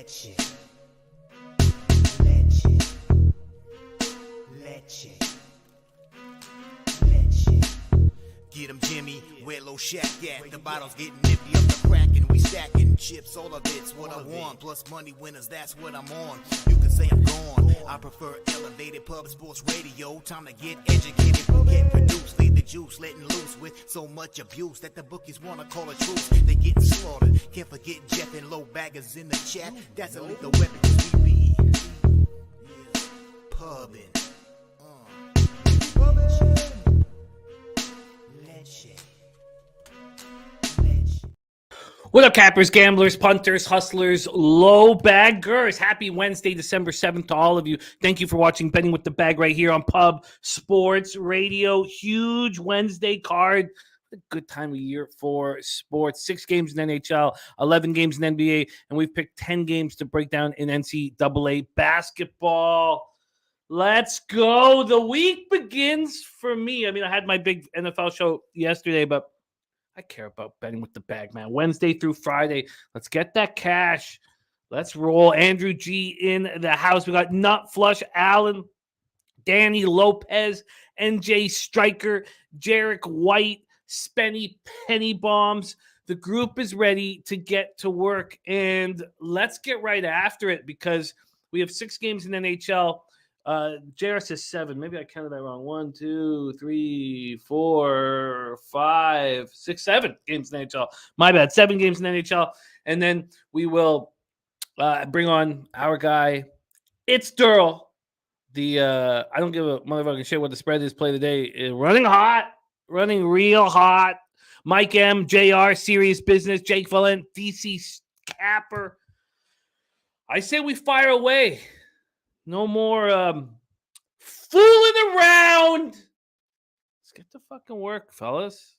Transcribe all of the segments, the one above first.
Leche. Get 'em, Jimmy, where low shack at? The bottle's getting nippy up the crack and we stacking chips, all of it's what I want. Plus money winners, that's what I'm on. You can say I'm gone. I prefer elevated pub sports radio. Time to get educated, get produced. Leave the juice letting loose with so much abuse that the bookies wanna call a truce. They getting slaughtered. Can't forget Jeff and low baggers in the chat. That's a lethal weapon 'cause we be pubbing. What up, cappers, gamblers, punters, hustlers, low baggers? Happy Wednesday, December 7th to all of you. Thank you for watching Betting with the Bag right here on Pub Sports Radio. Huge Wednesday card. A good time of year for sports. 6 games in NHL, 11 games in NBA, and we've picked 10 games to break down in NCAA basketball. Let's go. The week begins for me. I mean, I had my big NFL show yesterday, but I care about betting with the bag, man. Wednesday through Friday. Let's get that cash. Let's roll. Andrew G in the house. We got Nut Flush Allen, Danny Lopez, NJ Striker, Jarek White, Spenny Penny Bombs. The group is ready to get to work, and let's get right after it because we have 6 games in NHL. JR says 7. Maybe I counted that wrong. 1, 2, 3, 4, 5, 6, 7 games in NHL. My bad. 7 games in NHL. And then we will bring on our guy. It's Darryl. I don't give a motherfucking shit what the spread is play today. Running hot. Running real hot. Mike M, JR, Serious Business, Jake Valent, DC Capper. I say we fire away. No more fooling around. Let's get to fucking work, fellas.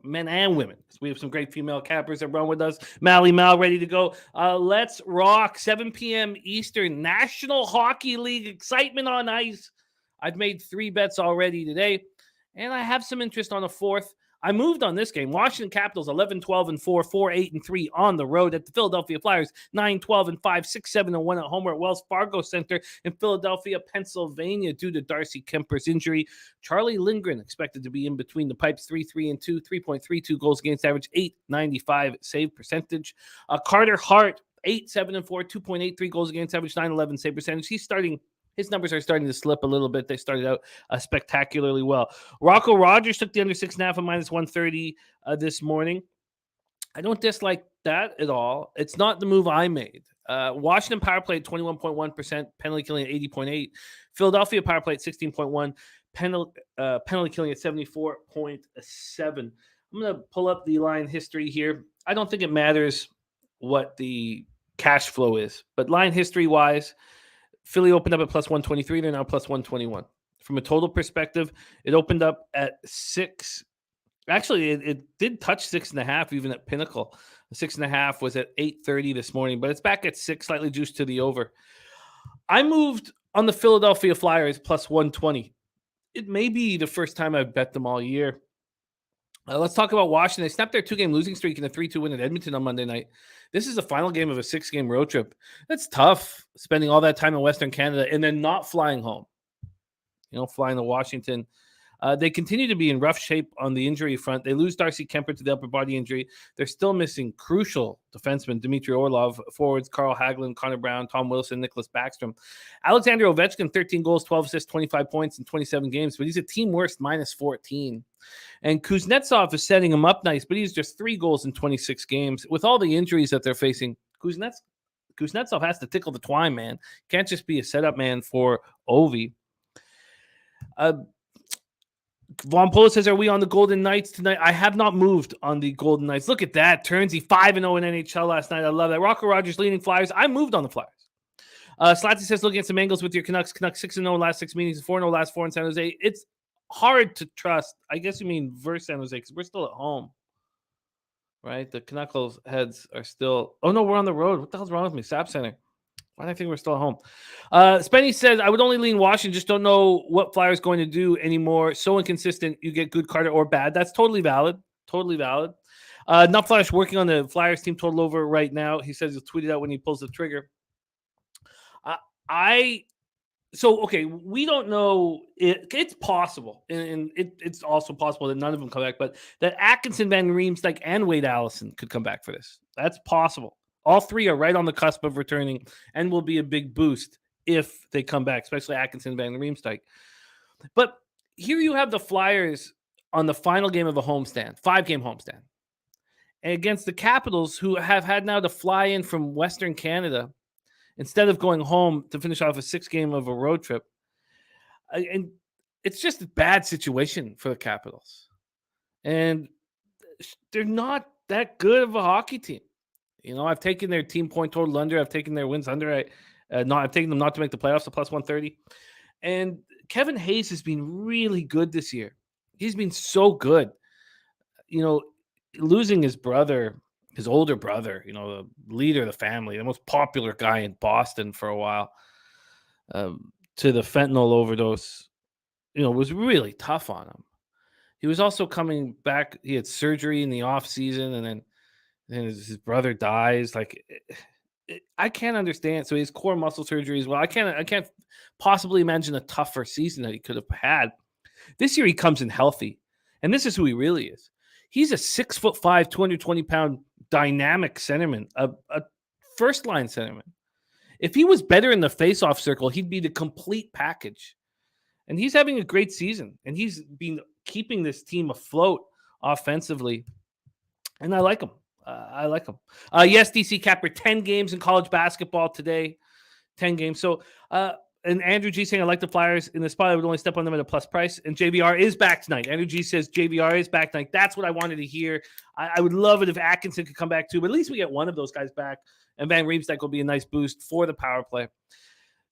Men and women. We have some great female cappers that run with us. Mally Mal ready to go. Let's rock. 7 p.m. Eastern. National Hockey League excitement on ice. I've made 3 bets already today, and I have some interest on a 4th. I moved on this game. Washington Capitals 11-12-4, 4-8-3 on the road at the Philadelphia Flyers 9-12-5, 6-7-1 at home at Wells Fargo Center in Philadelphia, Pennsylvania due to Darcy Kemper's injury. Charlie Lindgren expected to be in between the pipes 3-3-2, 3.32 goals against average, 8.95 save percentage. Carter Hart 8-7-4, 2.83 goals against average, 9.11 save percentage. His numbers are starting to slip a little bit. They started out spectacularly well. Rocco Rogers took the under 6.5 at minus 130 this morning. I don't dislike that at all. It's not the move I made. Washington power play at 21.1%, penalty killing at 80.8. Philadelphia power play at 16.1, penalty killing at 74.7. I'm going to pull up the line history here. I don't think it matters what the cash flow is, but line history-wise, Philly opened up at plus 123. They're now plus 121. From a total perspective, it opened up at 6. Actually, it did touch 6.5 even at Pinnacle. 6.5 was at 8:30 this morning, but it's back at 6, slightly juiced to the over. I moved on the Philadelphia Flyers plus 120. It may be the first time I've bet them all year. Let's talk about Washington. They snapped their 2-game losing streak in a 3-2 win at Edmonton on Monday night. This is the final game of a 6-game road trip. That's tough, spending all that time in Western Canada and then not flying home. Flying to Washington. They continue to be in rough shape on the injury front. They lose Darcy Kemper to the upper body injury. They're still missing crucial defensemen, Dmitry Orlov, forwards Carl Hagelin, Connor Brown, Tom Wilson, Nicholas Backstrom. Alexander Ovechkin, 13 goals, 12 assists, 25 points in 27 games, but he's a team worst, minus 14. And Kuznetsov is setting him up nice, but he's just 3 goals in 26 games. With all the injuries that they're facing, Kuznetsov has to tickle the twine, man. Can't just be a setup man for Ovi. Von Polo says, are we on the Golden Knights tonight? I have not moved on the Golden Knights. Look at that. Turnsy 5-0 in NHL last night. I love that. Rocco Rogers leading Flyers. I moved on the Flyers. Slatsy says, looking at some angles with your Canucks. Canucks 6-0 last 6 meetings, 4-0 last 4 in San Jose. It's hard to trust. I guess you mean versus San Jose because we're still at home. Right? The Canucks heads are still... Oh, no, we're on the road. What the hell's wrong with me? Sap Center. Why do I think we're still at home? Spenny says, I would only lean Washington. Just don't know what Flyers going to do anymore. So inconsistent. You get good Carter or bad. That's totally valid. Totally valid. Nutflash working on the Flyers team total over right now. He says he'll tweet it out when he pulls the trigger. Okay, we don't know. It's possible, and it's also possible that none of them come back, but that Atkinson, Van Riemsdyk, and Wade Allison could come back for this. That's possible. All three are right on the cusp of returning and will be a big boost if they come back, especially Atkinson, Van Riemsdyk. But here you have the Flyers on the final game of a homestand, 5-game homestand, and against the Capitals, who have had now to fly in from Western Canada instead of going home to finish off a 6-game of a road trip. And it's just a bad situation for the Capitals. And they're not that good of a hockey team. I've taken their team point total under. I've taken their wins under. I've taken them not to make the playoffs, to plus 130. And Kevin Hayes has been really good this year. He's been so good. Losing his brother, his older brother, the leader of the family, the most popular guy in Boston for a while, to the fentanyl overdose, was really tough on him. He was also coming back. He had surgery in the off season, and then his brother dies. I can't understand. So his core muscle surgery as well. I can't possibly imagine a tougher season that he could have had. This year he comes in healthy, and this is who he really is. He's a 6'5", 220-pound dynamic centerman, a first-line centerman. If he was better in the face-off circle, he'd be the complete package. And he's having a great season, and he's been keeping this team afloat offensively. And I like him. Yes, DC Capper, 10 games in college basketball today. 10 games. So, and Andrew G saying, I like the Flyers in the spot. I would only step on them at a plus price. And JVR is back tonight. Andrew G says JVR is back tonight. That's what I wanted to hear. I would love it if Atkinson could come back too, but at least we get one of those guys back. And Van Riemsdyk will be a nice boost for the power play.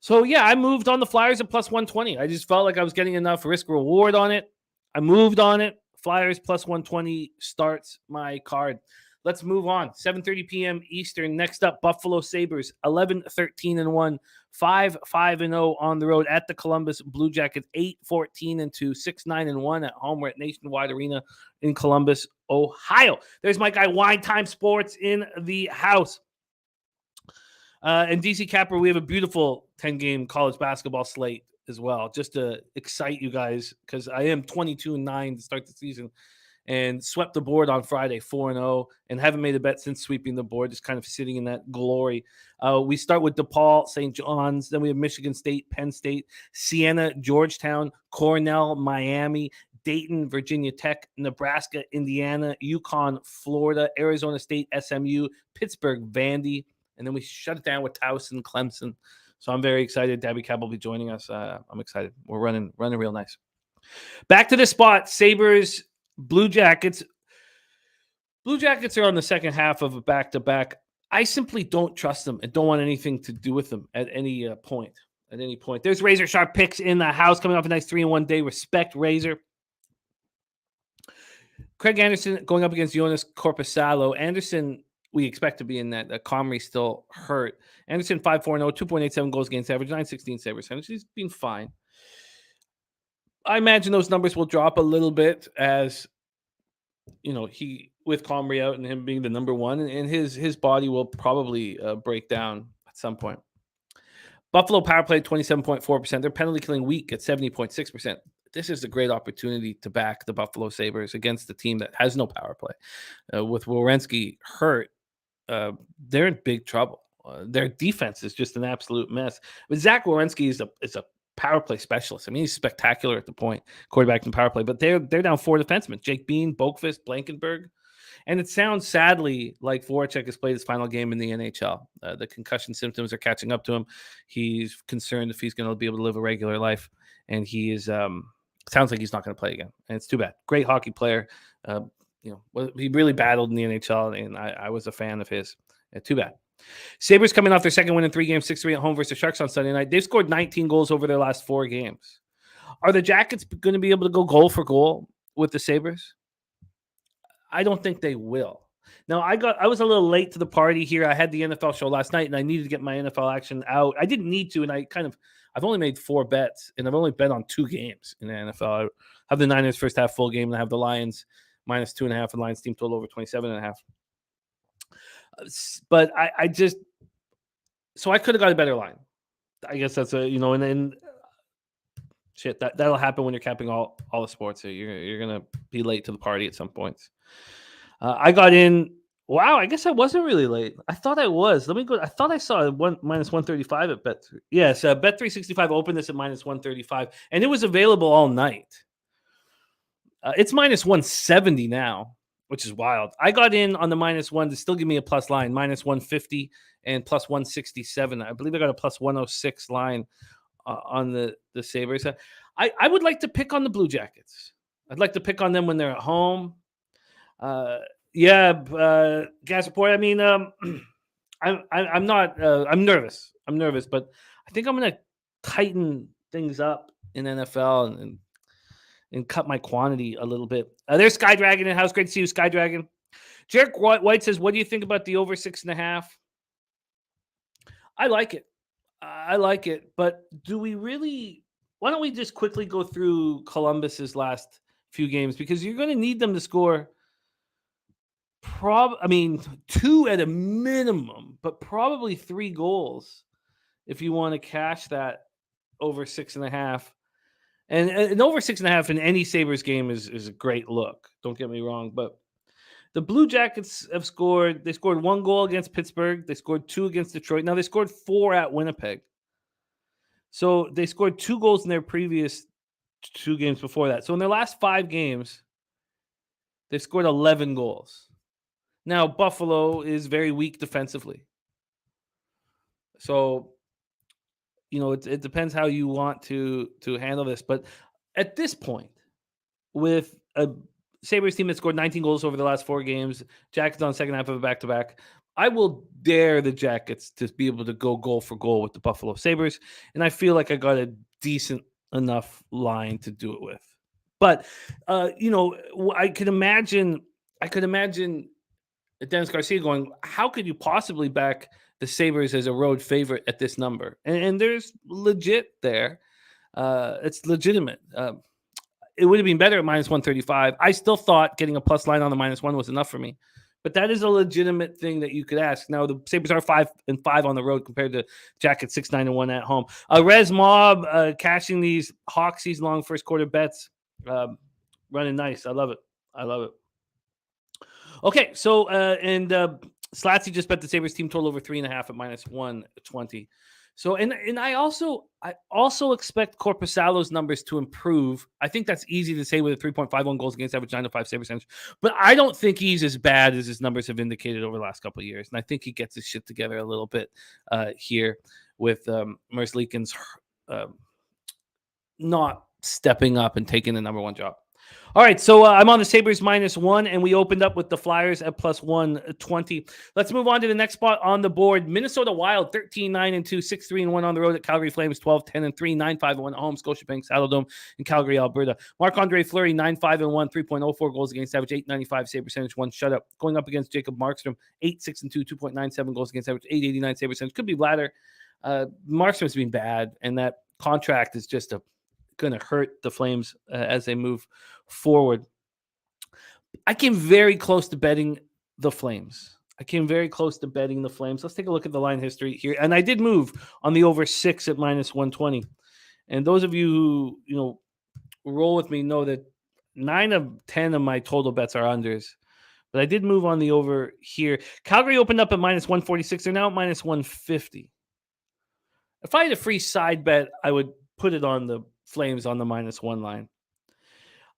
So, yeah, I moved on the Flyers at plus 120. I just felt like I was getting enough risk reward on it. I moved on it. Flyers plus 120 starts my card. Let's move on. 7:30 p.m. Eastern. Next up, Buffalo Sabres, 11-13-1, 5-5-0 on the road at the Columbus Blue Jackets, 8-14-2, 6-9-1 at home. We're at Nationwide Arena in Columbus, Ohio. There's my guy, Wine Time Sports, in the house. And DC Capper, we have a beautiful 10-game college basketball slate as well, just to excite you guys, because I am 22-9 to start the season. And swept the board on Friday, 4-0, and haven't made a bet since sweeping the board, just kind of sitting in that glory. We start with DePaul, St. John's. Then we have Michigan State, Penn State, Siena, Georgetown, Cornell, Miami, Dayton, Virginia Tech, Nebraska, Indiana, UConn, Florida, Arizona State, SMU, Pittsburgh, Vandy. And then we shut it down with Towson, Clemson. So I'm very excited. Daby Cab will be joining us. I'm excited. We're running real nice. Back to the spot, Sabres, Blue Jackets. Blue Jackets are on the second half of a back-to-back. I simply don't trust them and don't want anything to do with them at any point. There's Razor Sharp picks in the house, coming off a nice 3-1 day. Respect, Razor. Craig Anderson going up against Jonas Korpisalo. Anderson, we expect to be in that. Comrie still hurt. Anderson 5-4-0, 2.87 goals against average, 916 save percentage. He's been fine. I imagine those numbers will drop a little bit as, he with Comrie out and him being the number one, and his body will probably break down at some point. Buffalo power play 27.4%. Their penalty killing weak at 70.6%. This is a great opportunity to back the Buffalo Sabres against the team that has no power play. With Werenski hurt, they're in big trouble. Their defense is just an absolute mess. But Zach Werenski is a power play specialist. I mean, he's spectacular at the point, quarterback in power play. But they're down 4 defensemen: Jake Bean, Boakfist, Blankenberg. And it sounds sadly like Voracek has played his final game in the NHL. The concussion symptoms are catching up to him. He's concerned if he's going to be able to live a regular life. And he is sounds like he's not going to play again. And it's too bad. Great hockey player. He really battled in the NHL, and I was a fan of his. Too bad. Sabres coming off their second win in 3 games, 6-3 at home versus Sharks on Sunday night. They've scored 19 goals over their last 4 games. Are the Jackets going to be able to go goal for goal with the Sabres? I don't think they will. Now, I was a little late to the party here. I had the NFL show last night, and I needed to get my NFL action out. I didn't need to, and I've only made 4 bets, and I've only bet on 2 games in the NFL. I have the Niners first half full game, and I have the Lions minus 2.5, and Lions team total over 27.5. But I just, so I could have got a better line. I guess that's and shit, that'll happen when you're capping all the sports. So you're gonna be late to the party at some points. I got in. Wow, I guess I wasn't really late. I thought I was. Let me go. I thought I saw minus 135 at Bet. Yes, Bet365 opened this at minus 135, and it was available all night. It's minus 170 now, which is wild. I got in on the minus one to still give me a plus line, minus 150 and plus 167. I believe I got a plus 106 line on the Sabres. I would like to pick on the Blue Jackets. I'd like to pick on them when they're at home. Gas report. I mean, I'm not. I'm nervous. But I think I'm going to tighten things up in NFL and cut my quantity a little bit. There's Sky Dragon in house. Great to see you, Sky Dragon. Jarek White says, "What do you think about the over 6.5?" I like it, but do we really? Why don't we just quickly go through Columbus's last few games, because you're going to need them to score. 2 at a minimum, but probably 3 goals if you want to cash that over 6.5. And over 6.5 in any Sabres game is a great look. Don't get me wrong, but the Blue Jackets have scored. They scored 1 goal against Pittsburgh. They scored 2 against Detroit. Now they scored 4 at Winnipeg. So they scored 2 goals in their previous 2 games before that. So in their last 5 games, they've scored 11 goals. Now, Buffalo is very weak defensively. So, it depends how you want to handle this. But at this point, with a Sabres team that scored 19 goals over the last 4 games, Jackets on second half of a back-to-back, I will dare the Jackets to be able to go goal for goal with the Buffalo Sabres. And I feel like I got a decent enough line to do it with. But, I could imagine Dennis Garcia going, how could you possibly back the Sabres as a road favorite at this number? And there's legit there. It's legitimate. It would have been better at minus 135. I still thought getting a plus line on the minus 1 was enough for me. But that is a legitimate thing that you could ask. Now, the Sabres are 5-5 on the road compared to Jackets 6-9-1 at home. Rez Mob cashing these Hawk season-long first quarter bets. Running nice. I love it. Okay, so Slatsy just bet the Sabres team total over 3.5 at minus 120. So and I also expect Korpisalo's numbers to improve. I think that's easy to say with a 3.51 goals against average, 905 save percentage. But I don't think he's as bad as his numbers have indicated over the last couple of years. And I think he gets his shit together a little bit here with Merzlikins not stepping up and taking the number 1 job. All right, so I'm on the Sabres minus 1, and we opened up with the Flyers at plus 120. Let's move on to the next spot on the board. Minnesota Wild, 13-9-2, 6-3-1 on the road at Calgary Flames, 12-10-3, 9-5-1 at home, Scotiabank, Saddledome, in Calgary, Alberta. Marc-Andre Fleury, 9-5-1, 3.04 goals against average, 895 save percentage, 1 shutout. Going up against Jacob Markstrom, 8-6-2, 2.97 goals against average, 889 save percentage. Could be Bladder. Markstrom's been bad, and that contract is just going to hurt the Flames as they move forward. I came very close to betting the Flames. Let's take a look at the line history here. And I did move on the over 6 at minus 120. And those of you who, roll with me know that 9 of 10 of my total bets are unders. But I did move on the over here. Calgary opened up at minus 146. They're now at minus 150. If I had a free side bet, I would put it on the Flames on the minus 1 line.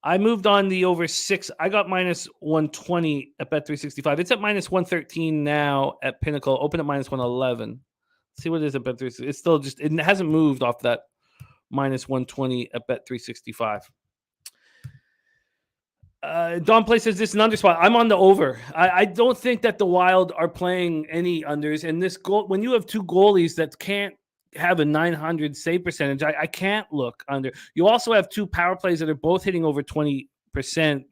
I moved on the over 6. I got minus 120 at Bet365. It's at minus 113 now at Pinnacle. Open at minus 111. See what it is at Bet365. It's still it hasn't moved off that minus 120 at Bet365. Don Play says this is an under spot. I'm on the over. I don't think that the Wild are playing any unders. And this goal, when you have 2 goalies that can't have a 900 save percentage, I can't look under. You also have 2 power plays that are both hitting over 20%.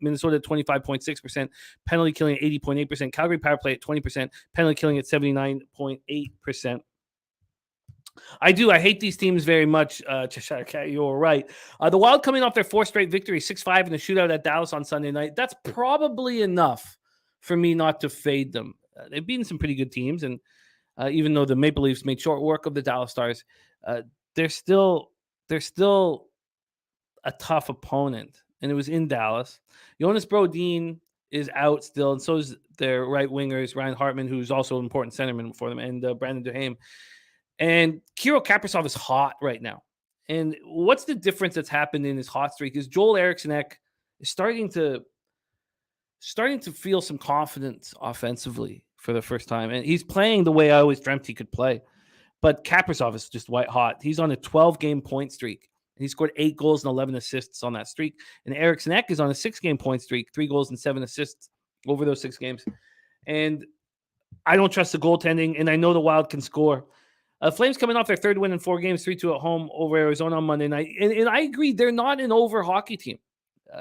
Minnesota at 25.6%, penalty killing at 80.8%, Calgary power play at 20%, penalty killing at 79.8%. I do. I hate these teams very much. Cheshire Cat, you're right. The Wild coming off their 4th straight victory, 6-5 in the shootout at Dallas on Sunday night. That's probably enough for me not to fade them. They've beaten some pretty good teams, and even though the Maple Leafs made short work of the Dallas Stars, they're still a tough opponent, and it was in Dallas. Jonas Brodin is out still, and so is their right wingers, Ryan Hartman, who's also an important centerman for them, and Brandon Duhaime. And Kirill Kaprizov is hot right now. And what's the difference that's happened in his hot streak is Joel Eriksson-Ek is starting to feel some confidence offensively for the first time. And he's playing the way I always dreamt he could play. But Kaprizov is just white hot. He's on a 12-game point streak. And he scored 8 goals and 11 assists on that streak. And Eriksson-Ek is on a 6-game point streak, 3 goals and 7 assists over those 6 games. And I don't trust the goaltending, and I know the Wild can score. Flames coming off their 3rd win in 4 games, 3-2 at home over Arizona on Monday night. And I agree, they're not an over hockey team.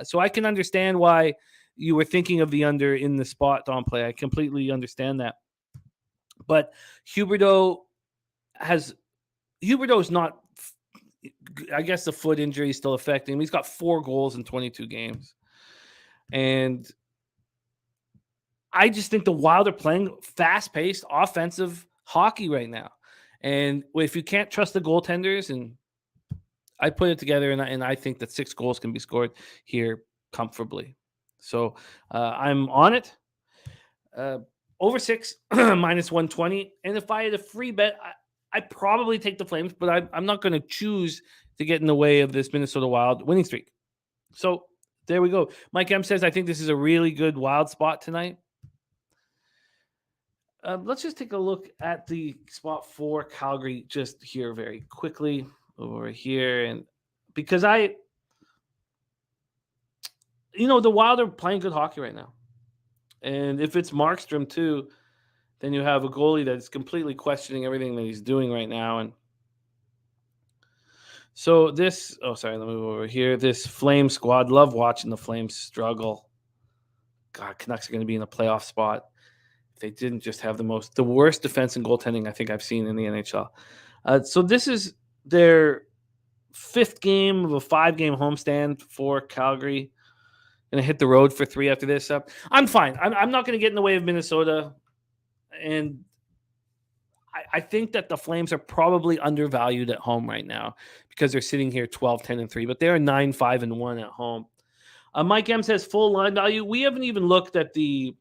So I can understand why you were thinking of the under in the spot on play. I completely understand that. But Huberdeau is not, I guess the foot injury is still affecting him. He's got 4 goals in 22 games. And I just think the Wild are playing fast-paced offensive hockey right now. And if you can't trust the goaltenders, and I put it together, and I think that 6 goals can be scored here comfortably. So I'm on it. Over 6, minus 120. And if I had a free bet, I'd probably take the Flames, but I'm not going to choose to get in the way of this Minnesota Wild winning streak. So there we go. Mike M says, I think this is a really good Wild spot tonight. Let's just take a look at the spot for Calgary just here very quickly over here. And because the Wild are playing good hockey right now. And if it's Markstrom too, then you have a goalie that's completely questioning everything that he's doing right now. And so let me move over here. This Flame squad, love watching the Flames struggle. God, Canucks are going to be in a playoff spot. They didn't just have the worst defense and goaltending I think I've seen in the NHL. So this is their 5th game of a 5-game homestand for Calgary. Going to hit the road for 3 after this. I'm fine. I'm not going to get in the way of Minnesota. And I think that the Flames are probably undervalued at home right now because they're sitting here 12-10-3, but they're 9-5-1 at home. Mike M says full line value. We haven't even looked at the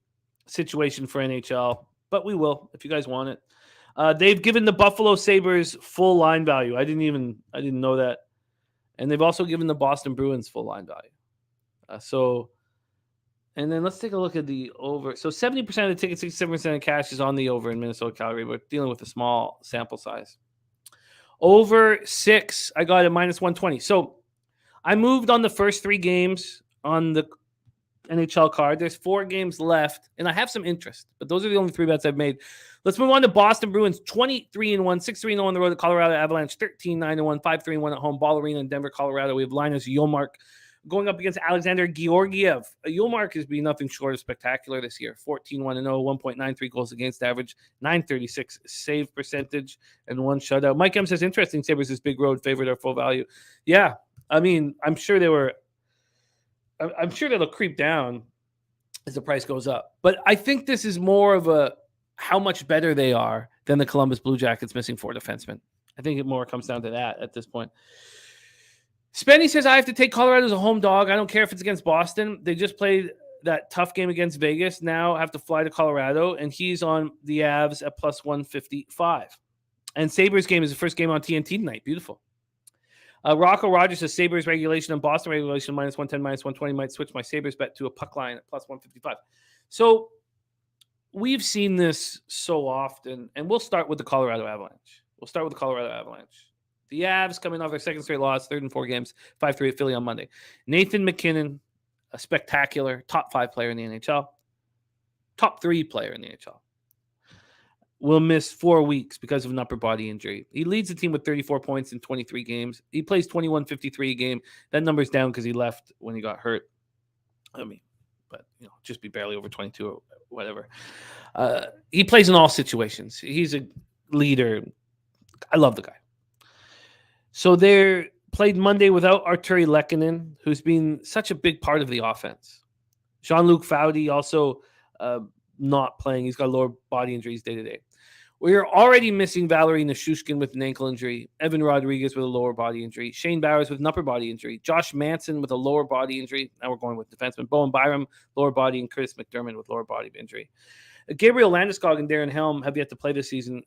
situation for NHL, but we will if you guys want it. They've given the Buffalo Sabres full line value. I didn't know that. And they've also given the Boston Bruins full line value. And then let's take a look at the over. So 70% of the tickets, 67% of cash is on the over in Minnesota, Calgary. We're dealing with a small sample size. Over 6, I got a minus 120. So I moved on the first 3 games on the NHL card. There's 4 games left, and I have some interest, but those are the only 3 bets I've made. Let's move on to Boston Bruins, 23-1, 6-3-0 on the road to Colorado Avalanche, 13-9-1, 5-3-1 at home, Ball Arena in Denver, Colorado. We have Linus Ullmark going up against Alexander Georgiev. Ullmark has been nothing short of spectacular this year. 14-1-0, 1.93 goals against average, 936 save percentage, and 1 shutout. Mike M says, interesting, Sabres is big road favorite or full value. Yeah, I mean, I'm sure they'll creep down as the price goes up. But I think this is more of a how much better they are than the Columbus Blue Jackets missing 4 defensemen. I think it more comes down to that at this point. Spenny says, I have to take Colorado as a home dog. I don't care if it's against Boston. They just played that tough game against Vegas. Now have to fly to Colorado, and he's on the Avs at plus 155. And Sabres game is the first game on TNT tonight. Beautiful. Rocco Rogers says Sabres regulation and Boston regulation minus 110, minus 120. Might switch my Sabres bet to a puck line at plus 155. So we've seen this so often, and we'll start with the Colorado Avalanche. The Avs coming off their 2nd straight loss, 3rd in 4 games, 5-3 at Philly on Monday. Nathan McKinnon, a spectacular top 5 player in the NHL, top 3 player in the NHL, will miss 4 weeks because of an upper body injury. He leads the team with 34 points in 23 games. He plays 21.53 a game. That number's down because he left when he got hurt. But just be barely over 22 or whatever. He plays in all situations. He's a leader. I love the guy. So they're played Monday without Arturi Lehkonen, who's been such a big part of the offense. Jean-Luc Foudy also not playing. He's got lower body injuries day to day. We are already missing Valerie Nichushkin with an ankle injury, Evan Rodriguez with a lower body injury, Shane Bowers with an upper body injury, Josh Manson with a lower body injury. Now we're going with defenseman. Bowen Byram, lower body, and Curtis McDermott with lower body injury. Gabriel Landeskog and Darren Helm have yet to play this season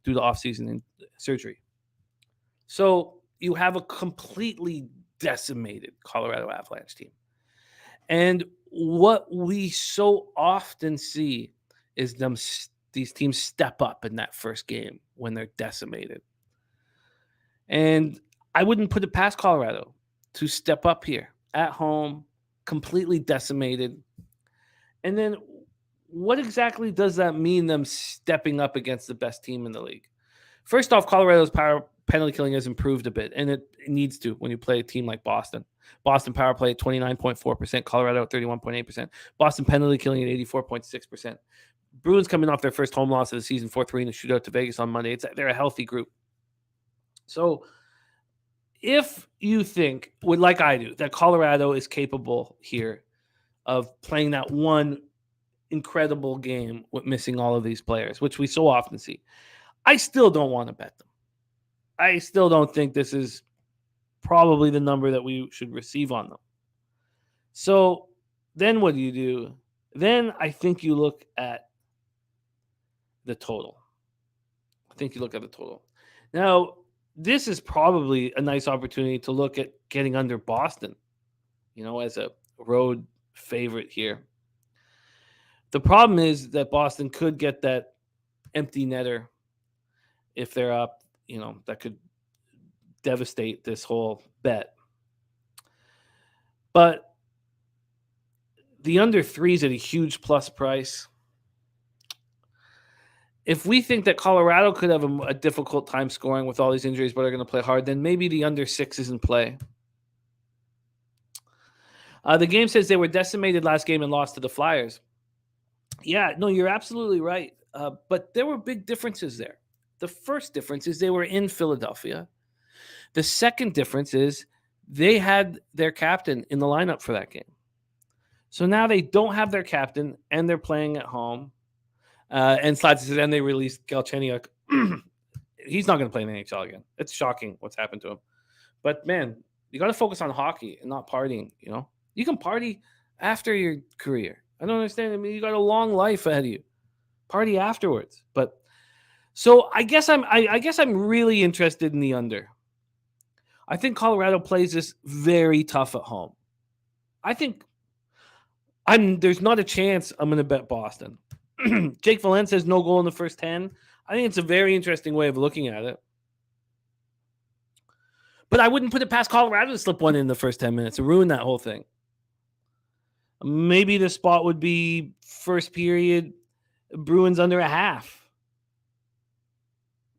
due to offseason surgery. So you have a completely decimated Colorado Avalanche team. And what we so often see is these teams step up in that first game when they're decimated. And I wouldn't put it past Colorado to step up here at home, completely decimated. And then what exactly does that mean, them stepping up against the best team in the league? First off, Colorado's penalty killing has improved a bit, and it needs to when you play a team like Boston. Boston power play at 29.4%, Colorado at 31.8%, Boston penalty killing at 84.6%. Bruins coming off their first home loss of the season, 4-3 in a shootout to Vegas on Monday. They're a healthy group. So if you think, like I do, that Colorado is capable here of playing that one incredible game with missing all of these players, which we so often see, I still don't want to bet them. I still don't think this is probably the number that we should receive on them. So then what do? Then I think you look at the total. Now, this is probably a nice opportunity to look at getting under Boston, as a road favorite here. The problem is that Boston could get that empty netter if they're up, that could devastate this whole bet. But the under 3 is at a huge plus price. If we think that Colorado could have a difficult time scoring with all these injuries, but are going to play hard, then maybe the under 6 is in play. The game says they were decimated last game and lost to the Flyers. Yeah, no, you're absolutely right. But there were big differences there. The first difference is they were in Philadelphia. The second difference is they had their captain in the lineup for that game. So now they don't have their captain, and they're playing at home. And Slides says, and they released Galchenyuk. He's not going to play in the NHL again. It's shocking what's happened to him. But, man, you got to focus on hockey and not partying, You can party after your career. I don't understand. I mean, you got a long life ahead of you. Party afterwards. But so I guess I'm really interested in the under. I think Colorado plays this very tough at home. I think there's not a chance I'm going to bet Boston. Jake Valence says no goal in the first 10. I think it's a very interesting way of looking at it. But I wouldn't put it past Colorado to slip one in the first 10 minutes and ruin that whole thing. Maybe the spot would be first period, Bruins under a half.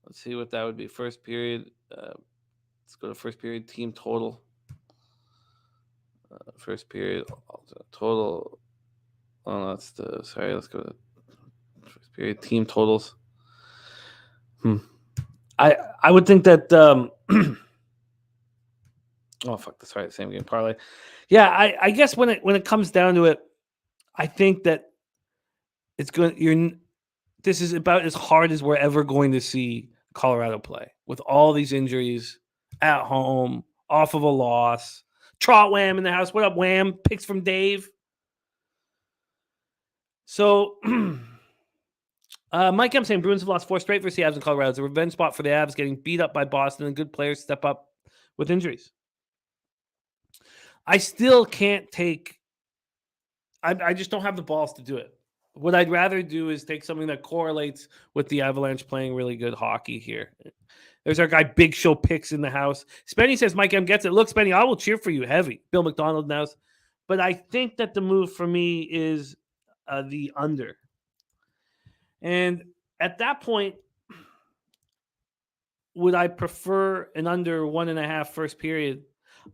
Let's see what that would be. First period. Let's go to first period team total. First period total. Oh, let's go to first period team totals. I would think that. Oh fuck! That's right. The same game parlay. Yeah, I guess when it comes down to it, I think that it's going. This is about as hard as we're ever going to see Colorado play with all these injuries at home, off of a loss. Trot Wham in the house. What up, Wham? Picks from Dave. So, Mike M saying Bruins have lost 4 straight versus the Avs in Colorado. It's a revenge spot for the Avs, getting beat up by Boston, and good players step up with injuries. I still can't take. I just don't have the balls to do it. What I'd rather do is take something that correlates with the Avalanche playing really good hockey here. There's our guy Big Show Picks in the house. Spenny says Mike M gets it. Look, Spenny, I will cheer for you heavy. Bill McDonald knows. But I think that the move for me is the under. And at that point, would I prefer an under 1.5 first period?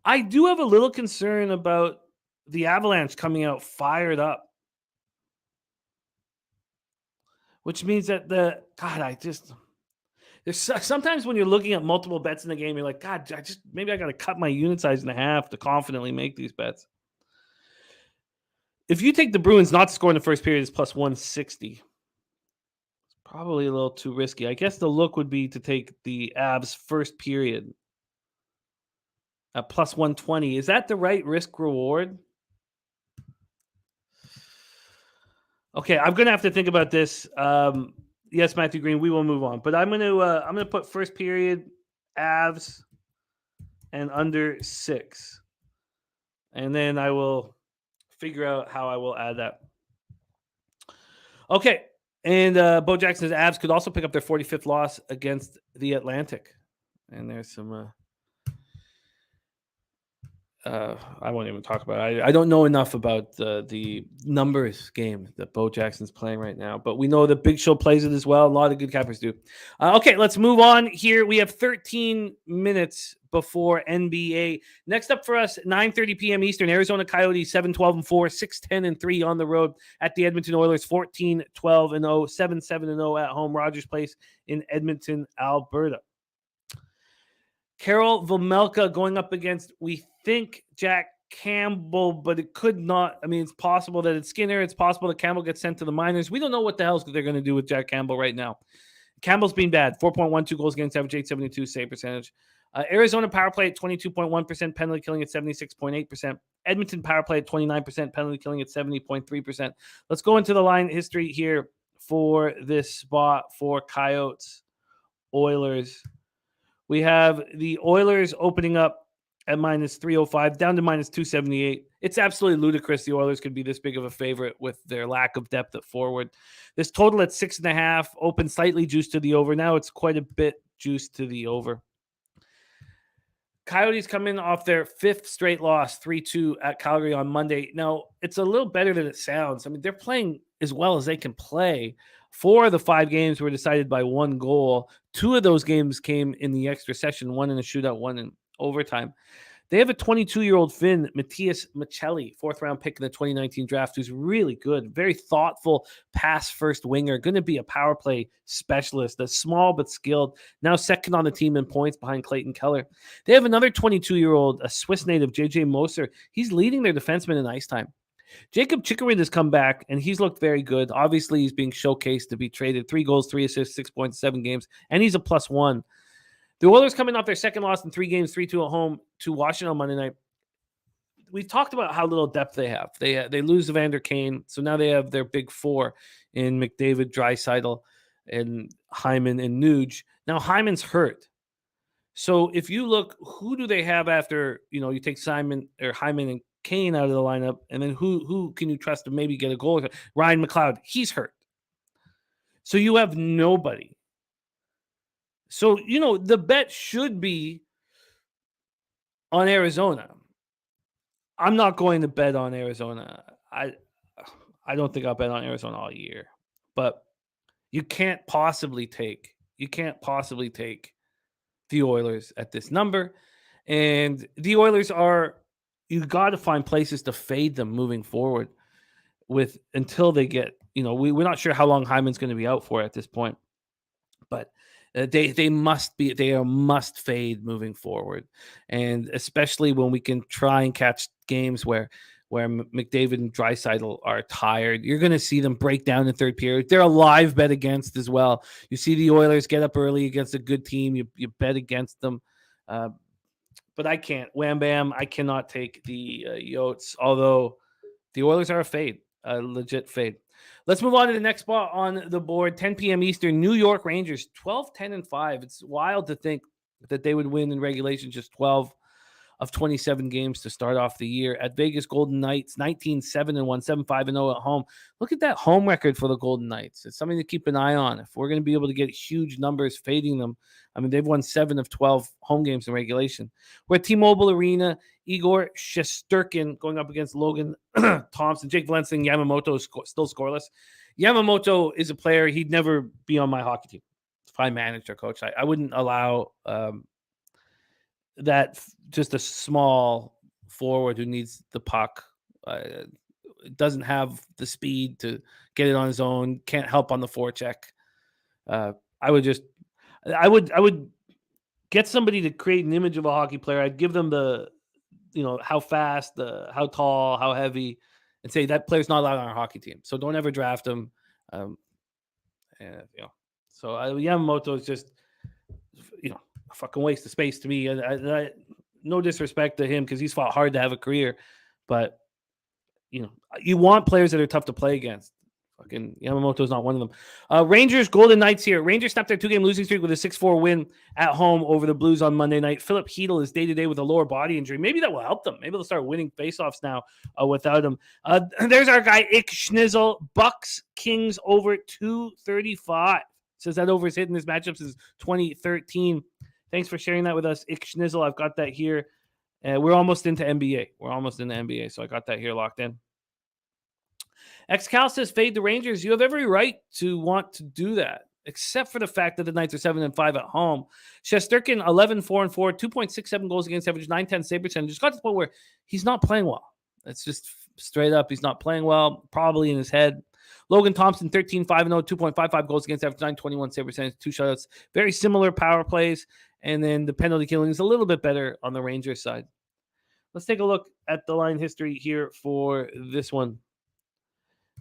I do have a little concern about the Avalanche coming out fired up. Which means that There's sometimes when you're looking at multiple bets in the game, you're like, God, maybe I got to cut my unit size in half to confidently make these bets. If you take the Bruins not to score in the first period, it's plus 160. It's probably a little too risky. I guess the look would be to take the Avs first period at plus 120. Is that the right risk reward? Okay, I'm gonna have to think about this. Yes, Matthew Green, we will move on. But I'm gonna put first period Avs and under 6. And then I will figure out how I will add that. Okay. And Bo Jackson's Avs could also pick up their 45th loss against the Atlantic. And there's some I won't even talk about it. I don't know enough about the numbers game that Bo Jackson's playing right now, but we know that Big Show plays it as well. A lot of good cappers do. Okay, let's move on here. We have 13 minutes before NBA. Next up for us, 9:30 p.m. Eastern, Arizona Coyotes 7-12-4, 6-10-3 on the road at the Edmonton Oilers 14-12-0, 7-7-0 at home, Rogers Place in Edmonton, Alberta. Carol Vejmelka going up against, we think, Jack Campbell, but it could not. I mean, it's possible that it's Skinner. It's possible that Campbell gets sent to the minors. We don't know what the hell they're going to do with Jack Campbell right now. Campbell's been bad. 4.12 goals against average, 872 save percentage. Arizona power play at 22.1%, penalty killing at 76.8%. Edmonton power play at 29%, penalty killing at 70.3%. Let's go into the line history here for this spot for Coyotes Oilers. We have the Oilers opening up at minus 305, down to minus 278. It's absolutely ludicrous the Oilers could be this big of a favorite with their lack of depth at forward. This total at 6.5, open slightly juiced to the over. Now it's quite a bit juiced to the over. Coyotes come in off their 5th straight loss, 3-2 at Calgary on Monday. Now, it's a little better than it sounds. I mean, they're playing as well as they can play. 4 of the 5 games were decided by 1 goal. 2 of those games came in the extra session, 1 in a shootout, 1 in overtime. They have a 22-year-old Finn, Matthias Michelli, 4th-round pick in the 2019 draft, who's really good, very thoughtful pass-first winger, going to be a power play specialist, a small but skilled, now second on the team in points behind Clayton Keller. They have another 22-year-old, a Swiss native, J.J. Moser. He's leading their defenseman in ice time. Jacob Chikrin has come back, and he's looked very good. Obviously, he's being showcased to be traded. 3 goals, 3 assists, 6 points, 7 games, and he's a +1. The Oilers coming off their second loss in 3 games, 3-2 at home to Washington on Monday night. We've talked about how little depth they have. They lose Evander Kane, so now they have their big 4 in McDavid, Draisaitl, and Hyman and Nuge. Now Hyman's hurt. So if you look, who do they have after, you take Hyman and Kane out of the lineup, and then who can you trust to maybe get a goal? Ryan McLeod, he's hurt. So you have nobody. So, the bet should be on Arizona. I'm not going to bet on Arizona. I don't think I'll bet on Arizona all year. But you can't possibly take the Oilers at this number. And the Oilers you got to find places to fade them moving forward until they get, we're not sure how long Hyman's going to be out for at this point. But they are must fade moving forward, and especially when we can try and catch games where McDavid and Draisaitl are tired. You're going to see them break down in third period. They're a live bet against as well. You see the Oilers get up early against a good team. You bet against them, but I can't. Wham bam! I cannot take the Yotes. Although the Oilers are a legit fade. Let's move on to the next spot on the board. 10 p.m. Eastern, New York Rangers, 12-10-5. It's wild to think that they would win in regulation just 12 of 27 games to start off the year. At Vegas Golden Knights, 19-7-1, 7-5-0 at home. Look at that home record for the Golden Knights. It's something to keep an eye on. If we're going to be able to get huge numbers fading them, I mean, they've won 7 of 12 home games in regulation. We're at T-Mobile Arena. Igor Shesterkin going up against Logan Thompson. Jake Valencia and Yamamoto still scoreless. Yamamoto is a player. He'd never be on my hockey team if I managed or coach. I wouldn't allow that just a small forward who needs the puck. Doesn't have the speed to get it on his own. Can't help on the forecheck. I would just I would get somebody to create an image of a hockey player. I'd give them the, how fast, how tall, how heavy, and say that player's not allowed on our hockey team. So don't ever draft him. So Yamamoto is just, a fucking waste of space to me. And no disrespect to him because he's fought hard to have a career, but you want players that are tough to play against. Fucking Yamamoto's not one of them. Rangers Golden Knights here. Rangers stopped their 2-game losing streak with a 6-4 win at home over the Blues on Monday night. Philip Hedl is day-to-day with a lower body injury. Maybe that will help them. Maybe they'll start winning faceoffs now without him. There's our guy, Ick Schnizzle. Bucks Kings over 235. Says that over is hitting this matchup since 2013. Thanks for sharing that with us, Ick Schnizzle. I've got that here. We're almost into NBA. So I got that here locked in. Xcal says, fade the Rangers. You have every right to want to do that, except for the fact that the Knights are 7-5 at home. Shesterkin, 11-4-4, 2.67 goals against average, 910 save percentage. Just got to the point where he's not playing well. That's just straight up. He's not playing well, probably in his head. Logan Thompson, 13-5-0, 2.55 goals against average, 921 save percentage, 2 shutouts. Very similar power plays. And then the penalty killing is a little bit better on the Rangers side. Let's take a look at the line history here for this one.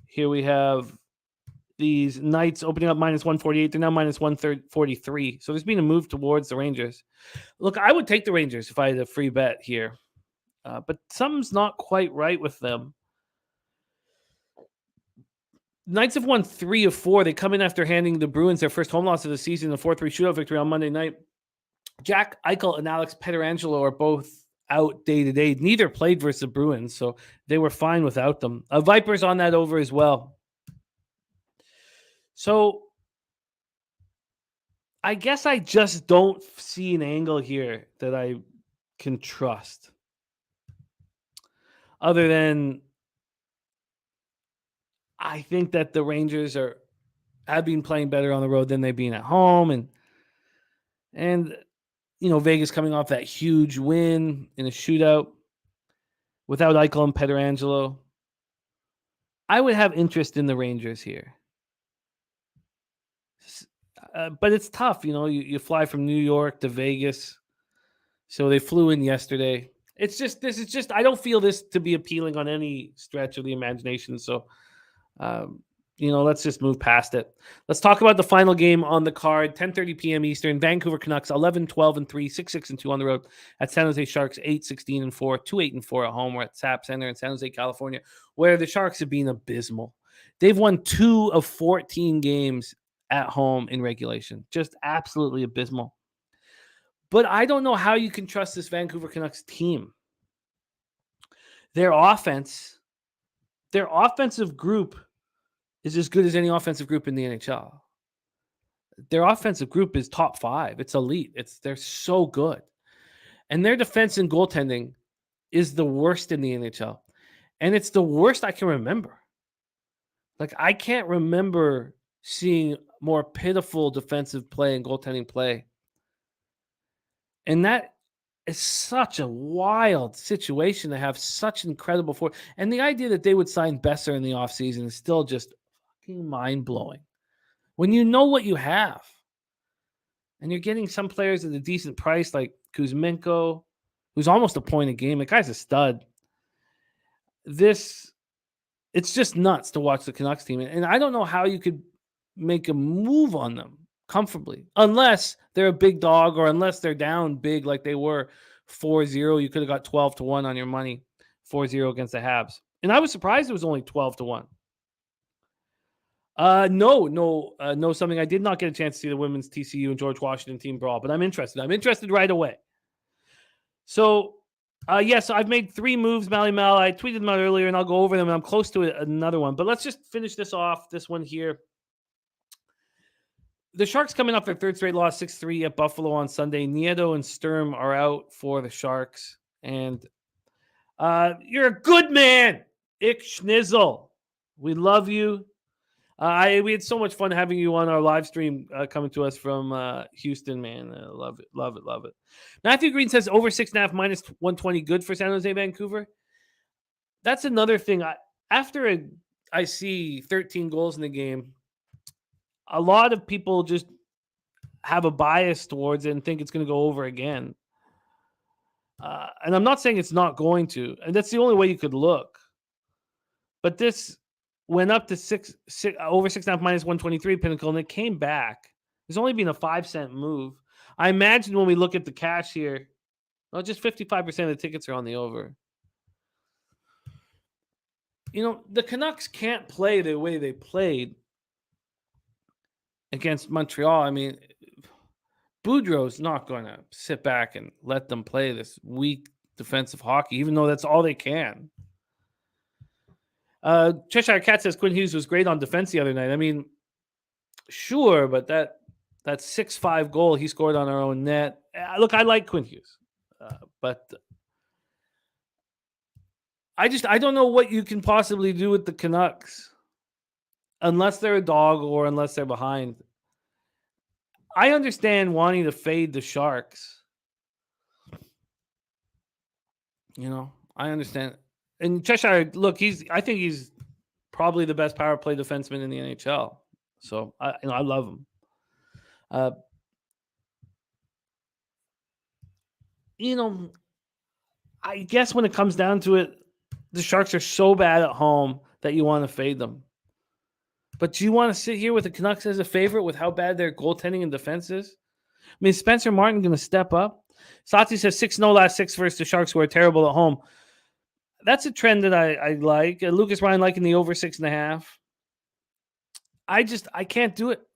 Here we have these Knights opening up minus 148. They're now minus 143. So there's been a move towards the Rangers. Look, I would take the Rangers if I had a free bet here. But something's not quite right with them. Knights have won 3 of 4. They come in after handing the Bruins their first home loss of the season, a 4-3 shootout victory on Monday night. Jack Eichel and Alex Pietrangelo are both out day-to-day. Neither played versus the Bruins, so they were fine without them. Vipers on that over as well. So I guess I just don't see an angle here that I can trust. Other than I think that the Rangers have been playing better on the road than they've been at home. And Vegas coming off that huge win in a shootout without Eichel and Pietrangelo. I would have interest in the Rangers here. But it's tough. You fly from New York to Vegas. So they flew in yesterday. This is just, I don't feel this to be appealing on any stretch of the imagination. So, let's just move past it. Let's talk about the final game on the card, 10:30 p.m. Eastern. Vancouver Canucks 11-12-3, 6-6-2 on the road at San Jose Sharks 8-16-4, 2-8-4 at home. We're at SAP Center in San Jose, California, where the Sharks have been abysmal. They've won 2 of 14 games at home in regulation. Just absolutely abysmal. But I don't know how you can trust this Vancouver Canucks team. Their offensive group is as good as any offensive group in the NHL. Their offensive group is top 5. It's elite. They're so good. And their defense and goaltending is the worst in the NHL. And it's the worst I can remember. Like, I can't remember seeing more pitiful defensive play and goaltending play. And that is such a wild situation to have such incredible force. And the idea that they would sign Besser in the offseason is still just fucking mind-blowing. When you know what you have, and you're getting some players at a decent price like Kuzmenko, who's almost a point a game. The guy's a stud. It's just nuts to watch the Canucks team. And I don't know how you could make a move on them comfortably, unless they're a big dog or unless they're down big like they were 4-0. You could have got 12-1 on your money, 4-0 against the Habs. And I was surprised it was only 12-1. No, something. I did not get a chance to see the women's TCU and George Washington team brawl, but I'm interested. I'm interested right away. So, yes, I've made 3 moves, Mally Mal. I tweeted them out earlier, and I'll go over them, and I'm close to another one. But let's just finish this off, this one here. The Sharks coming off their 3rd straight loss, 6-3 at Buffalo on Sunday. Nieto and Sturm are out for the Sharks. And you're a good man, Ick Schnizzle. We love you. We had so much fun having you on our live stream coming to us from Houston, man. Love it. Matthew Green says over 6.5 minus 120 good for San Jose, Vancouver. That's another thing. After I see 13 goals in the game, a lot of people just have a bias towards it and think it's going to go over again. And I'm not saying it's not going to, and that's the only way you could look. But this went up to over 6.5 minus 123 Pinnacle, and it came back. There's only been a 5-cent move. I imagine when we look at the cash here, well, just 55% of the tickets are on the over. The Canucks can't play the way they played against Montreal. I mean, Boudreau's not going to sit back and let them play this weak defensive hockey, even though that's all they can. Cheshire Cat says Quinn Hughes was great on defense the other night. I mean, sure, but that 6-5 goal he scored on our own net. Look, I like Quinn Hughes, but I don't know what you can possibly do with the Canucks unless they're a dog or unless they're behind. I understand wanting to fade the Sharks. I understand. And Cheshire, look, I think he's probably the best power play defenseman in the NHL. So I love him. I guess when it comes down to it, the Sharks are so bad at home that you want to fade them. But do you want to sit here with the Canucks as a favorite with how bad their goaltending and defense is? I mean, Spencer Martin going to step up? Sati says 6-0 last 6 versus the Sharks, who are terrible at home. That's a trend that I like. Lucas Ryan liking the over 6.5. I can't do it.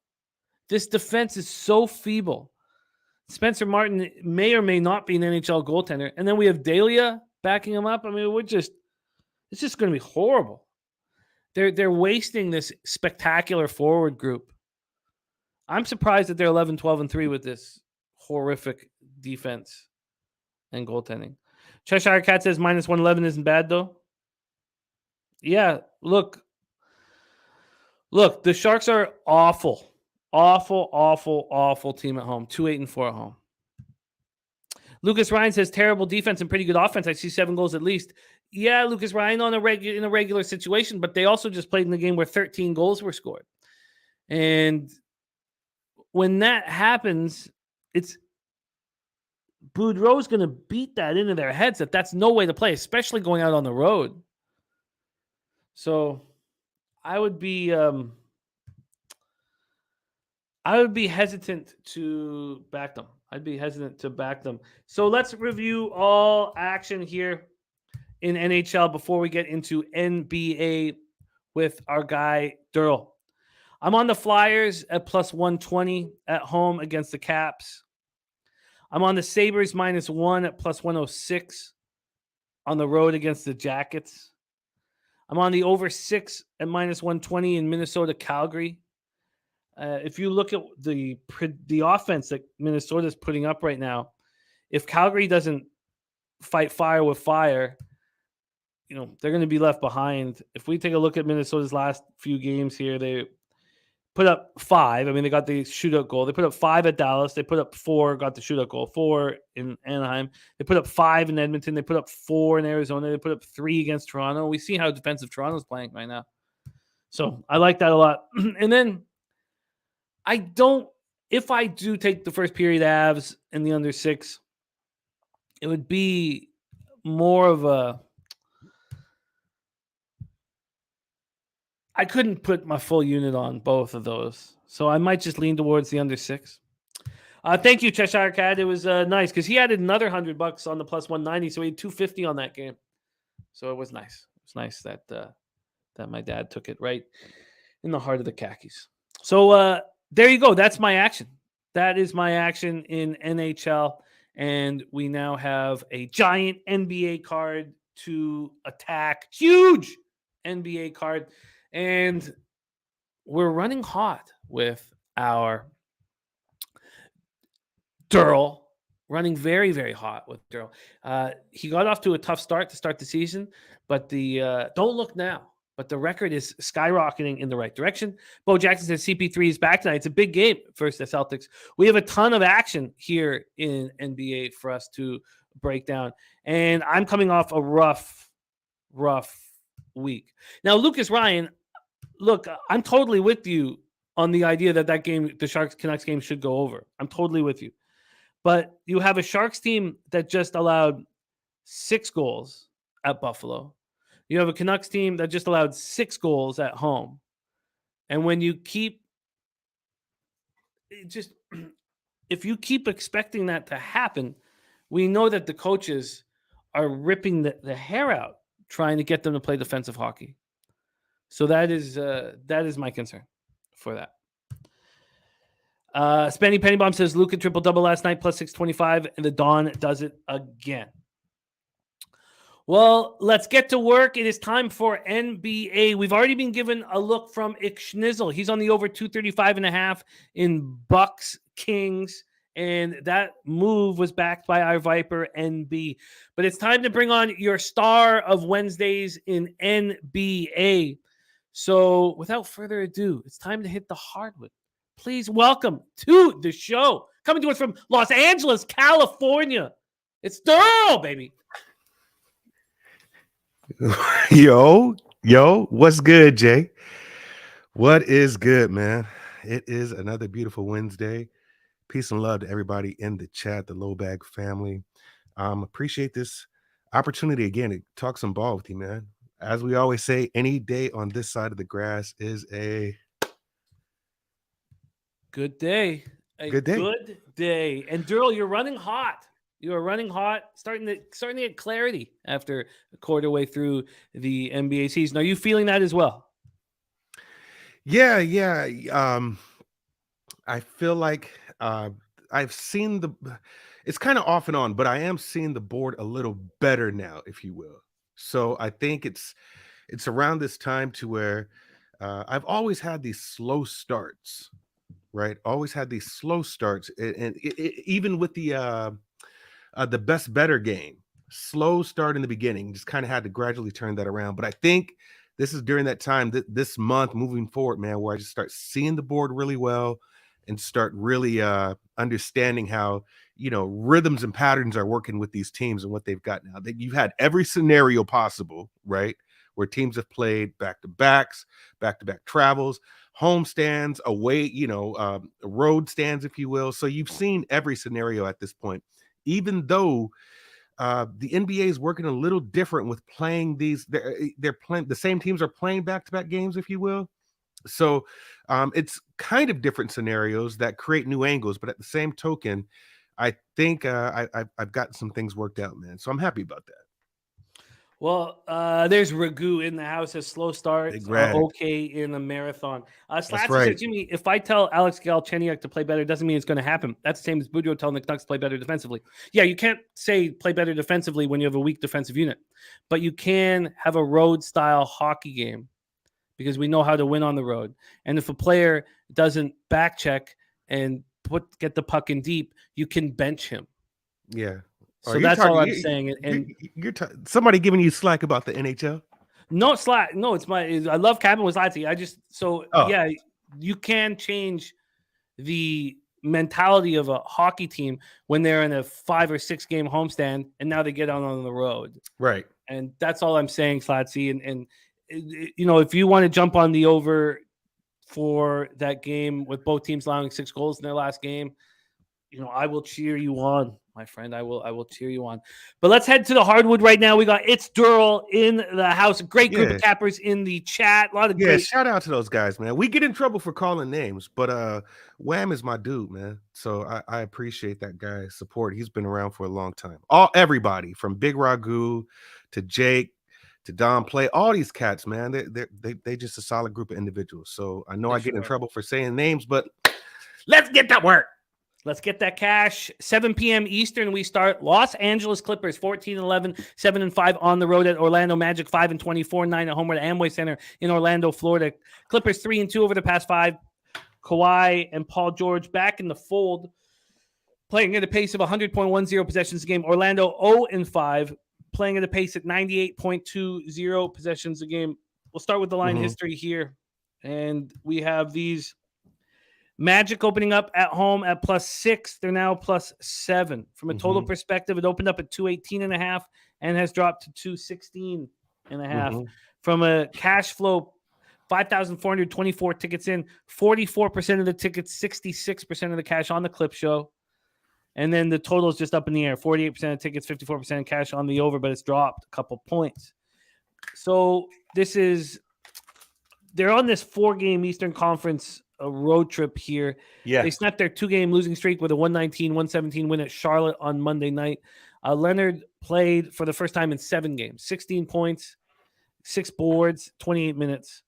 This defense is so feeble. Spencer Martin may or may not be an NHL goaltender. And then we have Dahlia backing him up. I mean, it's just going to be horrible. They're wasting this spectacular forward group. I'm surprised that they're 11, 12, and 3 with this horrific defense and goaltending. Cheshire Cat says minus 111 isn't bad, though. Yeah, look, the Sharks are awful. Awful, awful, awful team at home. 2-8-4 at home. Lucas Ryan says terrible defense and pretty good offense. I see 7 goals at least. Yeah, Lucas Ryan in a regular situation, but they also just played in the game where 13 goals were scored. And when that happens, it's Boudreau's going to beat that into their heads that that's no way to play, especially going out on the road. So I would be hesitant to back them. So let's review all action here in NHL before we get into NBA with our guy, Darryl. I'm on the Flyers at plus 120 at home against the Caps. I'm on the Sabres -1 at plus 106 on the road against the Jackets. I'm on the over 6 at minus 120 in Minnesota, Calgary. If you look at the offense that Minnesota is putting up right now, if Calgary doesn't fight fire with fire, they're going to be left behind. If we take a look at Minnesota's last few games here, they put up 5. I mean, they got the shootout goal. They put up 5 at Dallas. They put up 4, got the shootout goal. 4 in Anaheim. They put up 5 in Edmonton. They put up 4 in Arizona. They put up 3 against Toronto. We see how defensive Toronto's playing right now. So I like that a lot. And then if I do take the first period Avs and the under 6, it would be more of I couldn't put my full unit on both of those. So I might just lean towards the under 6. Thank you, Cheshire Cat. It was nice because he added another $100 on the plus 190. So he had $250 on that game. So it was nice. It was nice that my dad took it right in the heart of the khakis. So there you go. That's my action. That is my action in NHL. And we now have a giant NBA card to attack. Huge NBA card. And we're running hot with our Darryl. Running very, very hot with Darryl. He got off to a tough start to start the season. But don't look now. But the record is skyrocketing in the right direction. Bo Jackson says CP3 is back tonight. It's a big game versus the Celtics. We have a ton of action here in NBA for us to break down. And I'm coming off a rough week. Now, Lucas Ryan, look, I'm totally with you on the idea that game, the Sharks-Canucks game, should go over. I'm totally with you. But you have a Sharks team that just allowed 6 goals at Buffalo. You have a Canucks team that just allowed 6 goals at home. And when you keep if you keep expecting that to happen, we know that the coaches are ripping the hair out trying to get them to play defensive hockey. So that is my concern for that. Spenny Pennybomb says Luka triple-double last night, plus 625, and the Dawn does it again. Well, let's get to work. It is time for NBA. We've already been given a look from Schnizzle. He's on the over 235.5 in Bucks Kings, and that move was backed by our Viper NB. But it's time to bring on your star of Wednesdays in NBA. So without further ado, it's time to hit the hardwood. Please welcome to the show, coming to us from Los Angeles, California, it's Darryl, baby. Yo, what's good, Jay? What is good, man? It is another beautiful Wednesday. Peace and love to everybody in the chat, the Low Bag family. Appreciate this opportunity again to talk some ball with you, man. As we always say, any day on this side of the grass is a good day. Good day. And Darryl, you're running hot. You are running hot, starting to get clarity after a quarter way through the NBA season. Are you feeling that as well? Yeah. I feel like I've seen it's kind of off and on, but I am seeing the board a little better now, if you will. So I think it's around this time to where I've always had these slow starts, right? Always had these slow starts, and even with the best better game, slow start in the beginning, just kind of had to gradually turn that around. But I think this is during that time, this month moving forward, man, where I just start seeing the board really well and start really understanding how, rhythms and patterns are working with these teams and what they've got now. That you've had every scenario possible, right? Where teams have played back-to-backs, back-to-back travels, home stands, away, road stands, if you will. So you've seen every scenario at this point. Even though the NBA is working a little different with playing these, they're playing, the same teams are playing back-to-back games, if you will. So it's kind of different scenarios that create new angles, but at the same token, I think I've got some things worked out, man. So I'm happy about that. Well, there's Ragu in the house. A slow start, okay in a marathon. Slatzy said, Jimmy, if I tell Alex Galchenyuk to play better, doesn't mean it's going to happen. That's the same as Boudreau telling the Canucks to play better defensively. Yeah, you can't say play better defensively when you have a weak defensive unit, but you can have a road-style hockey game because we know how to win on the road. And if a player doesn't back check and get the puck in deep, you can bench him. Yeah. So that's all I'm saying. And you're somebody giving you slack about the NHL? No slack. No, I love Cabin with Slatzy. Yeah, you can change the mentality of a hockey team when they're in a 5 or 6 game homestand and now they get out on the road. Right. And that's all I'm saying, Slatzy. And if you want to jump on the over for that game with both teams allowing 6 goals in their last game, I will cheer you on, my friend. I will cheer you on. But let's head to the hardwood right now. We got It's Darryl in the house. A great group of cappers in the chat. A lot of great. Shout out to those guys, man. We get in trouble for calling names, but Wham is my dude, man. So I appreciate that guy's support. He's been around for a long time. Everybody from Big Ragu to Jake to Don Play, all these cats, man. They just a solid group of individuals. So I know I get in trouble for saying names, but let's get that work. Let's get that cash. 7 p.m. Eastern, we start. Los Angeles Clippers, 14-11, 7-5 on the road at Orlando Magic, 5-24, 9 at home at Amway Center in Orlando, Florida. Clippers 3-2 over the past 5. Kawhi and Paul George back in the fold, playing at a pace of 100.10 possessions a game. Orlando 0-5, playing at a pace at 98.20 possessions a game. We'll start with the line history here. And we have these Magic opening up at home at +6. They're now +7. From a total perspective, it opened up at 218.5 and has dropped to 216.5. From a cash flow 5,424 tickets in, 44% of the tickets, 66% of the cash on the clip show. And then the total is just up in the air. 48% of tickets, 54% cash on the over, but it's dropped a couple points. So they're on this 4-game Eastern Conference road trip here. Yeah. They snapped their 2-game losing streak with a 119-117 win at Charlotte on Monday night. Leonard played for the first time in 7 games, 16 points, 6 boards, 28 minutes.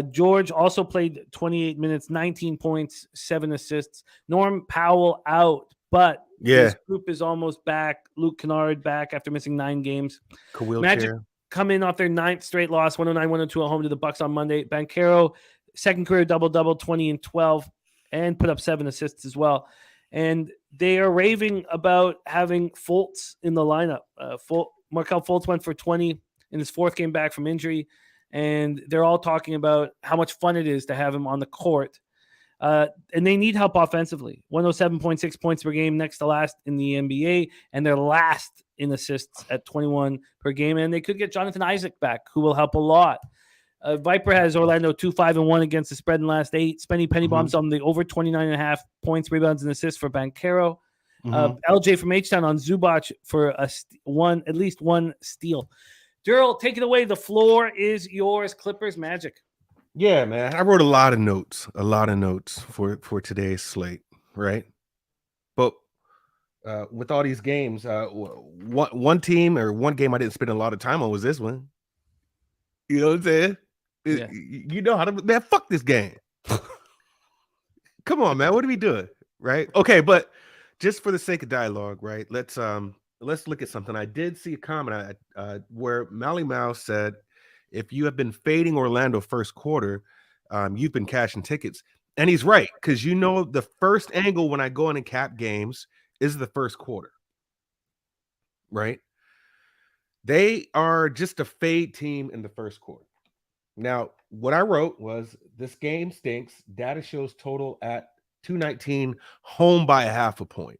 George also played 28 minutes, 19 points, 7 assists. Norm Powell out, but his group is almost back. Luke Kennard back after missing 9 games. Magic come in off their 9th straight loss, 109-102 at home to the Bucks on Monday. Banchero, second career double-double, 20 and 12, and put up 7 assists as well. And they are raving about having Fultz in the lineup. Markelle Fultz went for 20 in his 4th game back from injury, and they're all talking about how much fun it is to have him on the court. And they need help offensively. 107.6 points per game, next to last in the NBA, and they're last in assists at 21 per game. And they could get Jonathan Isaac back, who will help a lot. Viper has Orlando 2-5-1 against the spread in last 8. Spenny Pennybaum's on the over 29.5 points, rebounds, and assists for Banchero. LJ from H-Town on Zubac for at least one steal. Darryl, take it away. The floor is yours. Clippers Magic. Yeah, man. I wrote a lot of notes for today's slate, right? But with all these games, one team or one game I didn't spend a lot of time on was this one. You know what I'm saying? Yeah. You know how to, man, fuck this game. Come on, man. What are we doing? Right? Okay, but just for the sake of dialogue, right? Let's look at something. I did see a comment where Mally Mouse said, if you have been fading Orlando first quarter, you've been cashing tickets. And he's right, because the first angle when I go in and cap games is the first quarter. Right? They are just a fade team in the first quarter. Now, what I wrote was this game stinks. Data shows total at 219, home by a half a point.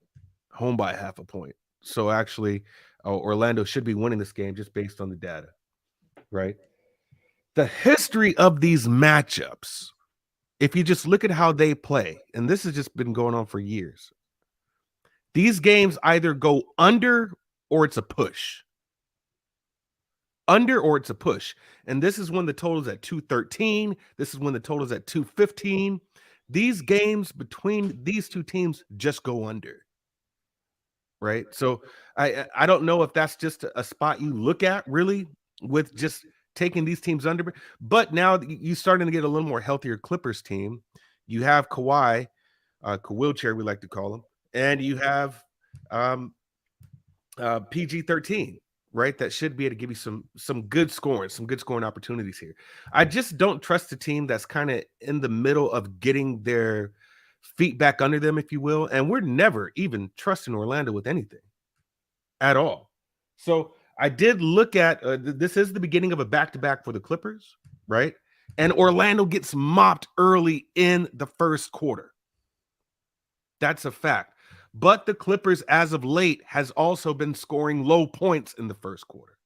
So actually, Orlando should be winning this game just based on the data, right? The history of these matchups, if you just look at how they play, and this has just been going on for years, these games either go under or it's a push. Under or it's a push. And this is when the total's at 213. This is when the total's at 215. These games between these two teams just go under. Right? So I don't know if that's just a spot you look at really with just taking these teams under. But now you're starting to get a little more healthier Clippers team. You have Kawhi, Wheelchair, we like to call him, and you have PG-13. Right, that should be able to give you some good scoring opportunities here. I just don't trust a team that's kind of in the middle of getting their feet back under them, if you will. And we're never even trusting Orlando with anything at all. So I did look at this is the beginning of a back-to-back for the Clippers, right? And Orlando gets mopped early in the first quarter. That's a fact. But the Clippers, as of late, has also been scoring low points in the first quarter.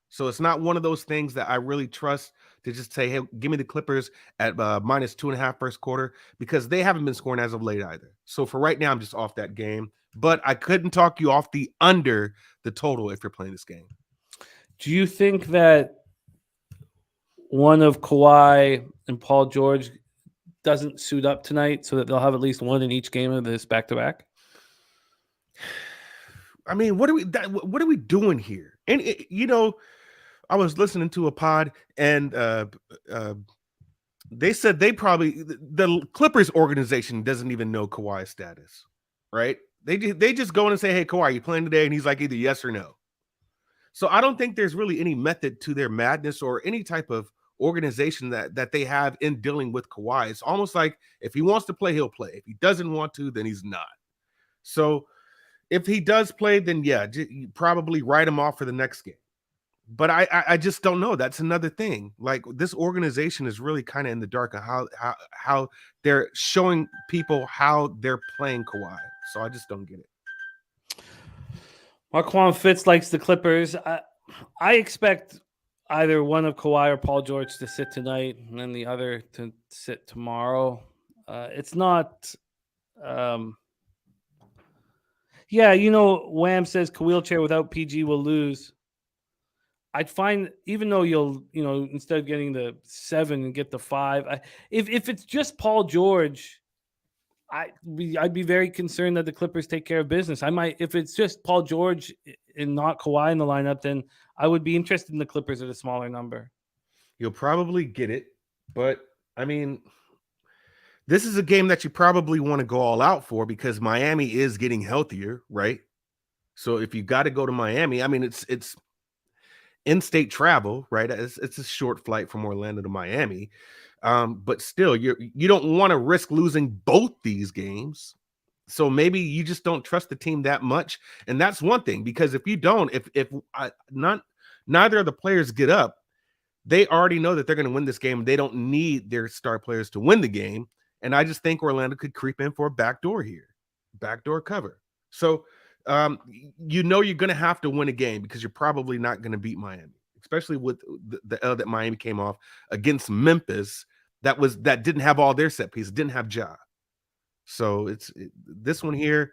So it's not one of those things that I really trust to just say, hey, give me the Clippers at -2.5 first quarter, because they haven't been scoring as of late either. So for right now, I'm just off that game. But I couldn't talk you off the under the total if you're playing this game. Do you think that one of Kawhi and Paul George doesn't suit up tonight so that they'll have at least one in each game of this back-to-back? I mean, what are we doing here? And I was listening to a pod, and they said the Clippers organization doesn't even know Kawhi's status, right? They just go in and say, "Hey, Kawhi, you playing today?" And he's like either yes or no. So I don't think there's really any method to their madness or any type of organization that they have in dealing with Kawhi. It's almost like if he wants to play, he'll play. If he doesn't want to, then he's not. So if he does play, then yeah, you probably write him off for the next game. But I just don't know. That's another thing. Like, this organization is really kind of in the dark on how they're showing people how they're playing Kawhi. So I just don't get it. Marquand Fitz likes the Clippers. I expect either one of Kawhi or Paul George to sit tonight, and then the other to sit tomorrow. It's not. Yeah, Wham says wheelchair without PG will lose. I'd find, even though you'll, instead of getting the 7 and get the 5, if it's just Paul George, I'd be very concerned that the Clippers take care of business. If it's just Paul George and not Kawhi in the lineup, then I would be interested in the Clippers at a smaller number. You'll probably get it, but I mean, this is a game that you probably want to go all out for because Miami is getting healthier, right? So if you got to go to Miami, I mean, it's in-state travel, right? It's a short flight from Orlando to Miami, but still, you don't want to risk losing both these games. So maybe you just don't trust the team that much, and that's one thing. Because if you don't, neither of the players get up, they already know that they're going to win this game. They don't need their star players to win the game. And I just think Orlando could creep in for a backdoor cover. So, you're going to have to win a game because you're probably not going to beat Miami, especially with the L that Miami came off against Memphis. That didn't have all their set pieces, didn't have Ja. So this one here.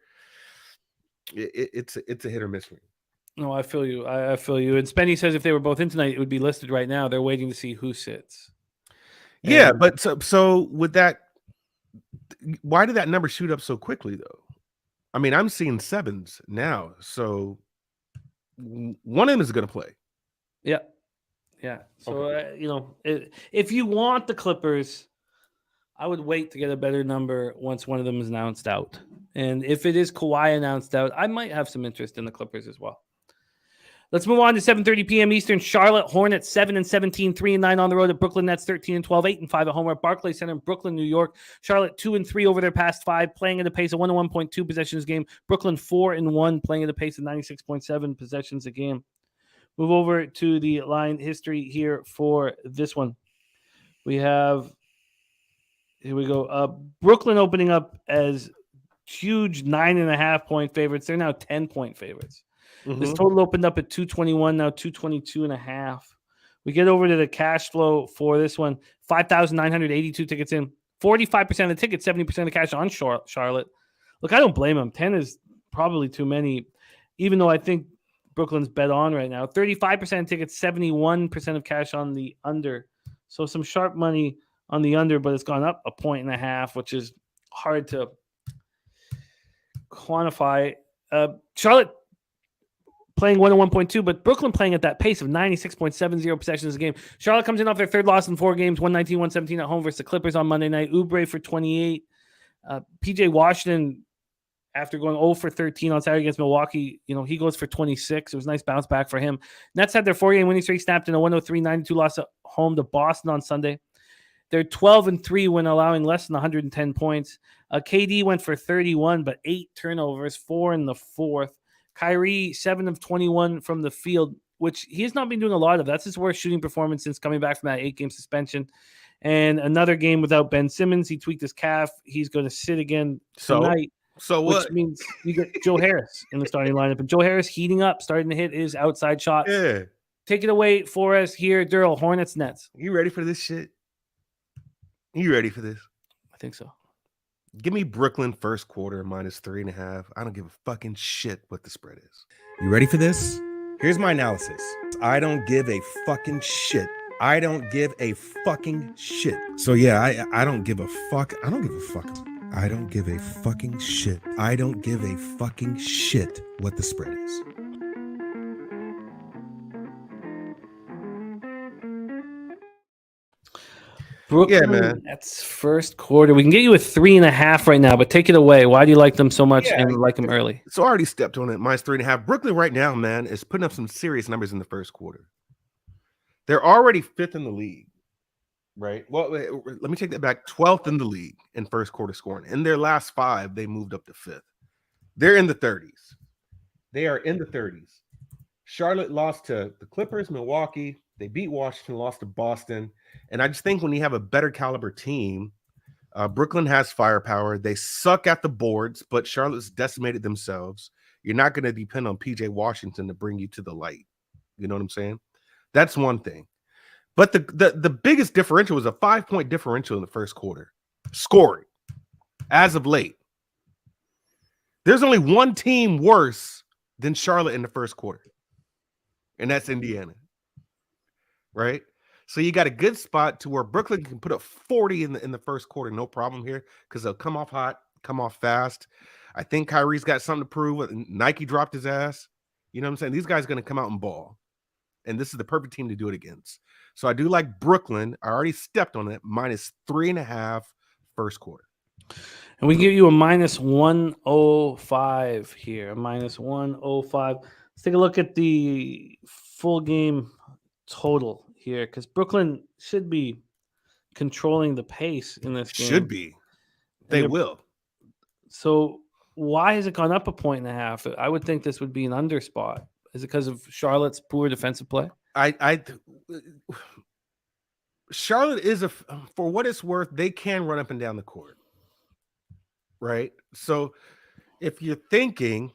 It's a hit or miss for me. No, I feel you. I feel you. And Spenny says if they were both in tonight, it would be listed right now. They're waiting to see who sits. Yeah, but so with that. Why did that number shoot up so quickly, though? I mean, I'm seeing 7s now, so one of them is going to play. Yeah. So, okay. if you want the Clippers, I would wait to get a better number once one of them is announced out. And if it is Kawhi announced out, I might have some interest in the Clippers as well. Let's move on to 7:30 p.m. Eastern. Charlotte Hornets 7-17, 3-9 on the road at Brooklyn Nets 13-12, 8-5 at home at Barclays Center in Brooklyn, New York. Charlotte 2-3 over their past 5, playing at a pace of 101.2 possessions a game. Brooklyn 4-1, playing at a pace of 96.7 possessions a game. Move over to the line history here for this one. Here we go. Brooklyn opening up as huge 9.5-point favorites. They're now 10-point favorites. Mm-hmm. This total opened up at 221, now 222.5. We get over to the cash flow for this one. 5,982 tickets in. 45% of the tickets, 70% of the cash on Charlotte. Look, I don't blame them. 10 is probably too many, even though I think Brooklyn's bet on right now. 35% of tickets, 71% of cash on the under. So some sharp money on the under, but it's gone up 1.5 points, which is hard to quantify. Charlotte playing 101.2, but Brooklyn playing at that pace of 96.70 possessions a game. Charlotte comes in off their third loss in 4 games, 119-117 at home versus the Clippers on Monday night. Oubre for 28. PJ Washington, after going 0 for 13 on Saturday against Milwaukee, he goes for 26. It was a nice bounce back for him. Nets had their 4-game winning streak snapped in a 103-92 loss at home to Boston on Sunday. They're 12-3 when allowing less than 110 points. KD went for 31, but 8 turnovers, 4 in the fourth. Kyrie, 7 of 21 from the field, which he has not been doing a lot of. That's his worst shooting performance since coming back from that 8-game suspension. And another game without Ben Simmons. He tweaked his calf. He's going to sit again tonight. So what? Which means you get Joe Harris in the starting lineup. And Joe Harris heating up, starting to hit his outside shots. Yeah. Take it away for us here, Darryl. Hornets, Nets. You ready for this shit? You ready for this? I think so. Give me Brooklyn first quarter -3.5. I don't give a fucking shit what the spread is. You ready for this? Here's my analysis. I don't give a fucking shit. I don't give a fucking shit. So yeah, I don't give a fuck. I don't give a fuck. I don't give a fucking shit. I don't give a fucking shit what the spread is. Brooklyn, yeah, man. That's first quarter. We can get you a 3.5 right now, but take it away. Why do you like them so much and like them early? So I already stepped on it. -3.5. Brooklyn right now, man, is putting up some serious numbers in the first quarter. They're already 5th in the league, right? Well, let me take that back. 12th in the league in first quarter scoring. In their last 5, they moved up to 5th. They're in the 30s. They are in the 30s. Charlotte lost to the Clippers, Milwaukee. They beat Washington, lost to Boston. And I just think when you have a better caliber team, Brooklyn has firepower. They suck at the boards, but Charlotte's decimated themselves. You're not going to depend on PJ Washington to bring you to the light. You know what I'm saying? That's one thing. But the biggest differential was a 5-point differential in the first quarter. Scoring as of late. There's only one team worse than Charlotte in the first quarter, and that's Indiana. Right? So you got a good spot to where Brooklyn can put up 40 in the first quarter, no problem here, because they'll come off hot, come off fast. I think Kyrie's got something to prove. Nike dropped his ass. You know what I'm saying? These guys are going to come out and ball. And this is the perfect team to do it against. So I do like Brooklyn. I already stepped on it. -3.5 first quarter. And we give you a -105 here. A -105. Let's take a look at the full game total here, because Brooklyn should be controlling the pace in this game. Should be. They will. So why has it gone up 1.5 points? I would think this would be an under spot. Is it because of Charlotte's poor defensive play? Charlotte is for what it's worth, they can run up and down the court. Right? So if you're thinking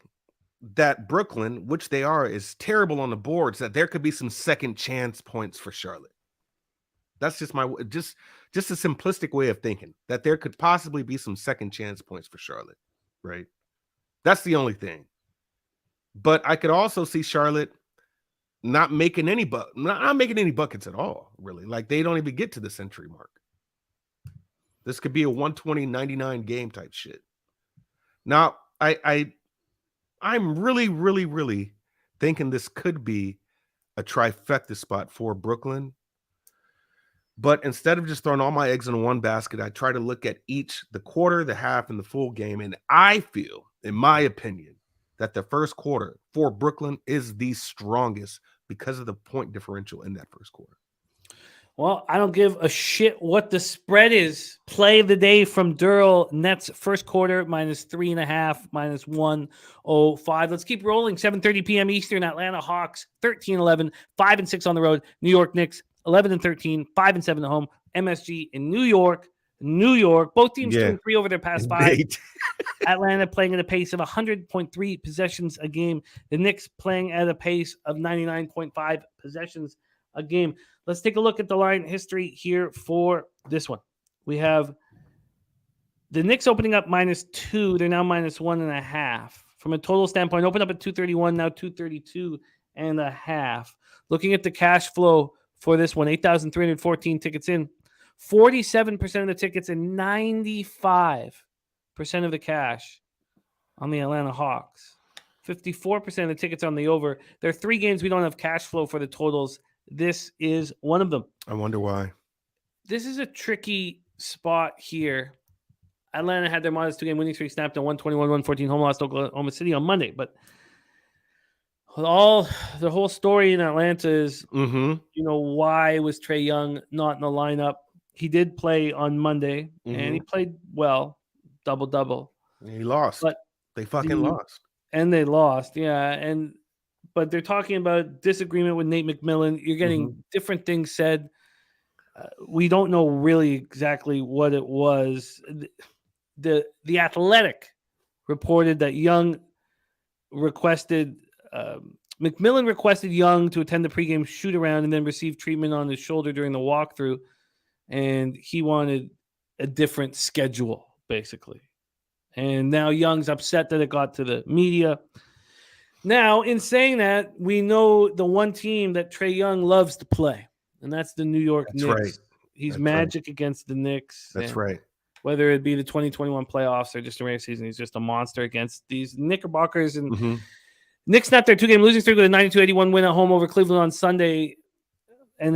that Brooklyn, which they are, is terrible on the boards, that there could be some second chance points for Charlotte. That's just just a simplistic way of thinking, that there could possibly be some second chance points for Charlotte, right? That's the only thing. But I could also see Charlotte not making any buckets at all, really. Like, they don't even get to the century mark. This could be a 120-99 game type shit. Now, I'm really, really, really thinking this could be a trifecta spot for Brooklyn. But instead of just throwing all my eggs in one basket, I try to look at the quarter, the half, and the full game. And I feel, in my opinion, that the first quarter for Brooklyn is the strongest because of the point differential in that first quarter. Well, I don't give a shit what the spread is. Play of the day from Darryl. Nets first quarter -3.5, -105. Let's keep rolling. 7:30 p.m. Eastern. Atlanta Hawks 13-11, 5-6 on the road. New York Knicks 11-13, 5-7 at home. MSG in New York. Both teams 2-3 over their past 5. Atlanta playing at a pace of 100.3 possessions a game. The Knicks playing at a pace of 99.5 possessions a game. Let's take a look at the line history here for this one. We have the Knicks opening up -2. They're now -1.5. From a total standpoint, open up at 231, now 232.5. Looking at the cash flow for this one, 8,314 tickets in. 47% of the tickets and 95% of the cash on the Atlanta Hawks. 54% of the tickets on the over. There are 3 games we don't have cash flow for the totals. This is one of them. I wonder why. This is a tricky spot here. Atlanta had their -2-game winning streak snapped on 121-114 home loss to Oklahoma City on Monday. But the whole story in Atlanta is, why was Trae Young not in the lineup? He did play on Monday, and he played well, double-double. He lost. But they fucking lost. And they lost, yeah. But they're talking about disagreement with Nate McMillan. You're getting different things said. We don't know really exactly what it was. The Athletic reported that Young requested McMillan requested Young to attend the pregame shoot-around and then receive treatment on his shoulder during the walkthrough. And he wanted a different schedule, basically. And now Young's upset that it got to the media. Now, in saying that, we know the one team that Trae Young loves to play, and that's the New York Knicks. Right. He's magic against the Knicks. That's right. Whether it be the 2021 playoffs or just a regular season, he's just a monster against these Knickerbockers. And Knicks snapped their 2-game losing streak with a 92-81 win at home over Cleveland on Sunday, and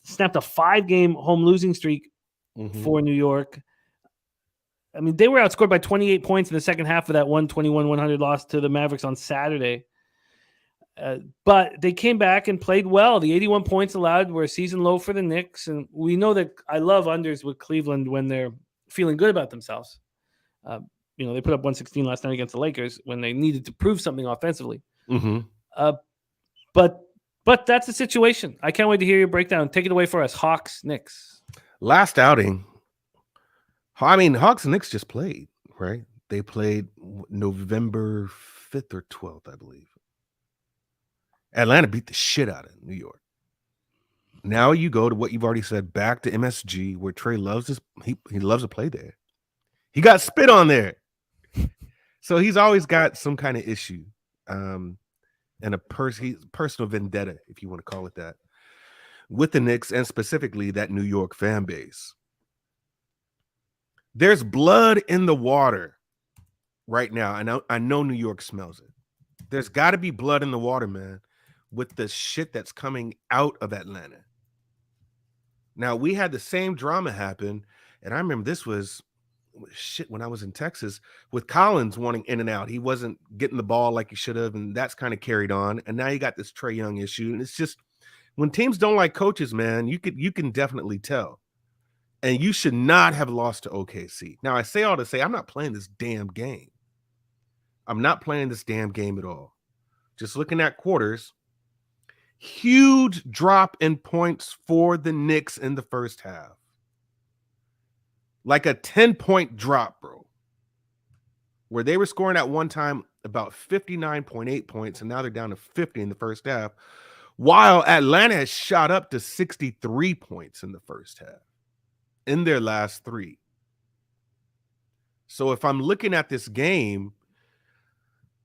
snapped a 5-game home losing streak for New York. I mean, they were outscored by 28 points in the second half of that 121-100 loss to the Mavericks on Saturday. But they came back and played well. The 81 points allowed were a season low for the Knicks. And we know that I love unders with Cleveland when they're feeling good about themselves. They put up 116 last night against the Lakers when they needed to prove something offensively. But that's the situation. I can't wait to hear your breakdown. Take it away for us. Hawks, Knicks. Last outing. I mean, Hawks and Knicks just played, right? They played November 5th or 12th, I believe. Atlanta beat the shit out of New York. Now you go to what you've already said, back to MSG, where Trey loves he loves to play there. He got spit on there. So he's always got some kind of issue. And personal vendetta, if you want to call it that, with the Knicks and specifically that New York fan base. There's blood in the water right now. I know New York smells it. There's got to be blood in the water, man, with the shit that's coming out of Atlanta. Now, we had the same drama happen, and I remember this was shit when I was in Texas with Collins wanting in and out. He wasn't getting the ball like he should have, and that's kind of carried on. And now you got this Trae Young issue, and it's just when teams don't like coaches, man, you can definitely tell. And you should not have lost to OKC. Now, I say all to say I'm not playing this damn game. I'm not playing this damn game at all. Just looking at quarters. Huge drop in points for the Knicks in the first half. Like a 10-point drop, bro. Where they were scoring at one time about 59.8 points, and now they're down to 50 in the first half. While Atlanta has shot up to 63 points in the first half in their last three. So if I'm looking at this game,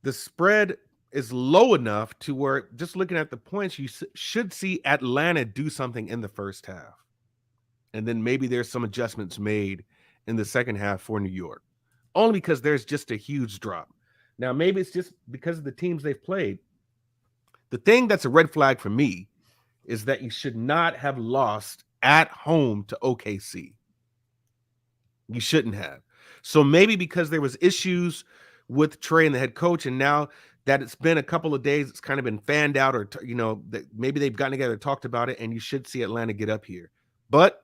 the spread is low enough to where just looking at the points, you should see Atlanta do something in the first half. And then maybe there's some adjustments made in the second half for New York. Only because there's just a huge drop. Now, maybe it's just because of the teams they've played. The thing that's a red flag for me is that you should not have lost at home to OKC. You shouldn't have. So maybe because there was issues with Trey and the head coach, and now that it's been a couple of days, it's kind of been fanned out, or that maybe they've gotten together, talked about it, and you should see Atlanta get up here. But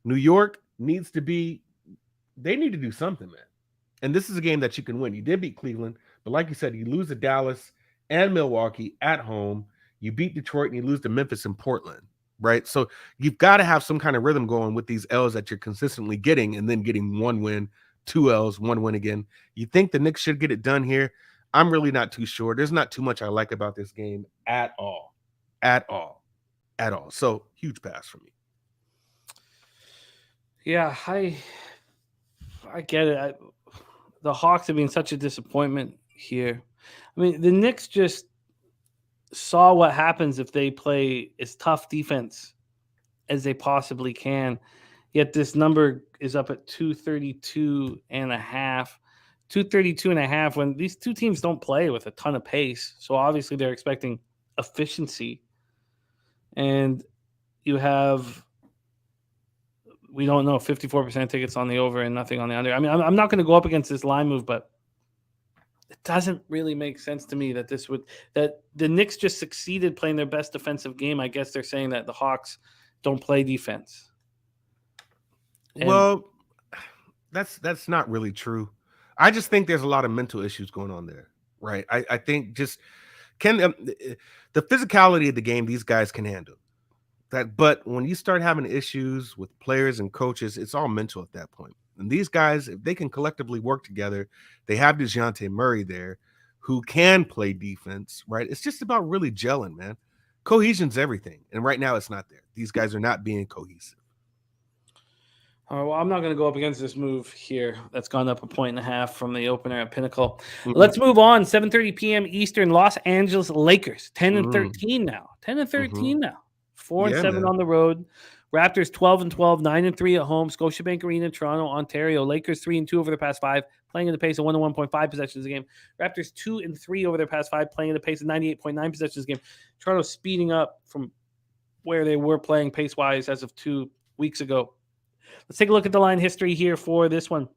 New York needs to be, they need to do something, man. And this is a game that you can win. You did beat Cleveland, but like you said, you lose to Dallas and Milwaukee at home. You beat Detroit and you lose to Memphis and Portland, right? So you've got to have some kind of rhythm going with these L's that you're consistently getting, and then getting one win, 2 L's, 1 win again. You think the Knicks should get it done here? I'm really not too sure. There's not too much I like about this game at all. At all. At all. So huge pass for me. Yeah, I get it. The Hawks have been such a disappointment here. I mean, the Knicks just saw what happens if they play as tough defense as they possibly can. Yet this number is up at 232 and a half. 232 and a half when these two teams don't play with a ton of pace. So obviously they're expecting efficiency. And you have, we don't know, 54% tickets on the over and nothing on the under. I mean, I'm not going to go up against this line move, but it doesn't really make sense to me that that the Knicks just succeeded playing their best defensive game. I guess they're saying that the Hawks don't play defense. And well, that's not really true. I just think there's a lot of mental issues going on there, right? I think just the physicality of the game, these guys can handle that. But when you start having issues with players and coaches, it's all mental at that point. And these guys, if they can collectively work together, they have DeJounte Murray there who can play defense, right? It's just about really gelling, man. Cohesion's everything. And right now it's not there. These guys are not being cohesive. All right, well, I'm not going to go up against this move here. That's gone up 1.5 from the opener at Pinnacle. Mm-hmm. Let's move on. 7:30 p.m. Eastern. Los Angeles Lakers 10-13 now. 10-13 now. 4-7 on the road. Raptors 12-12, 9-3 at home. Scotiabank Arena, Toronto, Ontario. Lakers 3-2 over their past 5, playing at the pace of 101.5 possessions a game. Raptors 2-3 over their past 5, playing at a pace of 98.9 possessions a game. Toronto speeding up from where they were playing pace-wise as of 2 weeks ago. Let's take a look at the line history here for this one.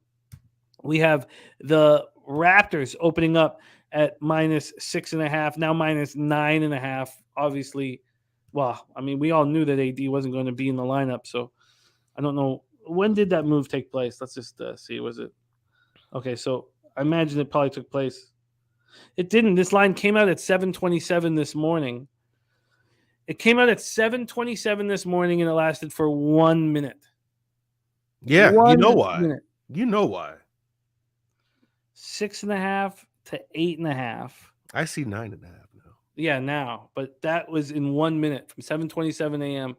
We have the Raptors opening up at -6.5, now -9.5. Obviously, well, I mean, we all knew that AD wasn't going to be in the lineup, so I don't know. When did that move take place? Let's just see. Was it? Okay, so I imagine it probably took place. It didn't. This line came out at 7:27 this morning. It came out at 7:27 this morning, and it lasted for 1 minute. Yeah, you know why. You know why. 6.5 to 8.5. I see 9.5 now. Yeah, now. But that was in 1 minute from 7:27 a.m.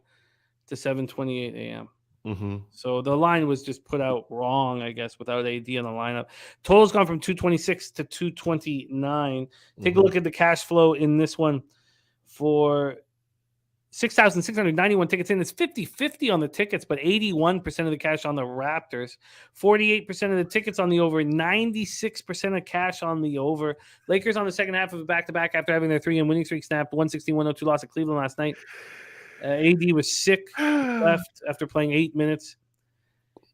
to 7:28 a.m. Mm-hmm. So the line was just put out wrong, I guess, without AD on the lineup. Total's gone from 226 to 229. Take a look at the cash flow in this one for 6,691 tickets in. It's 50-50 on the tickets, but 81% of the cash on the Raptors, 48% of the tickets on the over, 96% of cash on the over. Lakers on the second half of a back-to-back after having their 3-game winning streak snapped. 116-102 loss at Cleveland last night. AD was sick, left after playing 8 minutes.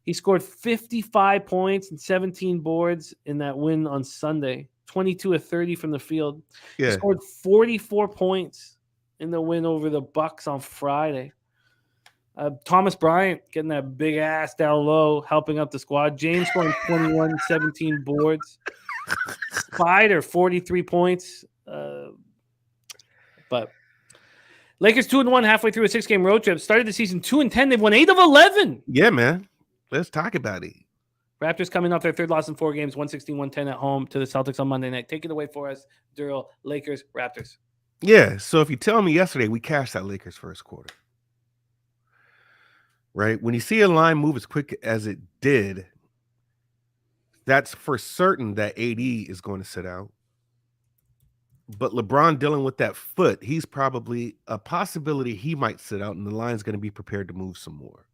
He scored 55 points and 17 boards in that win on Sunday, 22 of 30 from the field. Yeah. He scored 44 points in the win over the Bucks on Friday. Thomas Bryant getting that big ass down low, helping up the squad. James scoring 21, 17 boards. Spider, 43 points. But Lakers 2-1 halfway through a 6-game road trip. Started the season 2-10. They've won 8 of 11. Yeah, man. Let's talk about it. Raptors coming off their third loss in 4 games, 116-110 at home to the Celtics on Monday night. Take it away for us, Darryl. Lakers, Raptors. Yeah, so if you tell me yesterday we cashed that Lakers first quarter, right? When you see a line move as quick as it did, that's for certain that AD is going to sit out. But LeBron dealing with that foot, he's probably a possibility he might sit out, and the line's going to be prepared to move some more.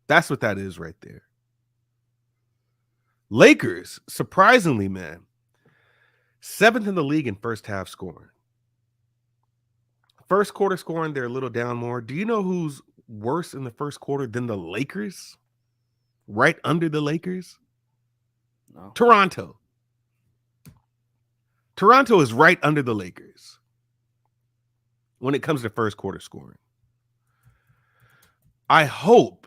That's what that is right there. Lakers, surprisingly, man, 7th in the league in first half scoring. First quarter scoring, they're a little down more. Do you know who's worse in the first quarter than the Lakers? Right under the Lakers? No. Toronto. Toronto is right under the Lakers when it comes to first quarter scoring. I hope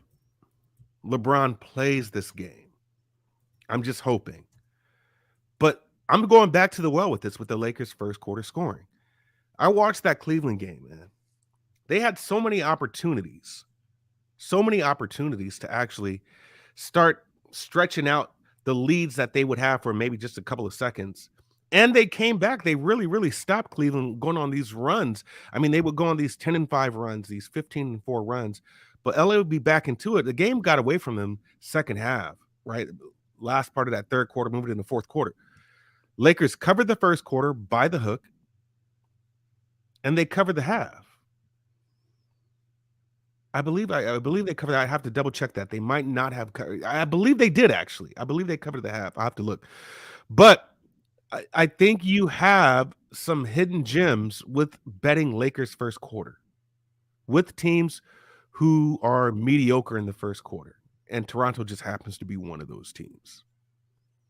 LeBron plays this game. I'm just hoping. But I'm going back to the well with this, with the Lakers' first quarter scoring. I watched that Cleveland game, man. They had so many opportunities to actually start stretching out the leads that they would have for maybe just a couple of seconds. And they came back. They really, really stopped Cleveland going on these runs. I mean, they would go on these 10-5 runs, these 15-4 runs, but LA would be back into it. The game got away from them second half, right? Last part of that third quarter, moving into the fourth quarter. Lakers covered the first quarter by the hook, and they covered the half. I believe they covered. I have to double check that. They might not have covered. I believe they did, actually. I believe they covered the half. I have to look. But I think you have some hidden gems with betting Lakers first quarter with teams who are mediocre in the first quarter. And Toronto just happens to be one of those teams,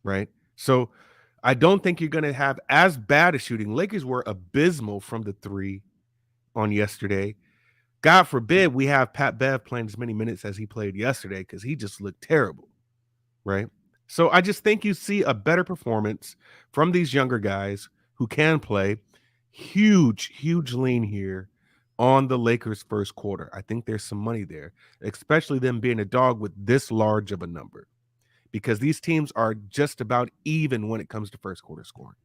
right? So I don't think you're going to have as bad a shooting. Lakers were abysmal from the 3 on yesterday. God forbid we have Pat Bev playing as many minutes as he played yesterday because he just looked terrible, right? So I just think you see a better performance from these younger guys who can play. Huge lean here on the Lakers first quarter. I think there's some money there, especially them being a dog with this large of a number, because these teams are just about even when it comes to first quarter scoring.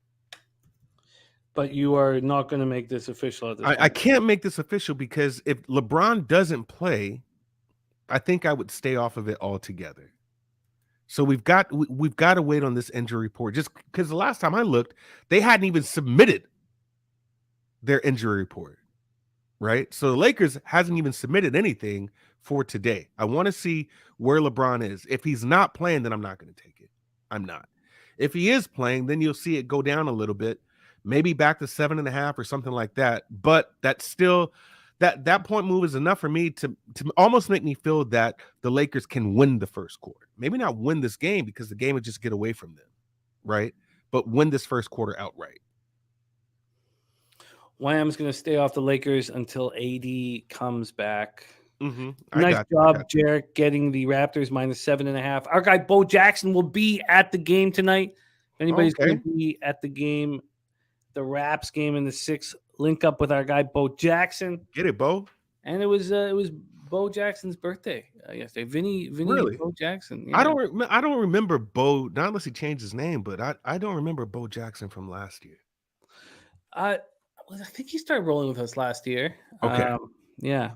But you are not going to make this official at this point. I can't make this official because if LeBron doesn't play, I think I would stay off of it altogether. So we've got to wait on this injury report, just because the last time I looked, they hadn't even submitted their injury report, right? So the Lakers hasn't even submitted anything for today. I want to see where LeBron is. If he's not playing, then I'm not going to take it. I'm not. If he is playing, then you'll see it go down a little bit, maybe back to 7.5 or something like that. But that's still that point move is enough for me to almost make me feel that the Lakers can win the first quarter. Maybe not win this game because the game would just get away from them, right? But win this first quarter outright. Wham's going to stay off the Lakers until AD comes back. Mm-hmm. Nice job, Jarek, getting the Raptors -7.5. Our guy Bo Jackson will be at the game tonight. If anybody's going to be at the game, the Raps game in the 6th, link up with our guy Bo Jackson. Get it, Bo. And it was Bo Jackson's birthday yesterday. Vinny Really? Bo Jackson. Yeah. I don't remember Bo, not unless he changed his name, but I don't remember Bo Jackson from last year. I think he started rolling with us last year. Okay. Yeah.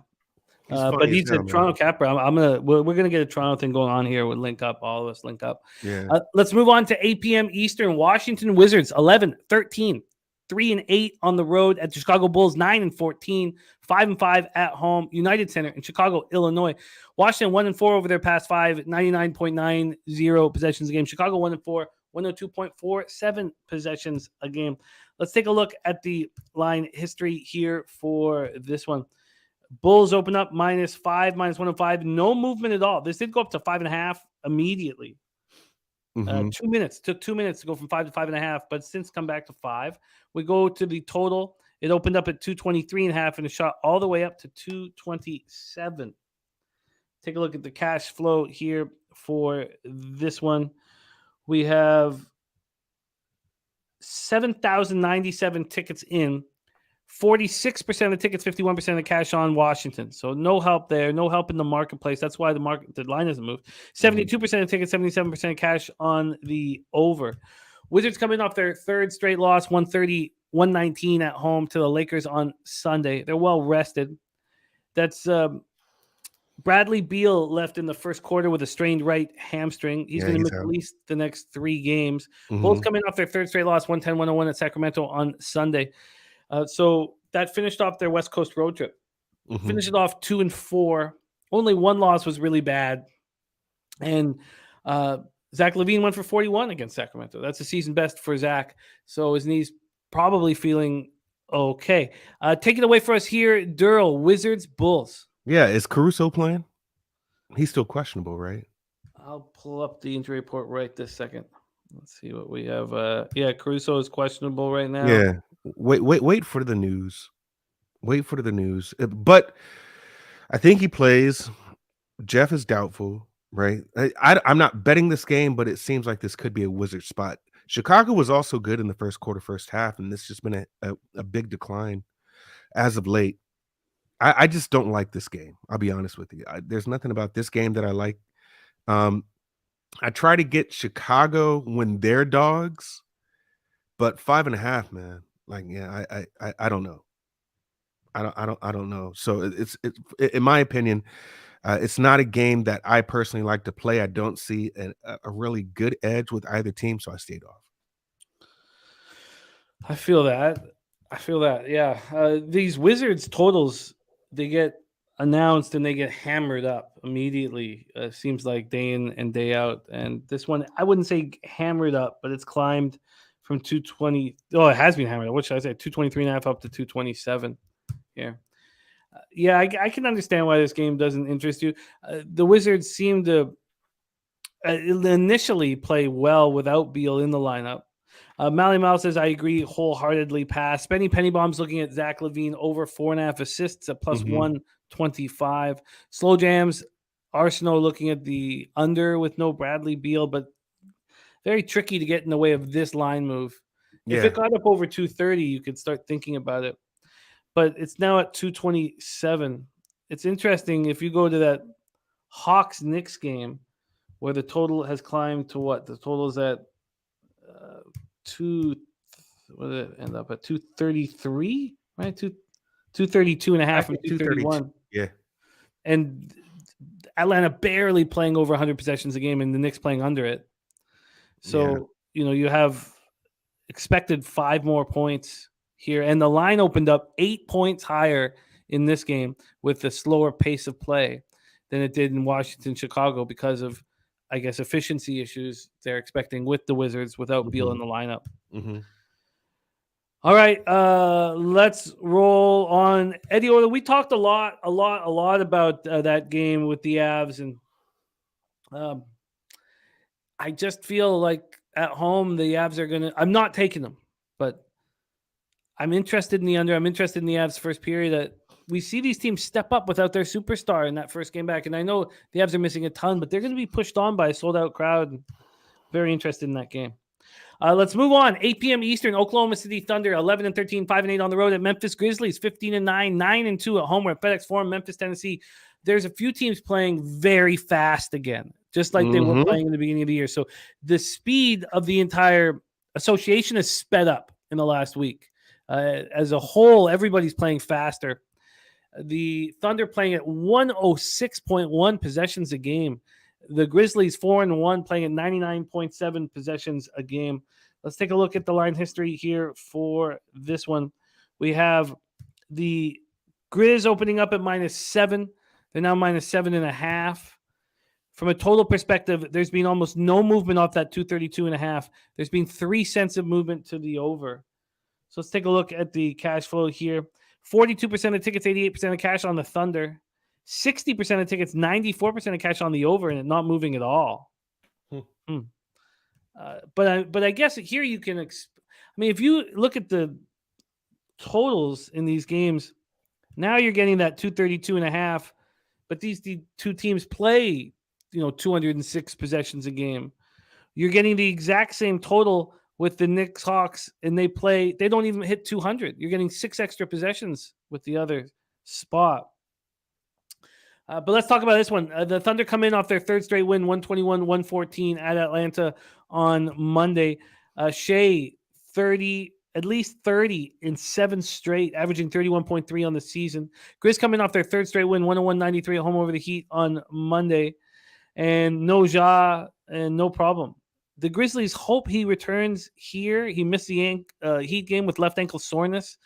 But he's a Toronto Capper. We're gonna get a Toronto thing going on here. We'll link up. All of us link up. Yeah. Let's move on to 8 p.m. Eastern. Washington Wizards 11-13, 3-8 on the road at the Chicago Bulls 9-14, 5-5 at home. United Center in Chicago, Illinois. Washington 1-4 over their past 5, 99.90 possessions a game. Chicago 1-4, 102.47 possessions a game. Let's take a look at the line history here for this one. Bulls open up -5, -105. No movement at all. This did go up to 5.5 immediately. 2 minutes. Took 2 minutes to go from 5 to 5.5, but since come back to 5. We go to the total. It opened up at 223.5 and it shot all the way up to 227. Take a look at the cash flow here for this one. We have 7,097 tickets in. 46% of the tickets, 51% of the cash on Washington. So no help there, no help in the marketplace. That's why the line doesn't move. 72% of tickets, 77% cash on the over. Wizards coming off their third straight loss, 130-119 at home to the Lakers on Sunday. They're well rested. That's Bradley Beal left in the first quarter with a strained right hamstring. He's going to miss at least the next 3 games. Bulls coming off their third straight loss, 110-101 at Sacramento on Sunday. So that finished off their West Coast road trip. Finished it off 2-4. Only one loss was really bad. And Zach LaVine went for 41 against Sacramento. That's a season best for Zach. So his knee's probably feeling okay. Take it away for us here, Darryl. Wizards, Bulls. Yeah, is Caruso playing? He's still questionable, right? I'll pull up the injury report right this second. Let's see what we have. Caruso is questionable right now. Yeah. Wait for the news. Wait for the news. But I think he plays. Jeff is doubtful, right? I'm not betting this game, but it seems like this could be a Wizard spot. Chicago was also good in the first quarter, first half, and this just been a big decline as of late. I just don't like this game. I'll be honest with you. There's nothing about this game that I like. I try to get Chicago when they're dogs, but 5.5, man. Like, yeah, I don't know. I don't know. So it's in my opinion, it's not a game that I personally like to play. I don't see a really good edge with either team, so I stayed off. I feel that. Yeah. These Wizards totals, they get announced and they get hammered up immediately. Seems like day in and day out. And this one, I wouldn't say hammered up, but it's climbed from 220. Oh, it has been hammered. What should I say? 223.5 up to 227 here. I can understand why this game doesn't interest you. The Wizards seem to initially play well without Beal in the lineup. Mally Mal says, I agree wholeheartedly. Pass. Benny Pennybaum's looking at Zach LaVine over 4.5 assists at plus 125. Slow Jams, Arsenal looking at the under with no Bradley Beal, but very tricky to get in the way of this line move. If it got up over 230, you could start thinking about it. But it's now at 227. It's interesting if you go to that Hawks-Knicks game where the total has climbed to what? The total is at what did it end up at? 233, right? 232.5 from 231. Yeah. And Atlanta barely playing over 100 possessions a game and the Knicks playing under it. So, you have expected 5 more points here. And the line opened up 8 points higher in this game with the slower pace of play than it did in Washington, Chicago because of, I guess, efficiency issues they're expecting with the Wizards without Beal in the lineup. All right, let's roll on. Eddie Oda, we talked a lot about that game with the Avs, and I just feel like at home the Avs are going to – I'm not taking them, but I'm interested in the under. I'm interested in the Avs first period. We see these teams step up without their superstar in that first game back. And I know the Avs are missing a ton, but they're going to be pushed on by a sold-out crowd. Very interested in that game. Let's move on. 8 p.m. Eastern, Oklahoma City Thunder, 11-13, 5-8 on the road at Memphis Grizzlies, 15-9, 9-2 at home. We're at FedEx Forum, Memphis, Tennessee. There's a few teams playing very fast again, just like they were playing in the beginning of the year. So the speed of the entire association is sped up in the last week. As a whole, everybody's playing faster. The Thunder playing at 106.1 possessions a game. The Grizzlies 4-1 playing at 99.7 possessions a game. Let's take a look at the line history here for this one. We have the Grizz opening up at -7. They're now -7.5. From a total perspective, there's been almost no movement off that 232.5. There's been 3 cents of movement to the over. So let's take a look at the cash flow here. 42% of tickets, 88% of cash on the Thunder. 60% of tickets, 94% of cash on the over, and it not moving at all. But I guess here you can. If you look at the totals in these games, now you're getting that 232.5. But these two teams play, 206 possessions a game. You're getting the exact same total with the Knicks Hawks, and they don't even hit 200. You're getting 6 extra possessions with the other spot. But let's talk about this one. The Thunder come in off their third straight win, 121-114 at Atlanta on Monday. Shea, at least 30 in 7 straight, averaging 31.3 on the season. Grizz coming off their third straight win, 101-93 at home over the Heat on Monday. And no Ja, and no problem. The Grizzlies hope he returns here. He missed the Heat game with left ankle soreness.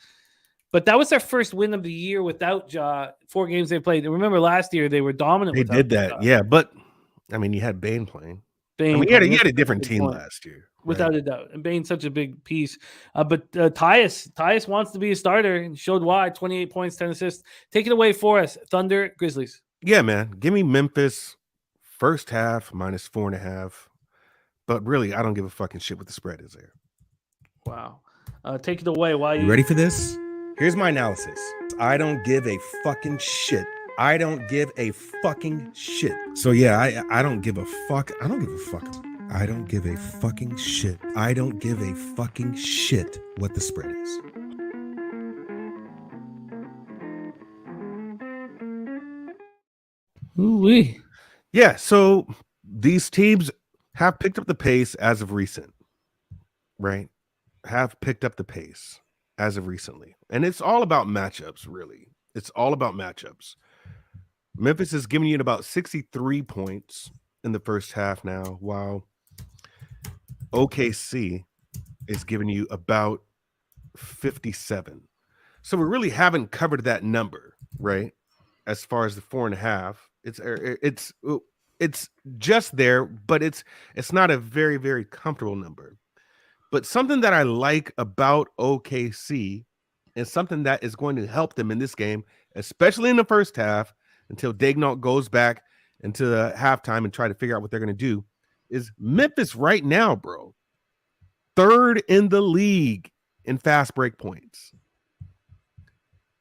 But that was their first win of the year without Ja. 4 games they played. And remember last year they were dominant. They did that, Ja. Yeah. But you had Bane playing. Bane he had a different team last year, without a doubt. And Bane's such a big piece. But Tyus wants to be a starter and showed why. 28 points, 10 assists. Take it away for us, Thunder, Grizzlies. Yeah, man. Give me Memphis first half -4.5. But really, I don't give a fucking shit what the spread is there. Wow. Take it away. Why You ready for this? Here's my analysis. I don't give a fucking shit. I don't give a fucking shit. So yeah, I don't give a fuck. I don't give a fuck. I don't give a fucking shit. I don't give a fucking shit what the spread is. Ooh-wee. Yeah, so these teams have picked up the pace as of recent, right? Have picked up the pace as of recently. And it's all about matchups, really. It's all about matchups. Memphis is giving you about 63 points in the first half now, while OKC is giving you about 57. So we really haven't covered that number, right? As far as the 4.5, it's just there, but it's not a very, very comfortable number. But something that I like about OKC and something that is going to help them in this game, especially in the first half, until Daignault goes back into the halftime and try to figure out what they're going to do, is Memphis right now, bro, 3rd in the league in fast break points.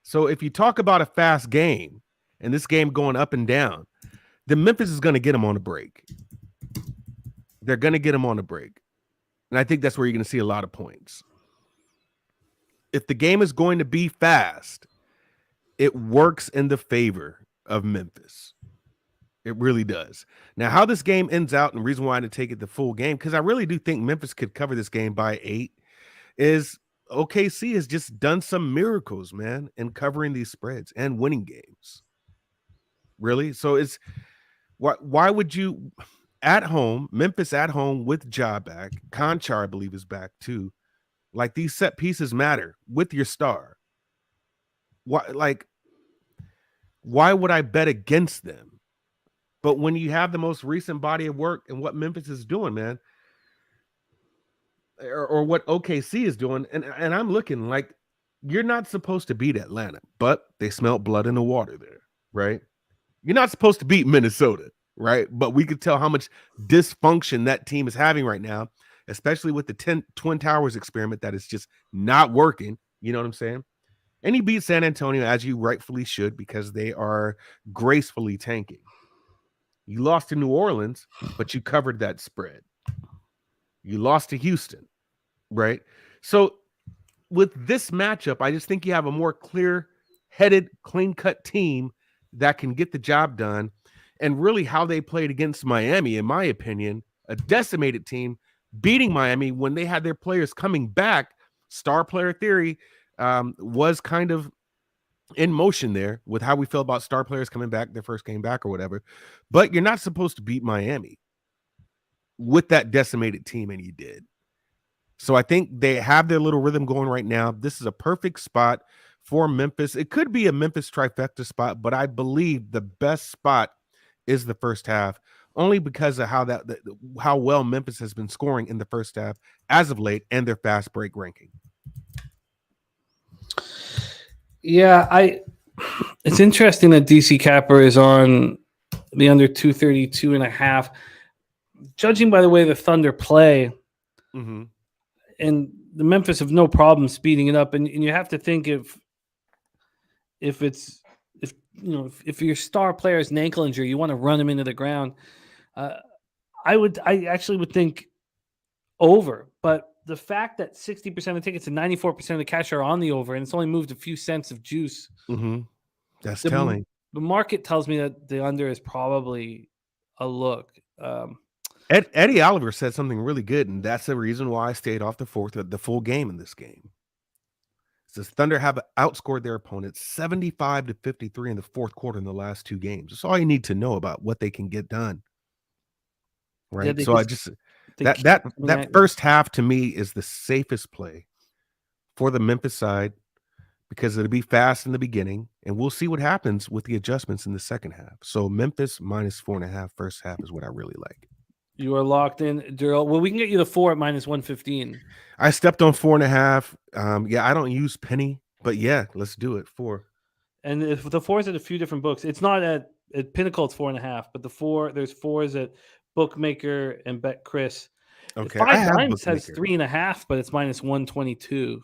So if you talk about a fast game and this game going up and down, then Memphis is going to get them on a break. They're going to get them on a break. And I think that's where you're going to see a lot of points. If the game is going to be fast, it works in the favor of Memphis. It really does. Now, how this game ends out, and the reason why I didn't take it the full game, because I really do think Memphis could cover this game by 8, is OKC has just done some miracles, man, in covering these spreads and winning games. Really? So it's why would you at home, Memphis at home with Ja back, Conchar, I believe, is back too. Like, these set pieces matter with your star. Why would I bet against them? But when you have the most recent body of work and what Memphis is doing, man, or what OKC is doing, and I'm looking like, you're not supposed to beat Atlanta, but they smelled blood in the water there, right? You're not supposed to beat Minnesota, right? But we could tell how much dysfunction that team is having right now, especially with the Twin Towers experiment that is just not working. You know what I'm saying? And he beat San Antonio, as you rightfully should, because they are gracefully tanking. You lost to New Orleans, but you covered that spread. You lost to Houston, right? So with this matchup, I just think you have a more clear-headed, clean-cut team that can get the job done. And really how they played against Miami, in my opinion, a decimated team, beating Miami when they had their players coming back. Star player theory was kind of in motion there with how we feel about star players coming back, their first game back or whatever. But you're not supposed to beat Miami with that decimated team, and you did. So I think they have their little rhythm going right now. This is a perfect spot for Memphis. It could be a Memphis trifecta spot, but I believe the best spot is the first half, only because of how well Memphis has been scoring in the first half as of late and their fast break ranking. Yeah, it's interesting that DC Capper is on the under 232.5. Judging by the way the Thunder play, Mm-hmm. and the Memphis have no problem speeding it up, and you have to think if your star player is an ankle injury, you want to run him into the ground. I actually would think over, but the fact that 60% of the tickets and 94% of the cash are on the over, and it's only moved a few cents of juice. Mm-hmm. That's telling. The market tells me that the under is probably a look. Eddie Oliver said something really good, and that's the reason why I stayed off the full game in this game. It says Thunder have outscored their opponents 75-53 in the fourth quarter in the last two games. That's all you need to know about what they can get done. Right. Yeah, so that first half to me is the safest play for the Memphis side, because it'll be fast in the beginning, and we'll see what happens with the adjustments in the second half. So Memphis -4.5 first half is what I really like. You are locked in, Darryl. Well, we can get you the 4 at -115. I stepped on 4.5. Yeah, I don't use penny, but yeah, let's do it. 4. And if the 4 is at a few different books, it's not at Pinnacle, it's 4.5, but there's 4s at Bookmaker and Bet Chris. Okay, 5 Dimes has 3.5, but it's -122.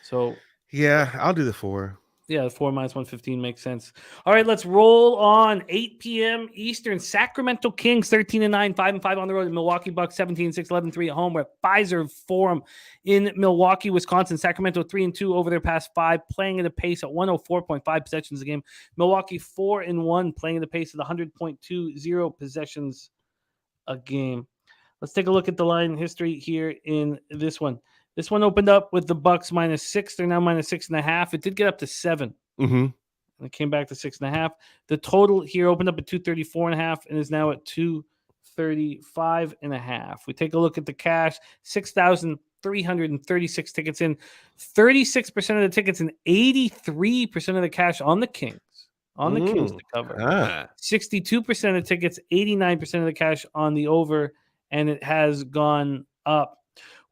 So yeah, I'll do the 4. yeah, the 4 -115 makes sense. All right, let's roll on. 8 p.m. Eastern. Sacramento Kings 13-9, 5-5 on the road. Milwaukee Bucks 17-6, 11-3 at home. We're at Pfizer Forum in Milwaukee, Wisconsin. Sacramento 3-2 over their past 5, playing at a pace at 104.5 possessions a game. Milwaukee 4-1, playing at a pace at 100.20 possessions a game. Let's take a look at the line history here in this one. This one opened up with the Bucks -6. They're now -6.5. It did get up to 7. Mm-hmm. And it came back to 6.5. The total here opened up at 234.5 and is now at 235.5. We take a look at the cash. 6,336 tickets in. 36% of the tickets and 83% of the cash on the Kings. On the Kings to cover. 62% of the tickets, 89% of the cash on the over, and it has gone up.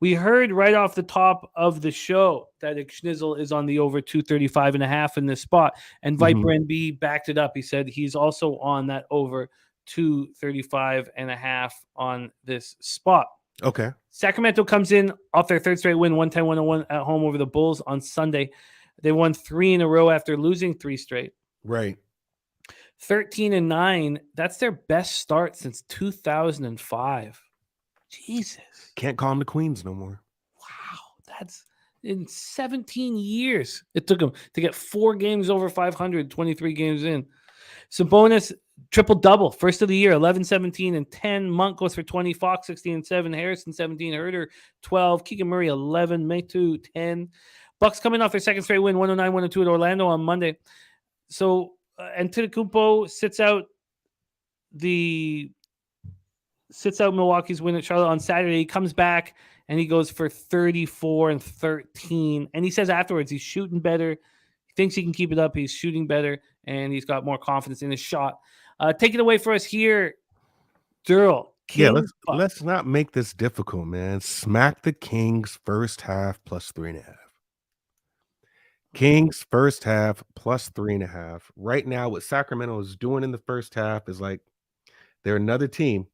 We heard right off the top of the show that Schnizzle is on the over 235.5 in this spot, and Viper NB backed it up. He said he's also on that over 235.5 on this spot. Okay. Sacramento comes in off their third straight win, 110-101 at home over the Bulls on Sunday. They won 3 in a row after losing 3 straight. Right. 13-9. That's their best start since 2005. Jesus. Can't call them the Queens no more. Wow. That's in 17 years. It took them to get 4 games over 500, 23 games in. Sabonis, triple-double. First of the year, 11, 17, and 10. Monk goes for 20. Fox, 16 and 7. Harrison, 17. Herter, 12. Keegan Murray, 11. Metu, 10. Bucks coming off their second straight win, 109-102 at Orlando on Monday. So, Antetokounmpo sits out Milwaukee's win at Charlotte on Saturday. He comes back and he goes for 34 and 13. And he says afterwards he's shooting better. He thinks he can keep it up. He's shooting better, and he's got more confidence in his shot. Take it away for us here, Darryl. Yeah, let's not make this difficult, man. Smack the Kings first half +3.5. Kings first half +3.5. Right now, what Sacramento is doing in the first half is like they're another team.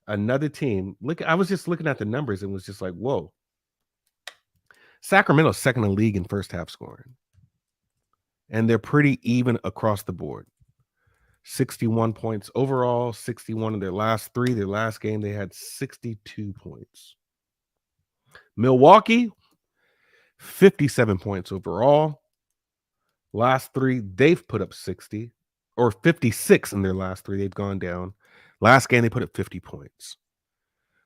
Look, I was just looking at the numbers and was just like, whoa. Sacramento's second in the league in first half scoring. And they're pretty even across the board. 61 points overall, 61 in their last 3. Their last game, they had 62 points. Milwaukee, 57 points overall. Last 3, they've put up 60 or 56 in their last 3. They've gone down. Last game, they put up 50 points.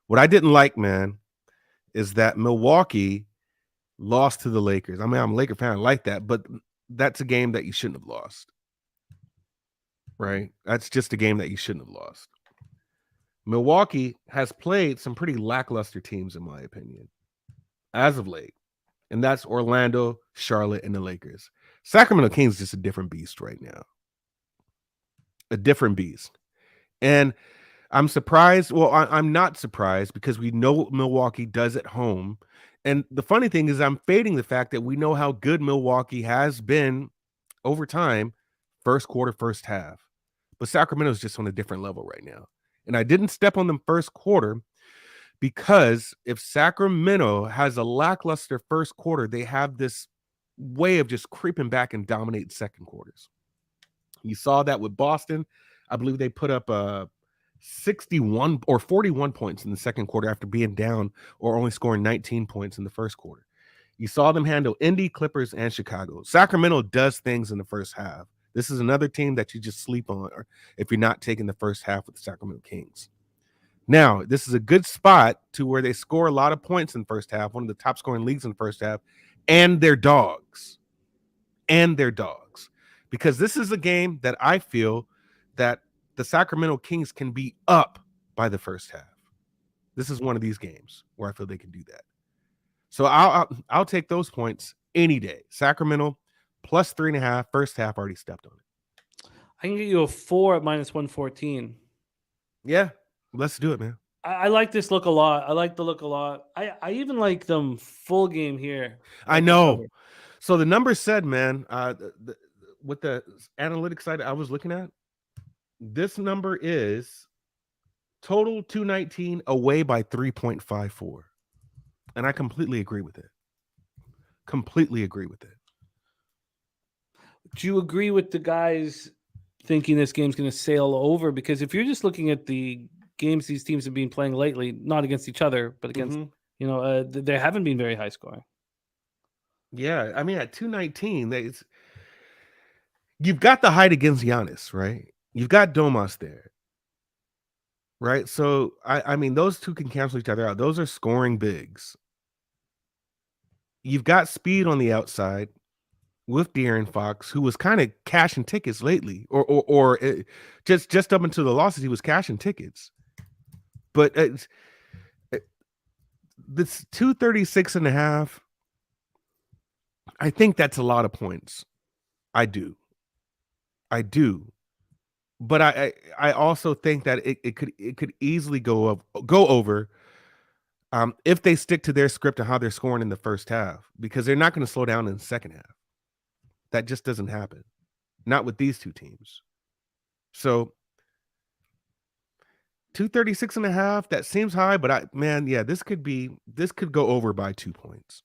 What I didn't like, man, is that Milwaukee lost to the Lakers. I mean, I'm a Laker fan. I like that. But that's a game that you shouldn't have lost. Right? That's just a game that you shouldn't have lost. Milwaukee has played some pretty lackluster teams, in my opinion, as of late. And that's Orlando, Charlotte, and the Lakers. Sacramento Kings is just a different beast right now. A different beast. And I'm surprised. Well, I'm not surprised because we know what Milwaukee does at home. And the funny thing is I'm fading the fact that we know how good Milwaukee has been over time, first quarter, first half. But Sacramento is just on a different level right now. And I didn't step on them first quarter because if Sacramento has a lackluster first quarter, they have this way of just creeping back and dominate second quarters. You saw that with Boston. I believe they put up 61 or 41 points in the second quarter after being down or only scoring 19 points in the first quarter. You saw them handle Indy, Clippers, and Chicago. Sacramento does things in the first half. This is another team that you just sleep on or if you're not taking the first half with the Sacramento Kings. Now, this is a good spot to where they score a lot of points in the first half, one of the top scoring leagues in the first half, and their dogs. Because this is a game that I feel that the Sacramento Kings can be up by the first half. This is one of these games where I feel they can do that. So I'll take those points any day. Sacramento plus 3.5, first half, already stepped on it. I can get you a 4 at minus 114. Yeah, let's do it, man. I like this look a lot. I like the look a lot. I even like them full game here. I know. So the number said, man, with the analytics side I was looking at, this number is total 219 away by 3.54. And I completely agree with it. Do you agree with the guys thinking this game's going to sail over? Because if you're just looking at the games these teams have been playing lately, not against each other, but against, they haven't been very high scoring. Yeah, I mean, at 219, you've got the height against Giannis, right? You've got Domas there, right? So, I mean, those two can cancel each other out. Those are scoring bigs. You've got speed on the outside with De'Aaron Fox, who was kind of cashing tickets lately, or just up until the losses, he was cashing tickets. But this 236.5, I think that's a lot of points. I do. But I also think that it could easily go over if they stick to their script and how they're scoring in the first half, because they're not going to slow down in the second half. That just doesn't happen. Not with these two teams. So 236.5, that seems high, but this could go over by 2 points.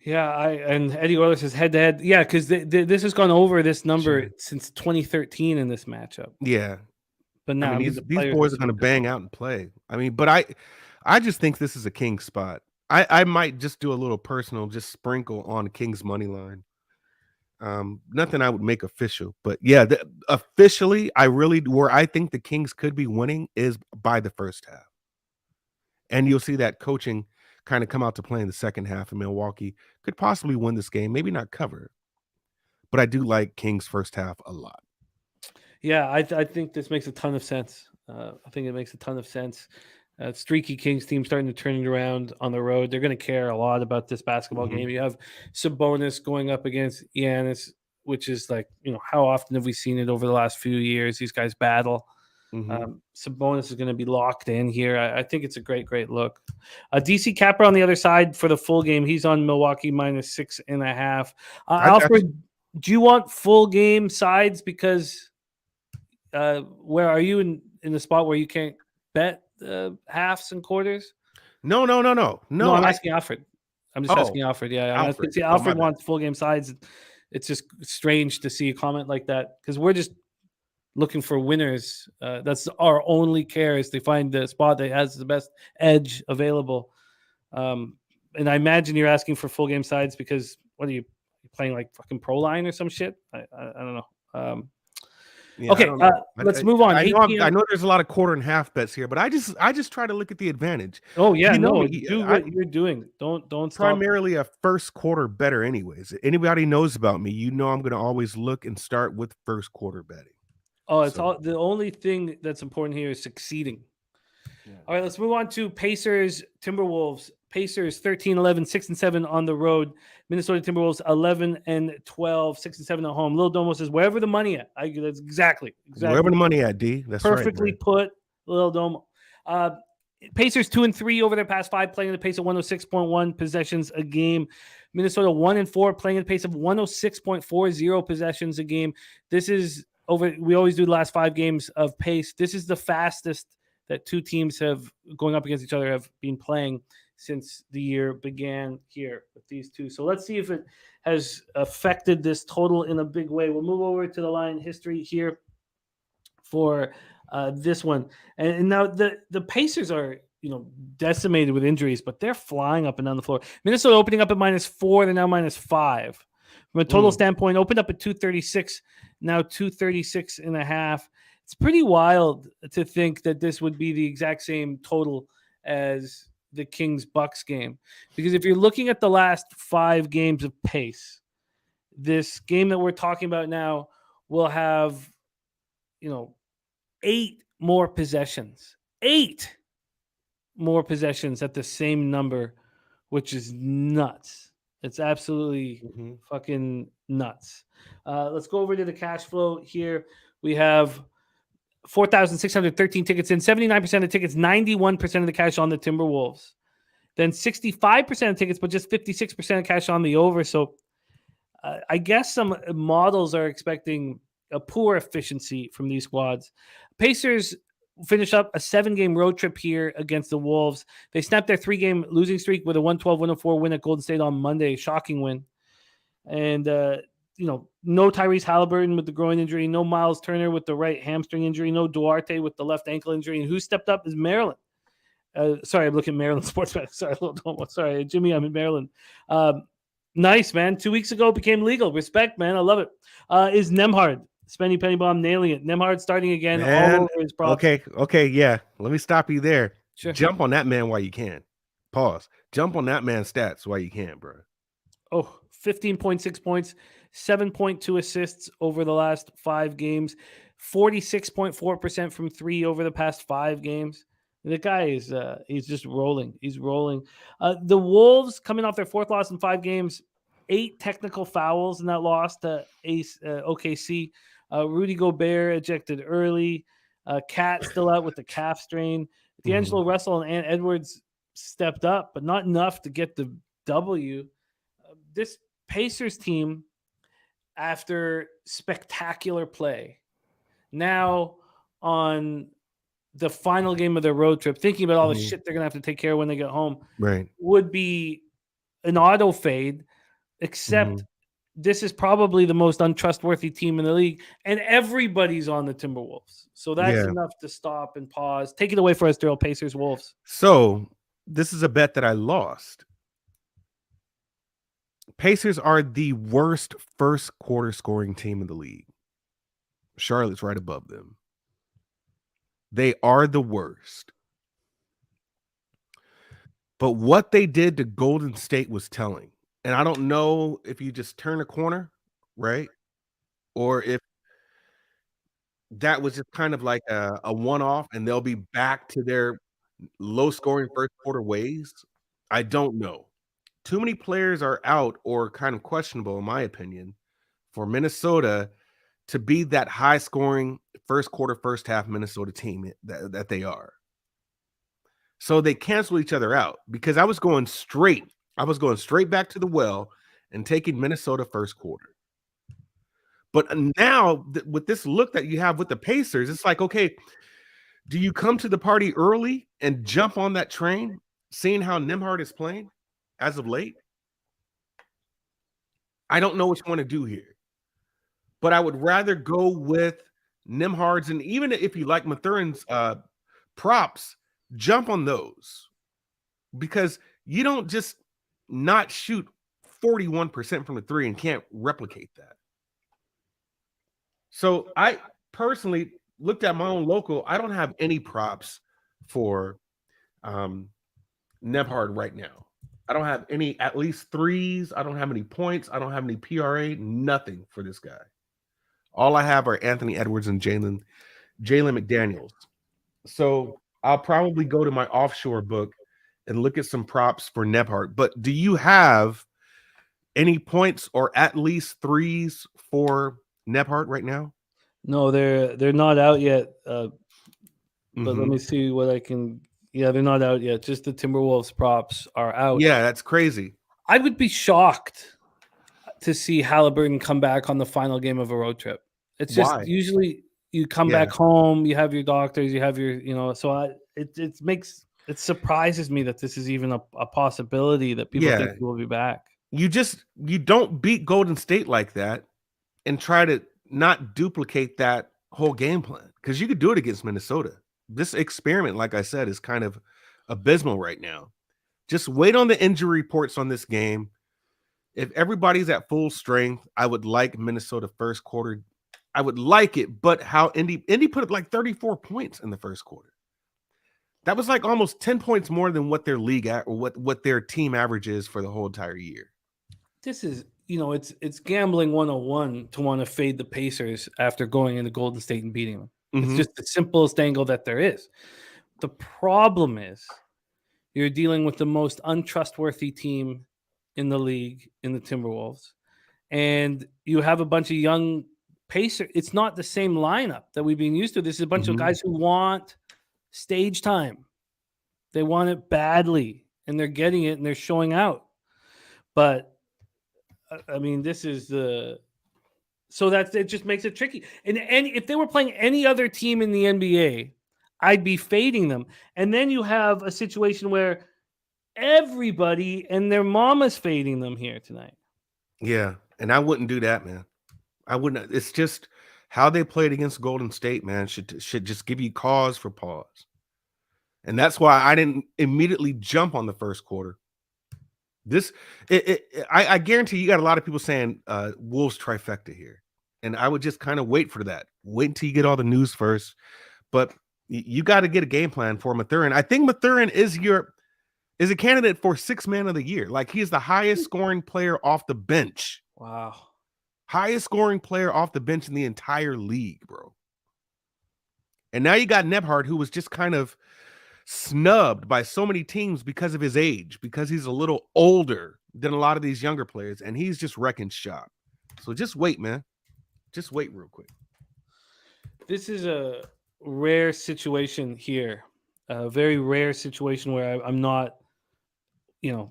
Yeah, and Eddie Oiler says head-to-head. Yeah, because this has gone over this number since 2013 in this matchup. Yeah. But now these boys are going to bang out and play. I mean, but I just think this is a Kings spot. I might just do a little personal, just sprinkle on Kings money line. Nothing I would make official, but yeah, officially, where I think the Kings could be winning is by the first half. And you'll see that coaching kind of come out to play in the second half, and Milwaukee could possibly win this game, maybe not cover. But I do like Kings first half a lot. Yeah, I think this makes a ton of sense. I think it makes a ton of sense. Streaky Kings team starting to turn it around on the road. They're going to care a lot about this basketball game. You have Sabonis going up against Giannis, which is like, how often have we seen it over the last few years? These guys battle. Sabonis is going to be locked in here. I think it's a great look. DC Capper on the other side for the full game. He's on Milwaukee minus 6.5. Alfred, do you want full game sides? Because where are you in the spot where you can't bet halves and quarters? No. I'm asking Alfred. I'm just asking Alfred. Yeah, Alfred. Alfred wants full game sides. It's just strange to see a comment like that because we're just looking for winners. That's our only care is to find the spot that has the best edge available. And I imagine you're asking for full game sides because what are you playing like fucking Pro Line or some shit? I don't know. Yeah, I Okay, don't know. let's move on. I 8 know, p.m. I know there's a lot of quarter and half bets here, but I just try to look at the advantage. Oh yeah, You know no, me, do what you're doing. Don't stop. primarily a first quarter better anyways. Anybody knows about me, you know I'm going to always look and start with first quarter betting. Oh, it's So- all the only thing that's important here is succeeding. All right, let's move on to Pacers, Timberwolves. Pacers 13-11, 6-7 on the road. Minnesota Timberwolves 11-12, 6-7 at home. Lil Domo says, wherever the money at. That's exactly. Wherever the money at, D. That's Perfectly right. put, Lil Domo. Pacers 2-3 over their past 5, playing at the pace of 106.1 possessions a game. Minnesota 1-4, playing at the pace of 106.40 possessions a game. This is over. We always do the last 5 games of pace. This is the fastest that two teams have going up against each other have been playing since the year began here with these two. So let's see if it has affected this total in a big way. We'll move over to the line history here for this one. And now the Pacers are, decimated with injuries, but they're flying up and down the floor. Minnesota opening up at -4, they're now -5. From a total standpoint, opened up at 236, now 236.5. It's pretty wild to think that this would be the exact same total as the Kings-Bucks game. Because if you're looking at the last 5 games of pace, this game that we're talking about now will have, 8 more possessions. 8 more possessions at the same number, which is nuts. It's absolutely fucking nuts. Let's go over to the cash flow here. We have 4,613 tickets in, 79% of tickets, 91% of the cash on the Timberwolves. Then 65% of tickets, but just 56% of cash on the over. So I guess some models are expecting a poor efficiency from these squads. Pacers finish up a 7-game road trip here against the Wolves. They snapped their 3-game losing streak with a 112-104 win at Golden State on Monday. Shocking win. And, no Tyrese Halliburton with the groin injury, no Miles Turner with the right hamstring injury, no Duarte with the left ankle injury. And who stepped up is Maryland. Sorry, I'm looking at Maryland sports betting. Sorry, Jimmy, I'm in Maryland. Nice, man. 2 weeks ago, it became legal. Respect, man. I love it. Is Nembhard. Spenny Penny Bomb nailing it. Nembhard starting again. All over his props. Okay, yeah. Let me stop you there. Sure. Jump on that man while you can. Pause. Jump on that man's stats while you can, bro. Oh, 15.6 points, 7.2 assists over the last 5 games, 46.4% from 3 over the past 5 games. The guy is he's just rolling. He's rolling. The Wolves coming off their 4th loss in 5 games, 8 technical fouls in that loss to OKC. Rudy Gobert ejected early. Cat still out with the calf strain. D'Angelo Russell and Ant Edwards stepped up, but not enough to get the W. This Pacers team, after spectacular play, now on the final game of their road trip, thinking about all the shit they're going to have to take care of when they get home, right, would be an auto fade, except this is probably the most untrustworthy team in the league, and everybody's on the Timberwolves. So that's enough to stop and pause. Take it away for us, Darryl. Pacers, Wolves. So this is a bet that I lost. Pacers are the worst first quarter scoring team in the league. Charlotte's right above them. They are the worst. But what they did to Golden State was telling. And I don't know if you just turn a corner, right? Or if that was just kind of like a one-off and they'll be back to their low-scoring first quarter ways. I don't know. Too many players are out or kind of questionable, in my opinion, for Minnesota to be that high-scoring first quarter, first half Minnesota team that they are. So they cancel each other out because I was going straight back to the well and taking Minnesota first quarter. But now with this look that you have with the Pacers, it's like, okay, do you come to the party early and jump on that train, seeing how Nembhard is playing as of late? I don't know what you want to do here, but I would rather go with Nembhard's, and even if you like Mathurin's props, jump on those, because you don't just not shoot 41% from the 3 and can't replicate that. So personally looked at my own local. I don't have any props for Nebhard right now. I don't have any at least threes. I don't have any points. I don't have any PRA. Nothing for this guy. All I have are Anthony Edwards and Jalen McDaniels. So I'll probably go to my offshore book and look at some props for Nebhard. But do you have any points or at least threes for Nebhard right now? No, they're not out yet. But let me see what I can. Yeah, they're not out yet. Just the Timberwolves props are out. Yeah, that's crazy. I would be shocked to see Halliburton come back on the final game of a road trip. It's just usually you come back home, you have your doctors, you have your, so it surprises me that this is even a possibility that people think he will be back. You don't beat Golden State like that and try to not duplicate that whole game plan, because you could do it against Minnesota. This experiment, like I said, is kind of abysmal right now. Just wait on the injury reports on this game. If everybody's at full strength, I would like Minnesota first quarter. I would like it, but how Indy put up like 34 points in the first quarter. That was like almost 10 points more than what their league or what their team average is for the whole entire year. This is, it's gambling 101 to want to fade the Pacers after going into Golden State and beating them. It's just the simplest angle that there is. The problem is you're dealing with the most untrustworthy team in the league, in the Timberwolves, and you have a bunch of young Pacers. It's not the same lineup that we've been used to. This is a bunch of guys who want stage time. They want it badly, and they're getting it, and they're showing out. But, I mean, this is so that it just makes it tricky. And if they were playing any other team in the NBA, I'd be fading them. And then you have a situation where everybody and their mama's fading them here tonight. Yeah, and I wouldn't do that, man. I wouldn't. It's just how they played against Golden State, man, should just give you cause for pause. And that's why I didn't immediately jump on the first quarter. I guarantee you got a lot of people saying Wolves trifecta here. And I would just kind of wait for that. Wait until you get all the news first. But you got to get a game plan for Mathurin. I think Mathurin is a candidate for 6th man of the year. Like, he is the highest scoring player off the bench. Wow. Highest scoring player off the bench in the entire league, bro. And now you got Nebhard, who was just kind of snubbed by so many teams because of his age, because he's a little older than a lot of these younger players, and he's just wrecking shop. So just wait, man. Just wait real quick. This is a rare situation here, a very rare situation where I'm not,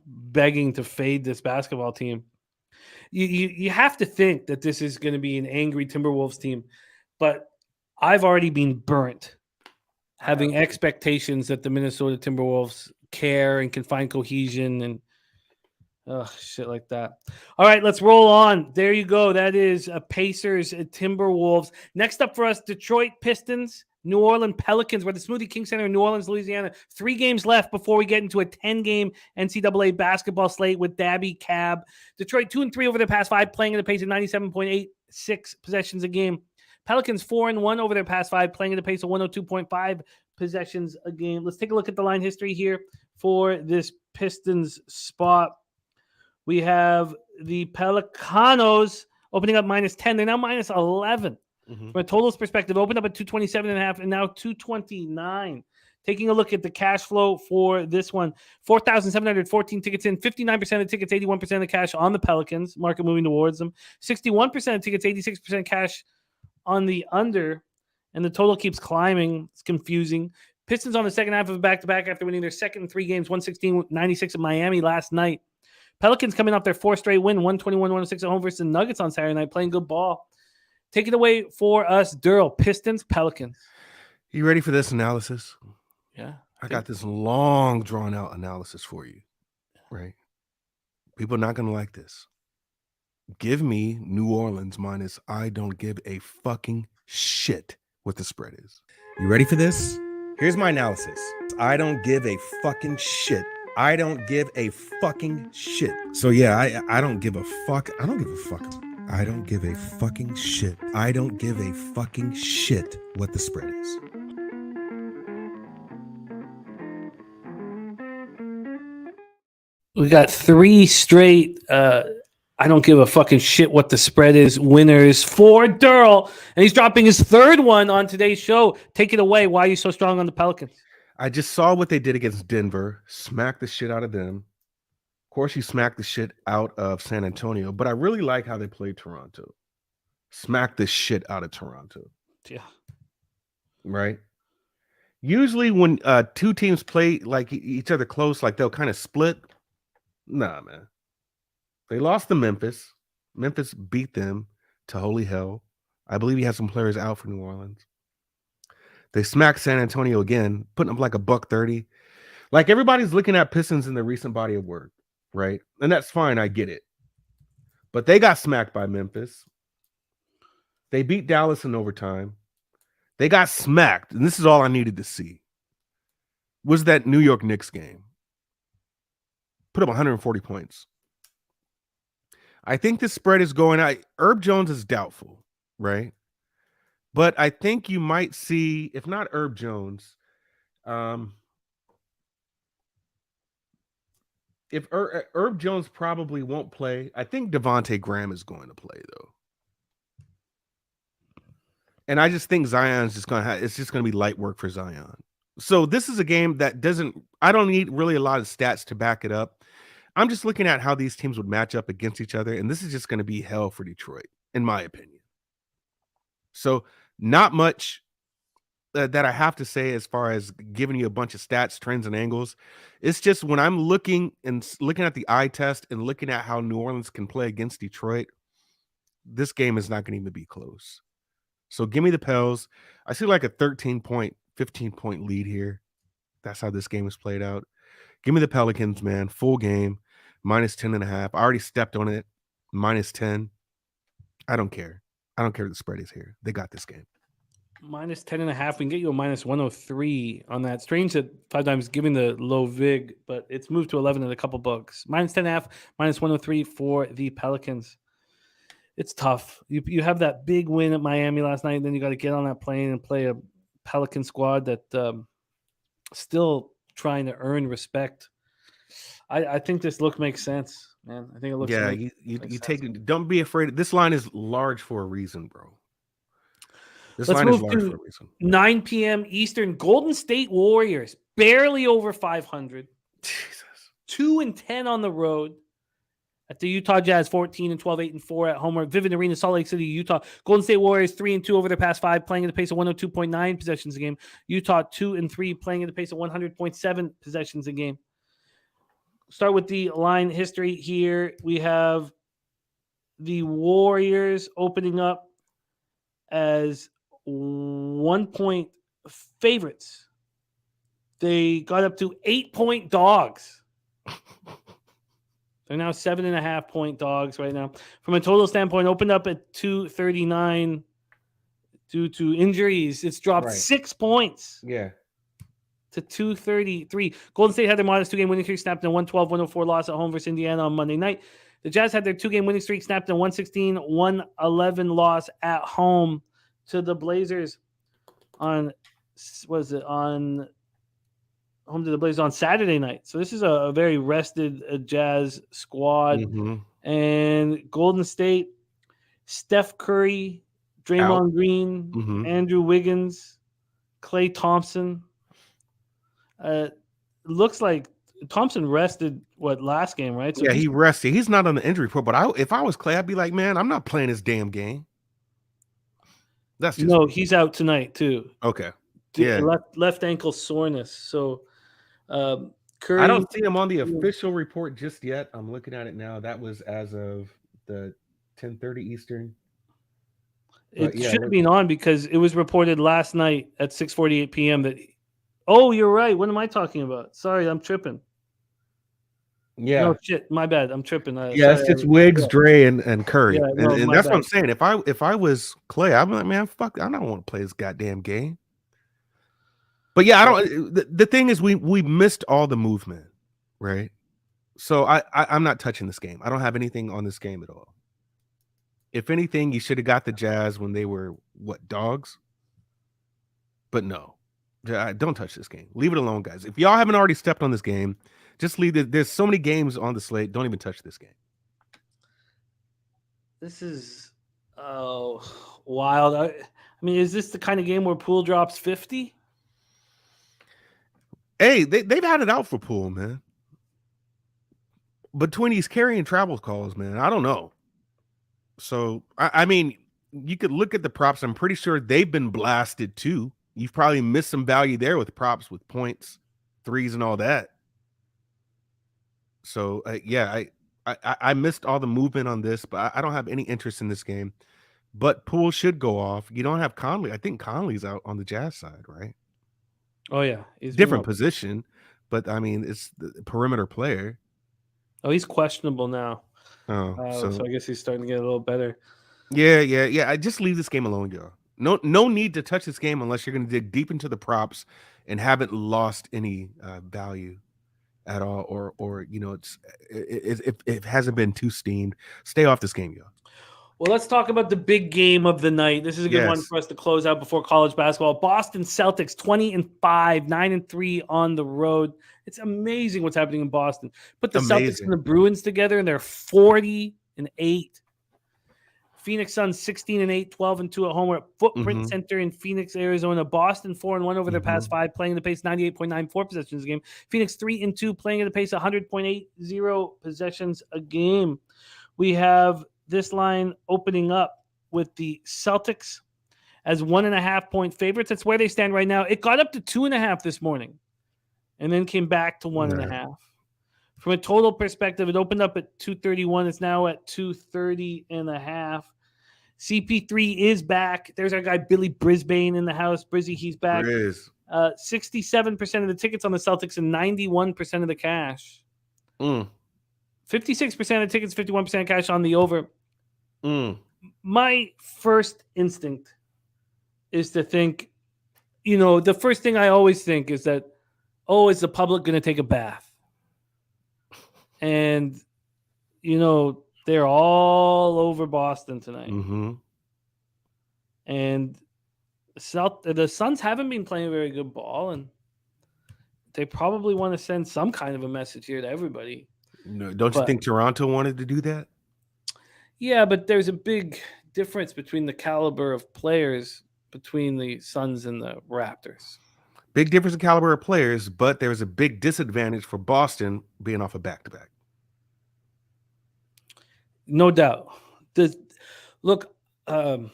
begging to fade this basketball team. You have to think that this is going to be an angry Timberwolves team, but I've already been burnt having expectations that the Minnesota Timberwolves care and can find cohesion and shit like that. All right, let's roll on. There you go. That is Pacers, Timberwolves. Next up for us, Detroit Pistons, New Orleans Pelicans. We're at the Smoothie King Center in New Orleans, Louisiana. 3 games left before we get into a 10-game NCAA basketball slate with Daby Cab. Detroit 2-3 over their past 5, playing at a pace of 97.86 possessions a game. Pelicans 4-1 over their past 5, playing at a pace of 102.5 possessions a game. Let's take a look at the line history here for this Pistons spot. We have the Pelicanos opening up -10. They're now -11. From a totals perspective, opened up at 227.5 and now 229. Taking a look at the cash flow for this one, 4,714 tickets in, 59% of tickets, 81% of the cash on the Pelicans. Market moving towards them. 61% of tickets, 86% cash on the under, and the total keeps climbing. It's confusing. Pistons on the second half of a back-to-back after winning their second in 3 games, 116-96 in Miami last night. Pelicans coming off their 4th straight win, 121-106 at home versus the Nuggets on Saturday night, playing good ball. Take it away for us, Darryl. Pistons, Pelicans. You ready for this analysis? Yeah. I got this long, drawn-out analysis for you, right? People are not going to like this. Give me New Orleans minus I don't give a fucking shit what the spread is. You ready for this? Here's my analysis. I don't give a fucking shit. I don't give a fucking shit. So yeah, I don't give a fuck. I don't give a fuck. I don't give a fucking shit. I don't give a fucking shit what the spread is. We got 3 straight. I don't give a fucking shit what the spread is. Winners for Darryl, and he's dropping his 3rd one on today's show. Take it away. Why are you so strong on the Pelicans? I just saw what they did against Denver, smacked the shit out of them. Of course, you smacked the shit out of San Antonio, but I really like how they played Toronto. Smacked the shit out of Toronto. Yeah. Right? Usually when 2 teams play like each other close, like they'll kind of split. Nah, man. They lost to Memphis. Memphis beat them to holy hell. I believe he has some players out for New Orleans. They smacked San Antonio again, putting up like a $130. Like everybody's looking at Pistons in the recent body of work, right? And that's fine. I get it. But they got smacked by Memphis. They beat Dallas in overtime. They got smacked. And this is all I needed to see. Was that New York Knicks game. Put up 140 points. I think the spread is going out. Herb Jones is doubtful, right? But I think you might see, if not Herb Jones, if Herb Jones probably won't play, I think Devontae Graham is going to play though. And I just think Zion's just going to it's just going to be light work for Zion. So this is a game that I don't need really a lot of stats to back it up. I'm just looking at how these teams would match up against each other. And this is just going to be hell for Detroit, in my opinion. So not much that I have to say as far as giving you a bunch of stats, trends, and angles. It's just when I'm looking at the eye test and looking at how New Orleans can play against Detroit, this game is not going to even be close. So give me the Pels. I see like a 13-point, 15-point lead here. That's how this game is played out. Give me the Pelicans, man. Full game, -10.5. I already stepped on it. -10. I don't care. I don't care what the spread is here. They got this game. -10.5. We can get you a -103 on that. Strange that 5 times giving the low vig, but it's moved to 11 at a couple bucks. -10.5, -103 for the Pelicans. It's tough. You have that big win at Miami last night, and then you got to get on that plane and play a Pelican squad that still trying to earn respect. I think this look makes sense, man. I think it looks. Yeah, you take it. Don't be afraid. This line is large for a reason, bro. This Let's line is move large to for a reason. 9 p.m. Eastern. Golden State Warriors barely over 500. Jesus. 2-10 on the road. At the Utah Jazz, 14-12, 8-4 at home. Vivint Arena, Salt Lake City, Utah. Golden State Warriors 3-2 over their past 5, playing at the pace of 102.9 possessions a game. Utah 2-3, playing at the pace of 100.7 possessions a game. Start with the line history here. We have the Warriors opening up as 1-point favorites. They got up to 8-point dogs. They're now 7.5-point dogs right now. From a total standpoint, opened up at 239 due to injuries. It's dropped 6 points. Yeah. To 233. Golden State had their modest 2-game winning streak snapped in a 112-104 loss at home versus Indiana on Monday night. The Jazz had their 2-game winning streak snapped in a 116-111 loss at home to the Blazers on home to the Blazers on Saturday night. So this is a very rested Jazz squad. Mm-hmm. And Golden State, Steph Curry, Draymond Green, Andrew Wiggins, Klay Thompson. Looks like Thompson rested last game, right? So yeah, he rested. He's not on the injury report, but if I was Klay, I'd be like, man, I'm not playing this damn game. That's just he's out tonight too. Okay. Yeah. Left ankle soreness. So Curry, I don't see him on the official report just yet. I'm looking at it now. That was as of the 10:30 Eastern. It should have been on because it was reported last night at 6:48 p.m. that. Oh, you're right. What am I talking about? Sorry, I'm tripping. Yeah. No shit. My bad. I'm tripping. It's just Wiggs, Dre, and Curry. Yeah, and that's what I'm saying. If I was Klay, I'm like, man, fuck, I don't want to play this goddamn game. But yeah, I don't. The thing is, we missed all the movement, right? So I'm not touching this game. I don't have anything on this game at all. If anything, you should have got the Jazz when they were dogs. But no, don't touch this game. Leave it alone, guys. If y'all haven't already stepped on this game, just leave it. There's so many games on the slate. Don't even touch this game. This is wild. I mean, is this the kind of game where Poole drops 50? Hey, they've had it out for Poole, man. Between these carrying travel calls, man, I don't know. So, I mean, you could look at the props. I'm pretty sure they've been blasted too. You've probably missed some value there with props, with points, threes, and all that. So, yeah, I missed all the movement on this, but I don't have any interest in this game. But Poole should go off. You don't have Conley. I think Conley's out on the Jazz side, right? Oh, yeah. He's Different position, but I mean, it's the perimeter player. Oh, he's questionable now. Oh, so I guess he's starting to get a little better. Yeah. I just leave this game alone, y'all. No need to touch this game unless you're going to dig deep into the props and haven't lost any value at all, or you know, it hasn't been too steamed. Stay off this game, y'all. Well, let's talk about the big game of the night. This is a good one for us to close out before college basketball. Boston Celtics 20-5, 9-3 on the road. It's amazing what's happening in Boston. Put the Celtics and the Bruins together, and they're 40-8. Phoenix Suns 16-8, 12-2 at home. We're at Footprint Center in Phoenix, Arizona. Boston 4-1 over their past 5, playing at the pace 98.94 possessions a game. Phoenix 3-2, playing at the pace 100.80 possessions a game. We have this line opening up with the Celtics as 1.5-point favorites. That's where they stand right now. It got up to 2.5 this morning and then came back to 1.5. From a total perspective, it opened up at 231. It's now at 230.5. CP3 is back. There's our guy Billy Brisbane in the house. Brizzy, he's back. 67% of the tickets on the Celtics and 91% of the cash. 56% of the tickets, 51% of cash on the over. My first instinct is to think, the first thing I always think is that, is the public going to take a bath? And, they're all over Boston tonight. And the Suns haven't been playing very good ball, and they probably want to send some kind of a message here to everybody. No, don't you think Toronto wanted to do that? Yeah, but there's a big difference between the caliber of players between the Suns and the Raptors. Big difference in caliber of players, but there's a big disadvantage for Boston being off a back-to-back. No doubt. Look, I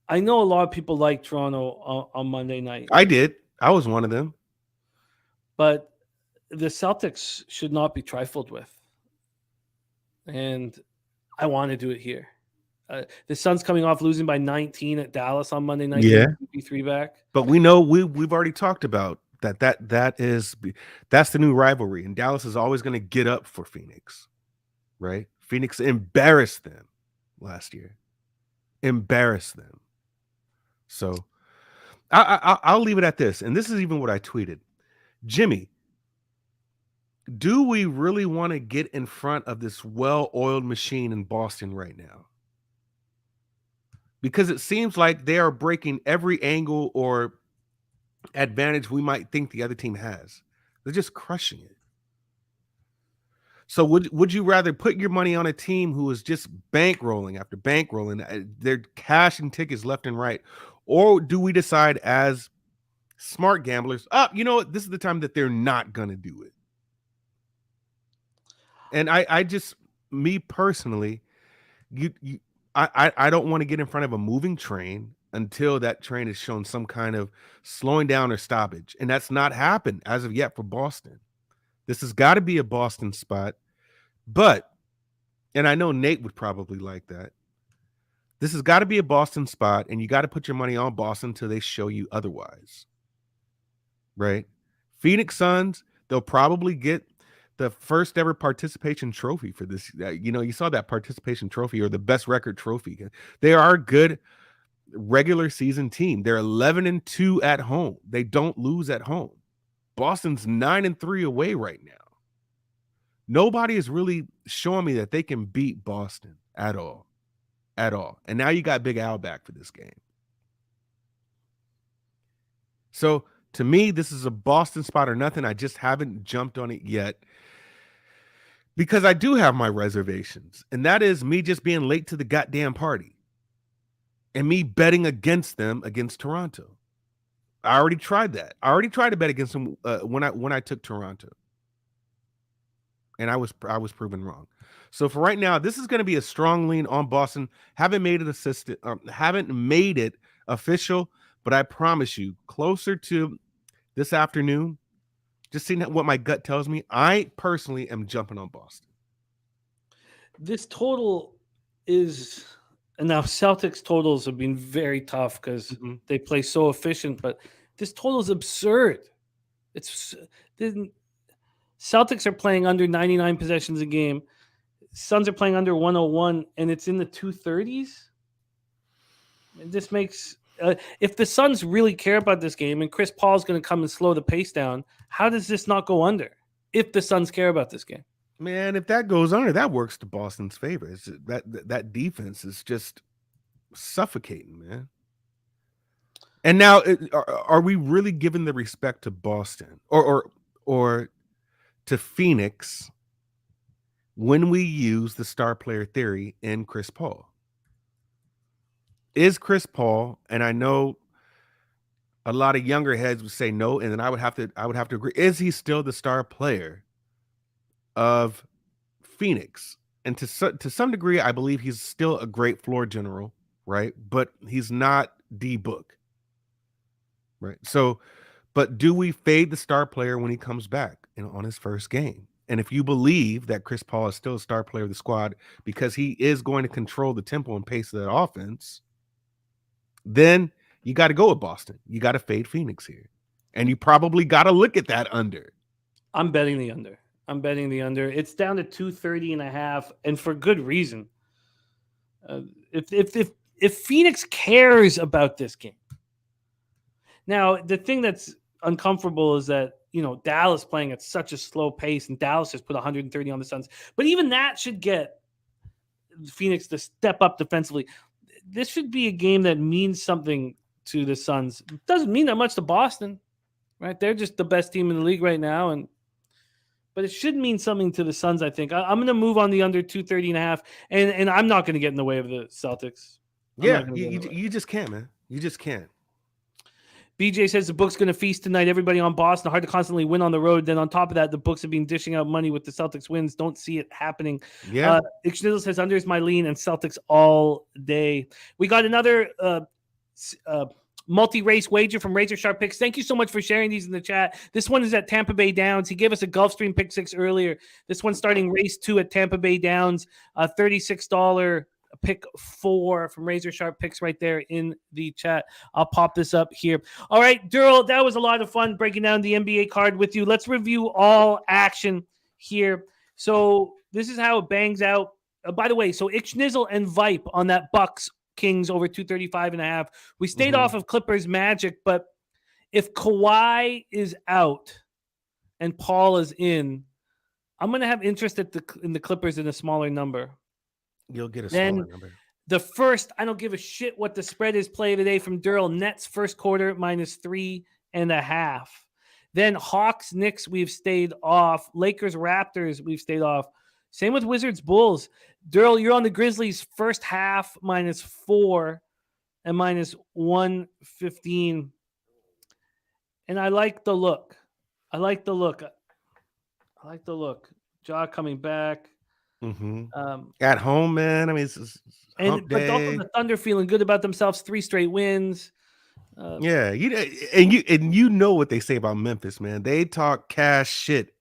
know a lot of people like Toronto on Monday night. I did. I was one of them. But the Celtics should not be trifled with. And I want to do it here. The Suns coming off losing by 19 at Dallas on Monday night. Yeah. CP3 back. But we know we've already talked about that's the new rivalry. And Dallas is always going to get up for Phoenix. Right? Phoenix embarrassed them last year. Embarrassed them. So I'll leave it at this. And this is even what I tweeted. Jimmy, do we really want to get in front of this well-oiled machine in Boston right now? Because it seems like they are breaking every angle or advantage we might think the other team has. They're just crushing it. So would you rather put your money on a team who is just bankrolling after bankrolling, they're cashing tickets left and right, or do we decide as smart gamblers, this is the time that they're not going to do it? And I just, me personally, I don't want to get in front of a moving train until that train has shown some kind of slowing down or stoppage. And that's not happened as of yet for Boston. This has got to be a Boston spot. But, and I know Nate would probably like that, this has got to be a Boston spot, and you got to put your money on Boston until they show you otherwise. Right? Phoenix Suns, they'll probably get the first ever participation trophy for this. You saw that participation trophy, or the best record trophy. They are a good regular season team. They're 11-2 at home. They don't lose at home. Boston's 9-3 away right now. Nobody is really showing me that they can beat Boston at all. at all. And now you got Big Al back for this game. So to me, this is a Boston spot or nothing. I just haven't jumped on it yet because I do have my reservations. And that is me just being late to the goddamn party and me betting against them against Toronto. I already tried that. I already tried to bet against them when I took Toronto. And I was proven wrong. So for right now, this is going to be a strong lean on Boston. Haven't made it official, but I promise you, closer to this afternoon, just seeing what my gut tells me, I personally am jumping on Boston. This total is, and now Celtics totals have been very tough because they play so efficient, but this total is absurd. Celtics are playing under 99 possessions a game. Suns are playing under 101, and it's in the 230s. This makes if the Suns really care about this game, and Chris Paul's going to come and slow the pace down, how does this not go under? If the Suns care about this game, man, if that goes under, that works to Boston's favor. It's that defense is just suffocating, man. And now, are we really giving the respect to Boston or to Phoenix when we use the star player theory in Chris Paul? Is Chris Paul, and I know a lot of younger heads would say no, and then I would have to agree. Is he still the star player of Phoenix? And to some degree, I believe he's still a great floor general, right? But he's not D Book, right? So, but do we fade the star player when he comes back on his first game? And if you believe that Chris Paul is still a star player of the squad because he is going to control the tempo and pace of that offense, then you got to go with Boston. You got to fade Phoenix here. And you probably got to look at that under. I'm betting the under. It's down to 230.5, and for good reason. If Phoenix cares about this game. Now, the thing that's uncomfortable is that, Dallas playing at such a slow pace, and Dallas just put 130 on the Suns. But even that should get Phoenix to step up defensively. This should be a game that means something to the Suns. It doesn't mean that much to Boston, right? They're just the best team in the league right now, but it should mean something to the Suns, I think. I'm going to move on the under 230.5, and I'm not going to get in the way of the Celtics. You just can't, man. You just can't. BJ says the book's going to feast tonight. Everybody on Boston. Hard to constantly win on the road. Then on top of that, the books have been dishing out money with the Celtics wins. Don't see it happening. Yeah. Ixnidl says under is my lean and Celtics all day. We got another multi-race wager from Razor Sharp Picks. Thank you so much for sharing these in the chat. This one is at Tampa Bay Downs. He gave us a Gulfstream pick 6 earlier. This one's starting race 2 at Tampa Bay Downs. $36 pick 4 from Razor Sharp Picks right there in the chat. I'll pop this up here. All right, Darryl, that was a lot of fun breaking down the NBA card with you. Let's review all action here. So this is how it bangs out. By the way, so Ixnidl and Vipe on that Bucks Kings over 235.5. We stayed off of Clippers Magic, but if Kawhi is out and Paul is in, I'm going to have interest in the Clippers in a smaller number. You'll get a smaller number. The first, I don't give a shit what the spread is play today from Darryl. Nets first quarter -3.5. Then Hawks, Knicks, we've stayed off. Lakers, Raptors, we've stayed off. Same with Wizards, Bulls. Darryl, you're on the Grizzlies first half -4 and -115. And I like the look. Ja coming back. At home, man. I mean, it's hump day. But also the Thunder feeling good about themselves. 3 straight wins. Yeah, you know what they say about Memphis, man. They talk cash shit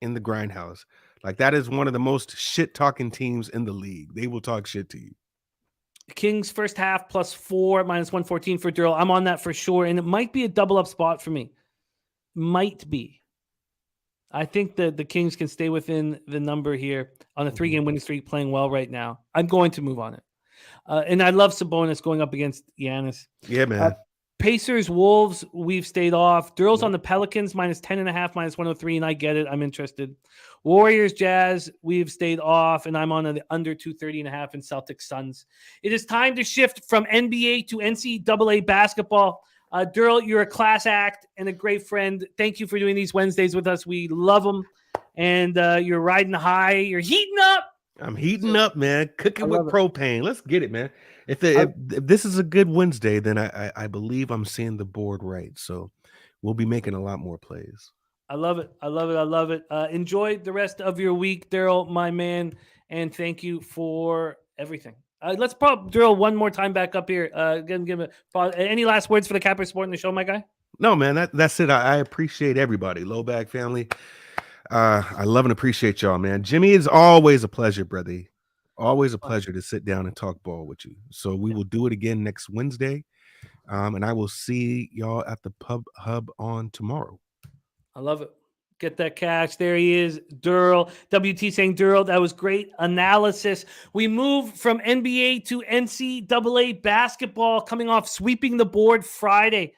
in the grindhouse. Like that is one of the most shit talking teams in the league. They will talk shit to you. Kings first half +4 -114 for Darryl. I'm on that for sure, and it might be a double up spot for me. Might be. I think that the Kings can stay within the number here on a 3-game winning streak, playing well right now. I'm going to move on it. And I love Sabonis going up against Giannis. Yeah, man. Pacers, Wolves, we've stayed off. Darryl's on the Pelicans -10.5, -103, and I get it. I'm interested. Warriors, Jazz, we've stayed off, and I'm on the under 230.5 in Celtics, Suns. It is time to shift from NBA to NCAA basketball. Darryl, you're a class act and a great friend. Thank you for doing these Wednesdays with us. We love them, and you're riding high. You're heating up. I'm heating up, man. Cooking with it. propane. Let's get it, man. If this is a good Wednesday, then I believe I'm seeing the board right. So we'll be making a lot more plays. I love it. I love it. I love it. Enjoy the rest of your week, Darryl, my man, and thank you for everything. Let's prop Darryl one more time back up here. Give any last words for the Capper supporting the show, my guy? No, man. That's it. I appreciate everybody. Low Bag family. I love and appreciate y'all, man. Jimmy, it's always a pleasure, brother. Always a pleasure to sit down and talk ball with you. So we will do it again next Wednesday. And I will see y'all at the Pub Hub on tomorrow. I love it. Get that cash. There he is, Darryl. WT saying, Darryl, that was great analysis. We move from NBA to NCAA basketball, coming off sweeping the board Friday.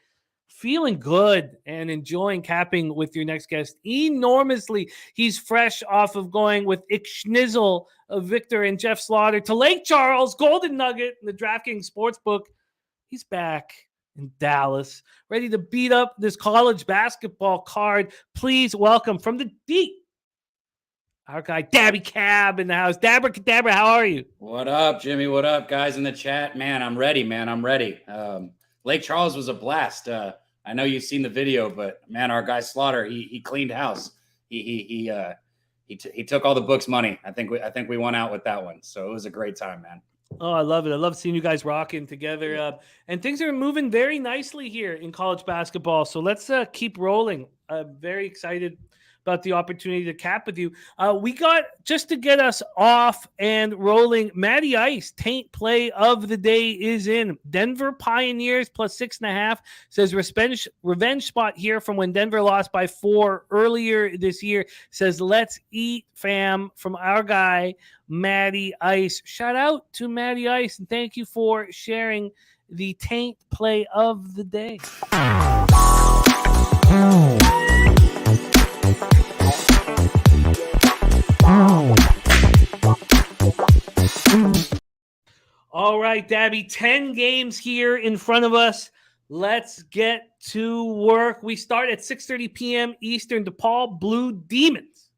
Feeling good and enjoying capping with your next guest enormously. He's fresh off of going with Ixnizzle of Victor and Jeff Slaughter to Lake Charles, Golden Nugget, and the DraftKings Sportsbook. He's back in Dallas, ready to beat up this college basketball card. Please welcome from the deep, our guy Daby Cab in the house. Dabber, how are you? What up, Jimmy? What up, guys in the chat? Man, I'm ready, I'm ready. Lake Charles was a blast. I know you've seen the video, but man, our guy Slaughter, he cleaned house. He took all the books money. I think we won out with that one. So it was a great time, man. Oh, I love it. I love seeing you guys rocking together. And things are moving very nicely here in college basketball. So let's keep rolling. I'm very excited about the opportunity to cap with you. We got, just to get us off and rolling, Matty Ice, taint play of the day is in. Denver Pioneers plus 6.5. Says revenge spot here from when Denver lost by 4 earlier this year. Says let's eat, fam, from our guy, Matty Ice. Shout out to Matty Ice, and thank you for sharing the taint play of the day. All right, Daby, 10 games here in front of us. Let's get to work. We start at 6:30 p.m. Eastern. DePaul Blue Demons,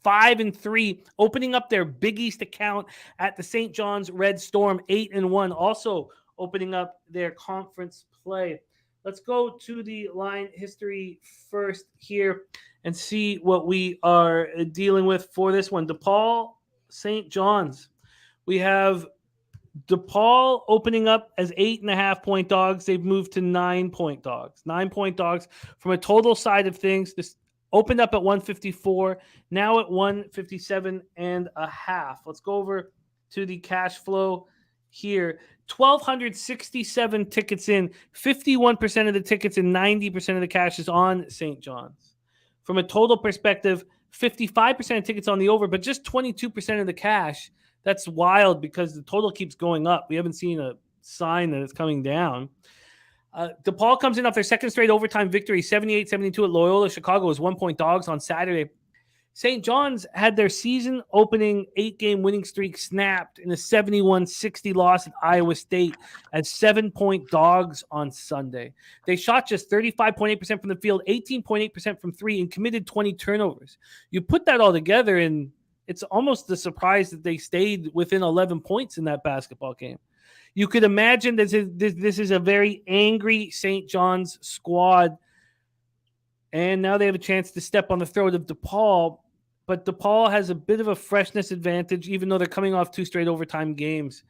5-3, opening up their Big East account at the St. John's Red Storm, 8-1, also opening up their conference play. Let's go to the line history first here and see what we are dealing with for this one. DePaul, St. John's. We have DePaul opening up as 8.5-point dogs. They've moved to 9-point dogs. 9-point dogs. From a total side of things, this opened up at 154, now at 157.5. Let's go over to the cash flow here. 1,267 tickets in, 51% of the tickets and 90% of the cash is on St. John's. From a total perspective, 55% of tickets on the over, but just 22% of the cash. That's wild because the total keeps going up. We haven't seen a sign that it's coming down. DePaul comes in off their second straight overtime victory, 78-72 at Loyola Chicago, was 1-point dogs on Saturday. St. John's had their season-opening 8-game winning streak snapped in a 71-60 loss at Iowa State as 7-point dogs on Sunday. They shot just 35.8% from the field, 18.8% from three, and committed 20 turnovers. You put that all together, and it's almost a surprise that they stayed within 11 points in that basketball game. You could imagine this is a very angry St. John's squad, and now they have a chance to step on the throat of DePaul. But DePaul has a bit of a freshness advantage, even though they're coming off 2 straight overtime games.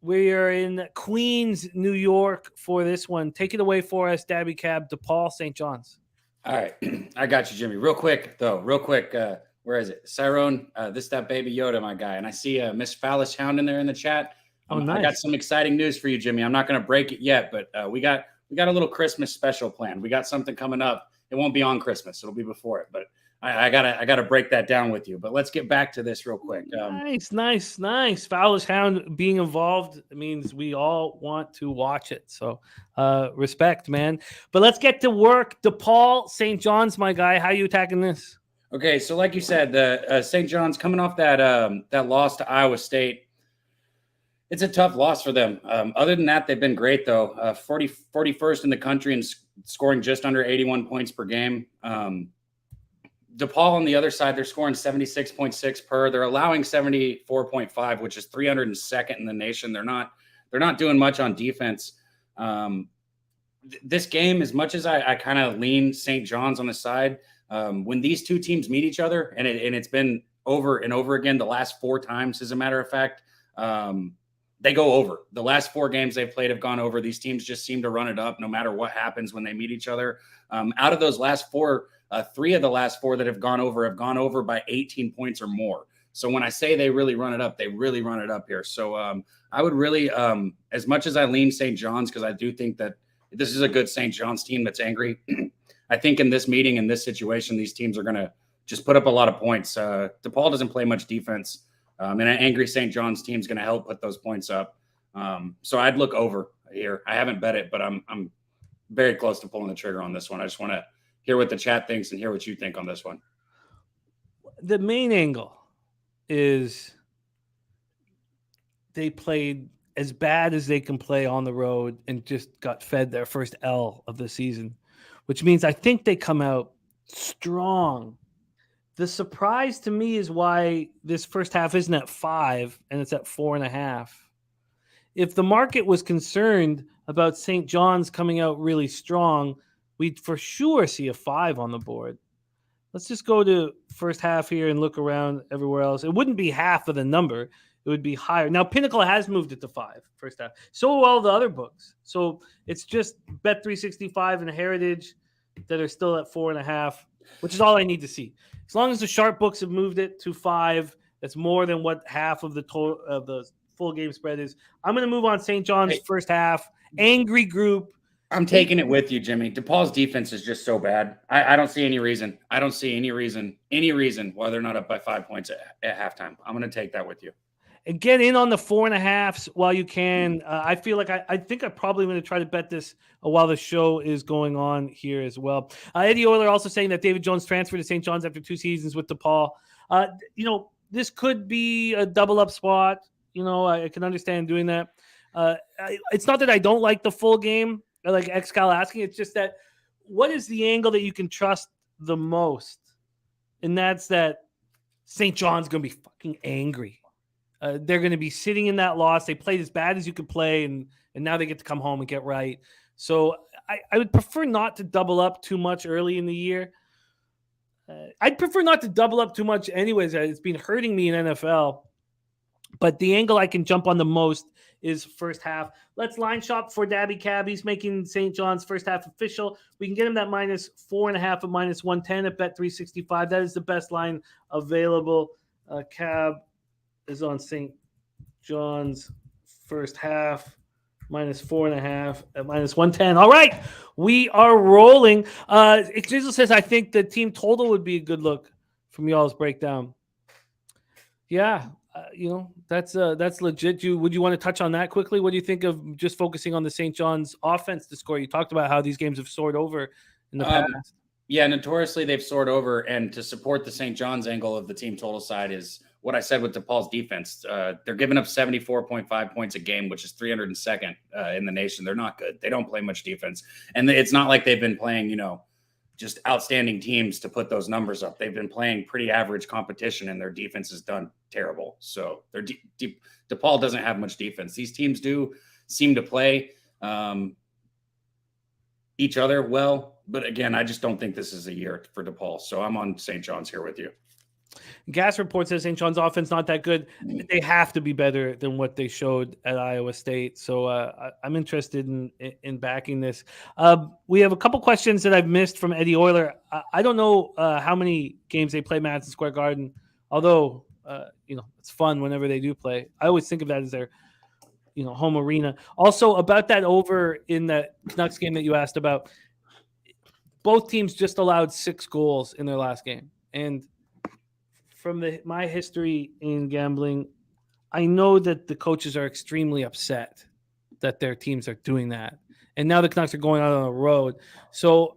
We are in Queens, New York for this one. Take it away for us, Daby Cab, DePaul, St. John's. All right. I got you, Jimmy. Real quick. Where is it? Cyrone, that Baby Yoda, my guy. And I see Miss Phallus Hound in there in the chat. Nice. I got some exciting news for you, Jimmy. I'm not going to break it yet, but we got a little Christmas special planned. We got something coming up. It won't be on Christmas. It'll be before it, but I gotta break that down with you. But let's get back to this real quick. Nice. Phallus Hound being involved means we all want to watch it. So respect, man. But let's get to work. DePaul, St. John's, my guy. How are you attacking this? Okay, so like you said, the St. John's coming off that loss to Iowa State. It's a tough loss for them. Other than that, they've been great, though. 41st in the country and scoring just under 81 points per game. DePaul on the other side, they're scoring 76.6 per. They're allowing 74.5, which is 302nd in the nation. They're not doing much on defense. This game, as much as I kind of lean St. John's on the side, when these two teams meet each other, and it's been over and over again the last 4 times, as a matter of fact, they go over. The last 4 games they've played have gone over. These teams just seem to run it up no matter what happens when they meet each other. Out of those last 4, 3 of the last 4 that have gone over by 18 points or more. So when I say they really run it up, they really run it up here. So I would really, as much as I lean St. John's, because I do think that this is a good St. John's team that's angry. I think in this meeting, in this situation, these teams are going to just put up a lot of points. DePaul doesn't play much defense, and an angry St. John's team is going to help put those points up. So I'd look over here. I haven't bet it, but I'm very close to pulling the trigger on this one. I just want to hear what the chat thinks and hear what you think on this one. The main angle is they played as bad as they can play on the road and just got fed their first L of the season, which means I think they come out strong. The surprise to me is why this first half isn't at 5 and it's at 4.5. If the market was concerned about St. John's coming out really strong, we'd for sure see a 5 on the board. Let's just go to first half here and look around everywhere else. It wouldn't be half of the number. It would be higher. Now, Pinnacle has moved it to 5 first half. So will all the other books. So it's just Bet365 and Heritage that are still at 4.5, which is all I need to see. As long as the sharp books have moved it to 5, that's more than what half of the total of the full game spread is. I'm going to move on St. John's first half. Angry group. I'm taking it with you, Jimmy. DePaul's defense is just so bad. I don't see any reason. I don't see any reason why they're not up by 5 points at halftime. I'm going to take that with you. And get in on the 4.5s while you can. I feel like I think I'm probably going to try to bet this while the show is going on here as well. Eddie Euler also saying that David Jones transferred to St. John's after 2 seasons with DePaul. This could be a double up spot. I can understand doing that. It's not that I don't like the full game, like Excal asking. It's just that what is the angle that you can trust the most? And that's that St. John's going to be fucking angry. They're going to be sitting in that loss. They played as bad as you could play, and now they get to come home and get right. So I would prefer not to double up too much early in the year. I'd prefer not to double up too much anyways. It's been hurting me in NFL. But the angle I can jump on the most is first half. Let's line shop for Daby Cab. He's making St. John's first half official. We can get him that minus 4.5 at minus 110 at Bet365. That is the best line available. Cab is on St. John's first half, minus 4.5 at minus 110. All right, we are rolling. Jizzle says, I think the team total would be a good look from y'all's breakdown. Yeah, that's legit. Would you want to touch on that quickly? What do you think of just focusing on the St. John's offense to score? You talked about how these games have soared over in the past. Yeah, notoriously they've soared over, and to support the St. John's angle of the team total side is what I said with DePaul's defense. They're giving up 74.5 points a game, which is 302nd in the nation. They're not good. They don't play much defense. And it's not like they've been playing, just outstanding teams to put those numbers up. They've been playing pretty average competition, and their defense has done terrible. So DePaul doesn't have much defense. These teams do seem to play each other well. But again, I just don't think this is a year for DePaul. So I'm on St. John's here with you. Gas report says St. John's offense not that good. They have to be better than what they showed at Iowa State. So I'm interested in backing this. We have a couple questions that I've missed from Eddie Euler. I don't know how many games they play Madison Square Garden, although it's fun whenever they do play. I always think of that as their home arena. Also, about that over in that Canucks game that you asked about, both teams just allowed 6 goals in their last game. And from my history in gambling, I know that the coaches are extremely upset that their teams are doing that. And now the Canucks are going out on the road. So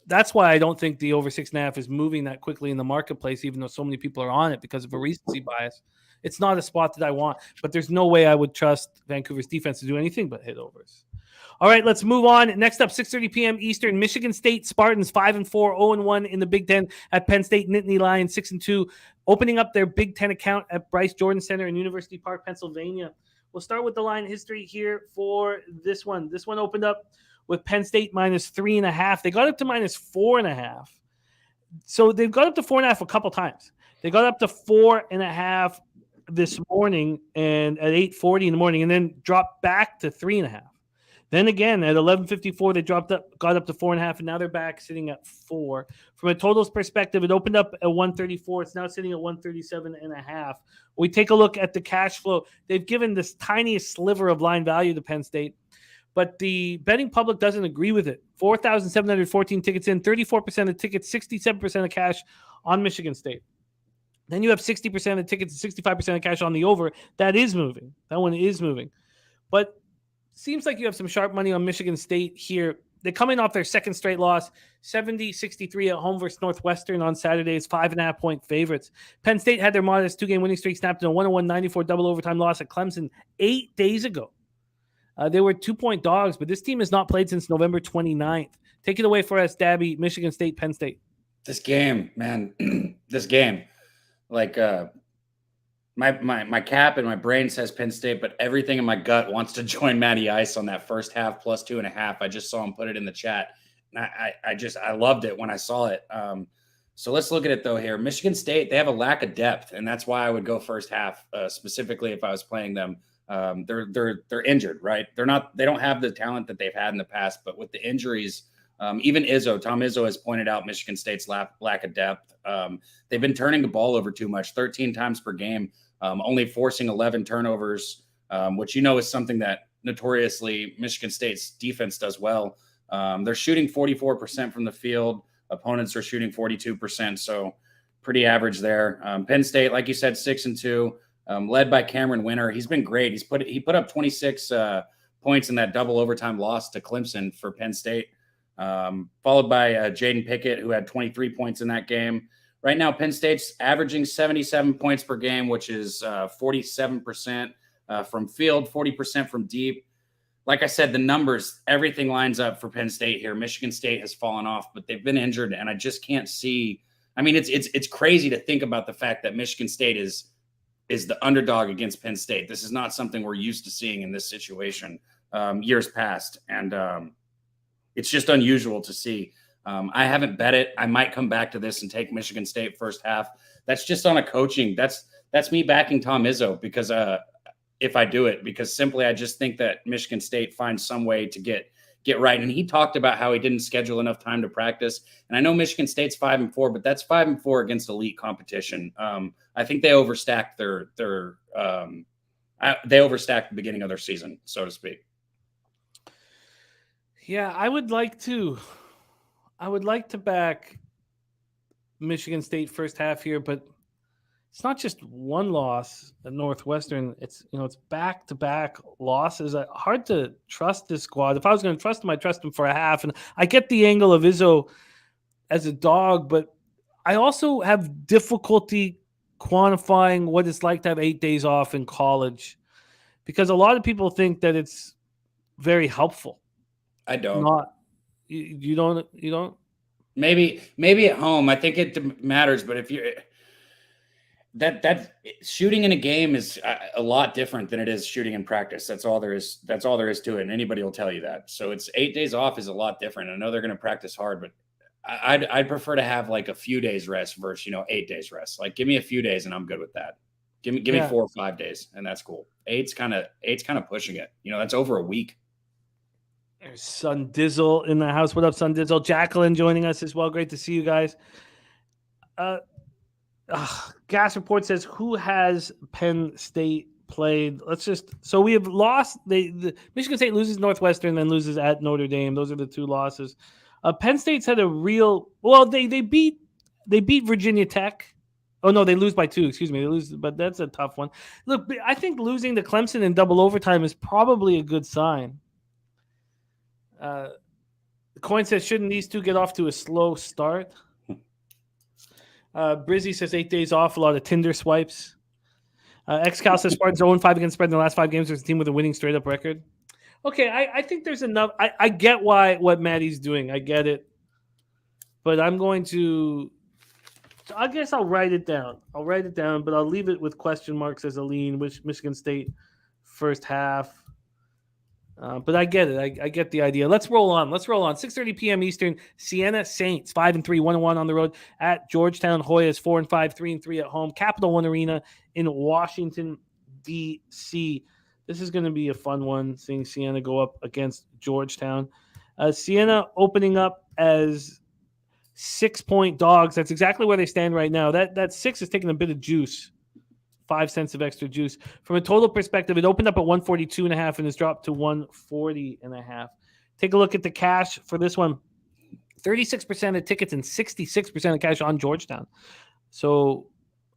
that's why I don't think the over 6.5 is moving that quickly in the marketplace, even though so many people are on it because of a recency bias. It's not a spot that I want, but there's no way I would trust Vancouver's defense to do anything but hit overs. All right, let's move on. Next up, 6:30 p.m. Eastern, Michigan State Spartans 5-4, 0-1 in the Big Ten at Penn State. Nittany Lions 6-2, opening up their Big Ten account at Bryce Jordan Center in University Park, Pennsylvania. We'll start with the line history here for this one. This one opened up with Penn State -3.5. They got up to -4.5. So they've got up to 4.5 a couple times. They got up to 4.5 this morning and at 8:40 in the morning, and then dropped back to 3.5. Then again at 11:54 they got up to 4.5, and now they're back sitting at 4. From a totals perspective, it opened up at 134. It's now sitting at 137.5. We take a look at the cash flow. They've given this tiniest sliver of line value to Penn State, but the betting public doesn't agree with it. 4,714 tickets in, 34% of tickets, 67% of cash on Michigan State. Then you have 60% of tickets and 65% of cash on the over. That is moving. That one is moving. But seems like you have some sharp money on Michigan State here. They're coming off their second straight loss, 70-63 at home versus Northwestern on Saturday. It's 5.5-point favorites. Penn State had their modest 2-game winning streak snapped in a 101-94 double overtime loss at Clemson 8 days ago. They were 2-point dogs, but this team has not played since November 29th. Take it away for us, Daby. Michigan State, Penn State. This game, man, this game. Like my cap and my brain says Penn State, but everything in my gut wants to join Matty Ice on that first half plus 2.5. I just saw him put it in the chat. And I loved it when I saw it. So let's look at it though here. Michigan State, they have a lack of depth, and that's why I would go first half, specifically if I was playing them. They're injured, right? They don't have the talent that they've had in the past, but with the injuries, even Tom Izzo has pointed out Michigan State's lack of depth. They've been turning the ball over too much, 13 times per game, only forcing 11 turnovers, which is something that notoriously Michigan State's defense does well. They're shooting 44% from the field. Opponents are shooting 42%, so pretty average there. Penn State, like you said, 6-2, led by Cameron Winter. He's been great. He put up 26 points in that double overtime loss to Clemson for Penn State. Followed by Jaden Pickett, who had 23 points in that game. Right now, Penn State's averaging 77 points per game, which is 47% from field, 40% from deep. Like I said, the numbers, everything lines up for Penn State here. Michigan State has fallen off, but they've been injured, and I just can't see. I mean, it's crazy to think about the fact that Michigan State is the underdog against Penn State. This is not something we're used to seeing in this situation years past, and it's just unusual to see. I haven't bet it. I might come back to this and take Michigan State first half. That's just on a coaching. That's me backing Tom Izzo because if I do it, because simply I just think that Michigan State finds some way to get right. And he talked about how he didn't schedule enough time to practice. And I know Michigan State's 5-4, but that's 5-4 against elite competition. I think they overstacked they overstacked the beginning of their season, so to speak. Yeah, I would like to back Michigan State first half here, but it's not just one loss at Northwestern. It's back-to-back losses. Hard to trust this squad. If I was going to trust them, I'd trust them for a half. And I get the angle of Izzo as a dog, but I also have difficulty quantifying what it's like to have 8 days off in college, because a lot of people think that it's very helpful. I don't. You don't. Maybe at home, I think it matters. But if you're that shooting in a game is a lot different than it is shooting in practice. That's all there is to it. And anybody will tell you that. So it's 8 days off is a lot different. I know they're going to practice hard, but I'd prefer to have like a few days rest versus 8 days rest. Like give me a few days and I'm good with that. Give me 4 or 5 days and that's cool. Eight's kind of pushing it. That's over a week. There's Son Dizzle in the house. What up, Son Dizzle? Jacqueline joining us as well. Great to see you guys. Gas Report says, who has Penn State played? So we have lost. The Michigan State loses Northwestern, then loses at Notre Dame. Those are the two losses. Penn State's had a real. Well, they beat Virginia Tech. Oh no, they lose by 2. Excuse me, they lose, but that's a tough one. Look, I think losing to Clemson in double overtime is probably a good sign. Coin says, shouldn't these two get off to a slow start? Brizzy says 8 days off, a lot of Tinder swipes. Xcal says Spartans 0-5 against spread in the last 5 games. There's a team with a winning straight-up record. Okay, I think there's enough. I get what Maddie's doing. I get it. But I'm going to – I guess I'll write it down. But I'll leave it with question marks as a lean, which Michigan State first half. But I get it. I get the idea. Let's roll on. 6:30 p.m. Eastern. Siena Saints 5-3, 1-1 on the road at Georgetown. Hoyas 4-5, 3-3 at home. Capital One Arena in Washington, D.C. This is going to be a fun one, seeing Siena go up against Georgetown. Siena opening up as 6-point dogs. That's exactly where they stand right now. That 6 is taking a bit of juice. 5 cents of extra juice. From a total perspective, it opened up at 142.5 and has dropped to 140.5. Take a look at the cash for this one. 36% of tickets and 66% of cash on Georgetown. So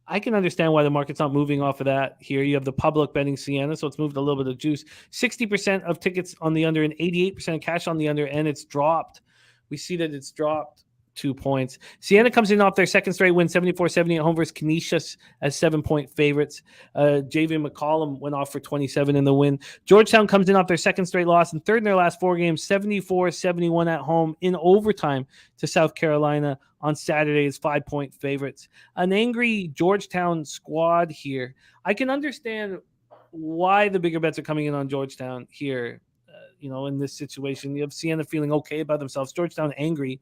I can understand why the market's not moving off of that here. You have the public betting Siena, so it's moved a little bit of juice. 60% of tickets on the under and 88% of cash on the under, and it's dropped. We see that it's dropped 2 points. Siena comes in off their second straight win, 74-70 at home versus Canisius as 7-point favorites. Javian McCollum went off for 27 in the win. Georgetown comes in off their second straight loss and third in their last 4 games, 74-71 at home in overtime to South Carolina on Saturday as 5-point favorites. An angry Georgetown squad here. I can understand why the bigger bets are coming in on Georgetown here. In this situation, you have Siena feeling okay about themselves, Georgetown angry.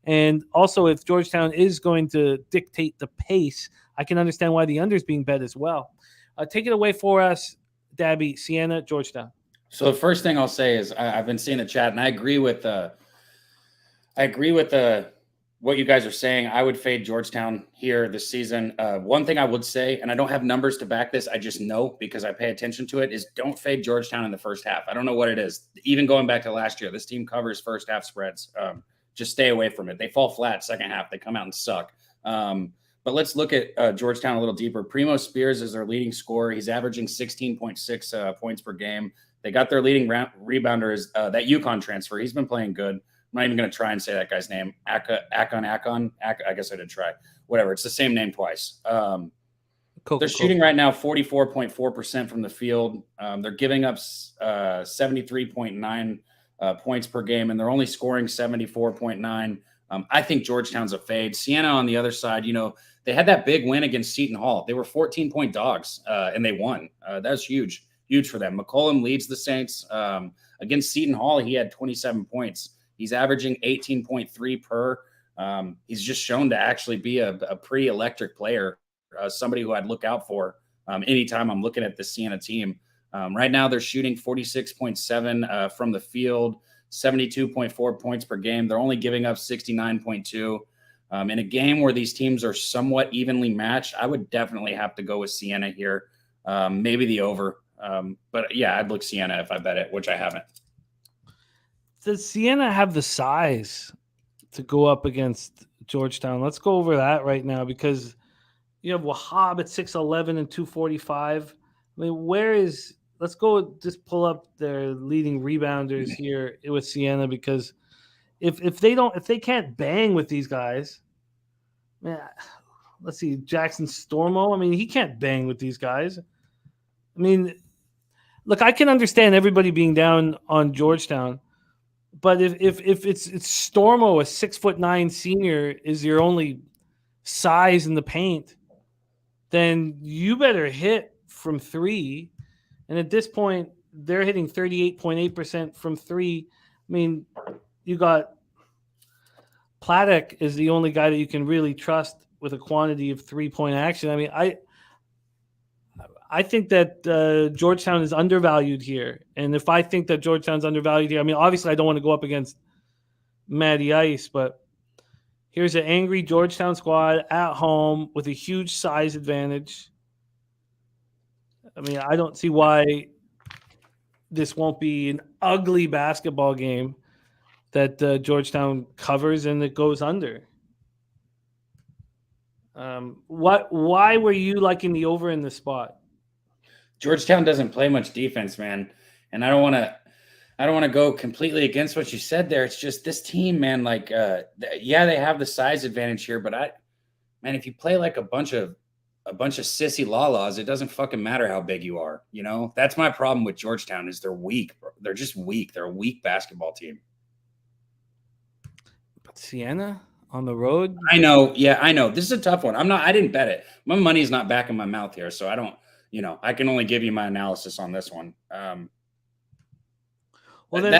And also, if Georgetown is going to dictate the pace, I can understand why the under is being bet as well. Take it away for us, Daby. Siena, Georgetown. So the first thing I'll say is I've been seeing the chat, and I agree with what you guys are saying. I would fade Georgetown here this season. One thing I would say, and I don't have numbers to back this, I just know because I pay attention to it, is don't fade Georgetown in the first half. I don't know what it is. Even going back to last year, this team covers first half spreads. Just stay away from it. They fall flat second half. They come out and suck. But let's look at Georgetown a little deeper. Primo Spears is their leading scorer. He's averaging 16.6 points per game. They got their leading rebounder is that UConn transfer. He's been playing good. I'm not even going to try and say that guy's name. Akon. I guess I did try. Whatever. It's the same name twice. They're shooting right now 44.4% from the field. They're giving up 73.9 points per game, and they're only scoring 74.9. I think Georgetown's a fade. Siena on the other side, they had that big win against Seton Hall. They were 14-point dogs, and they won. That's huge for them. McCollum leads the Saints. Against Seton Hall, he had 27 points. He's averaging 18.3 per. He's just shown to actually be a pretty electric player, somebody who I'd look out for anytime I'm looking at the Siena team. Right now, they're shooting 46.7 from the field, 72.4 points per game. They're only giving up 69.2. In a game where these teams are somewhat evenly matched, I would definitely have to go with Siena here, maybe the over. But, yeah, I'd look Siena if I bet it, which I haven't. Does Siena have the size to go up against Georgetown? Let's go over that right now because you have Wahab at 6'11 and 245. I mean, let's go just pull up their leading rebounders here with Siena because if they can't bang with these guys, man, let's see, Jackson Stormo. I mean, he can't bang with these guys. I mean, look, I can understand everybody being down on Georgetown, but if it's Stormo, a 6'9" senior, is your only size in the paint, then you better hit from 3. And at this point, they're hitting 38.8% from 3. I mean, you got Platek is the only guy that you can really trust with a quantity of 3-point action. I mean, I think that Georgetown is undervalued here. And if I think that Georgetown's undervalued here, I mean, obviously I don't want to go up against Matty Ice, but here's an angry Georgetown squad at home with a huge size advantage. I mean, I don't see why this won't be an ugly basketball game that Georgetown covers and it goes under. Why were you liking the over in this spot? Georgetown doesn't play much defense, man. And I don't want I don't want to go completely against what you said there. It's just this team, man, like, yeah, they have the size advantage here, but if you play like a bunch of sissy lalas, it doesn't fucking matter how big you are. You know, that's my problem with Georgetown is they're weak. Bro. They're just weak. They're a weak basketball team. But Siena on the road. I know. Yeah, I know. This is a tough one. I didn't bet it. My money's not back in my mouth here. So I don't, I can only give you my analysis on this one. Well, then,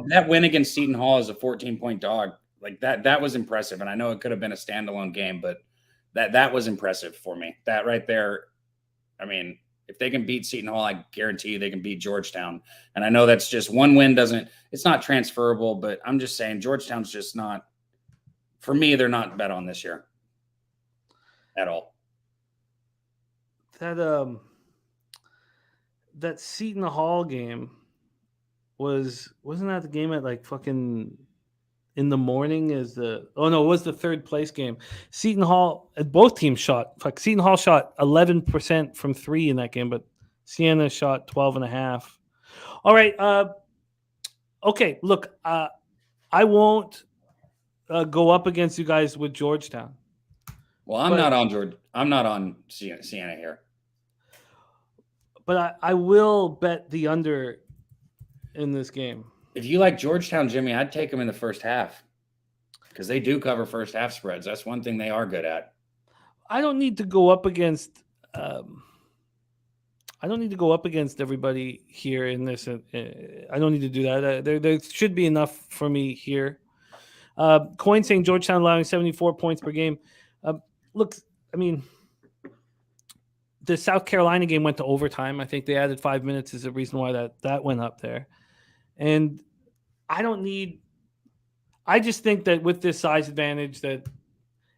that win against Seton Hall is a 14-point dog. Like that was impressive. And I know it could have been a standalone game, but that was impressive for me. That right there. I mean, if they can beat Seton Hall, I guarantee you they can beat Georgetown. And I know that's just one win it's not transferable, but I'm just saying Georgetown's just not, for me, they're not bet on this year at all. That Seton Hall game wasn't that the game at like fucking in the morning it was the third place game. Seton Hall, both teams shot. Seton Hall shot 11% from 3 in that game, but Siena shot 12.5. All right. Okay. Look, I won't go up against you guys with Georgetown. Well, I'm not on Siena here. But I will bet the under in this game. If you like Georgetown, Jimmy, I'd take them in the first half because they do cover first half spreads. That's one thing they are good at. I don't need to go up against everybody here in this. I don't need to do that. There should be enough for me here. Coin saying Georgetown allowing 74 points per game. Look, I mean, the South Carolina game went to overtime. I think they added 5 minutes is the reason why that went up there. And I just think that with this size advantage that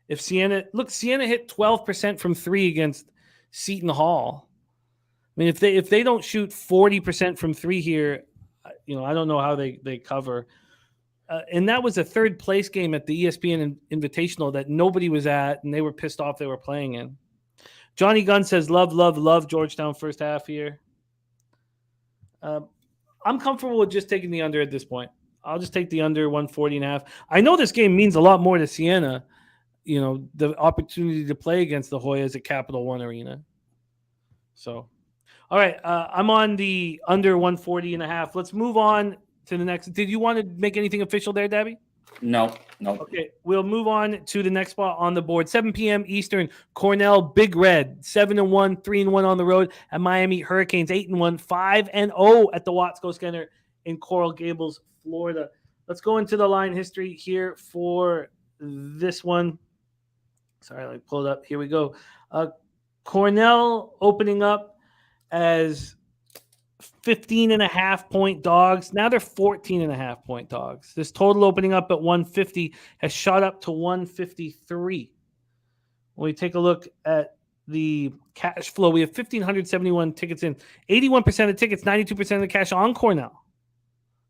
if Siena hit 12% from 3 against Seton Hall. I mean, if they don't shoot 40% from 3 here, I don't know how they cover. And that was a third place game at the ESPN Invitational that nobody was at, and they were pissed off they were playing in. Johnny Gunn says, love Georgetown first half here. I'm comfortable with just taking the under at this point. I'll just take the under 140.5. I know this game means a lot more to Siena, the opportunity to play against the Hoyas at Capital One Arena. So, all right, I'm on the under 140.5. Let's move on to the next. Did you want to make anything official there, Daby? No. Okay, we'll move on to the next spot on the board. 7 p.m. Eastern, Cornell Big Red, 7-1, 3-1 on the road, and Miami Hurricanes 8-1, 5-0 at the Watsco Center in Coral Gables, Florida. Let's go into the line history here for this one. Sorry, let me pull it up. Here we go. Cornell opening up as 15.5-point dogs. Now they're 14.5-point dogs. This total opening up at 150 has shot up to 153. When we take a look at the cash flow, we have 1,571 tickets in. 81% of tickets, 92% of the cash on Cornell.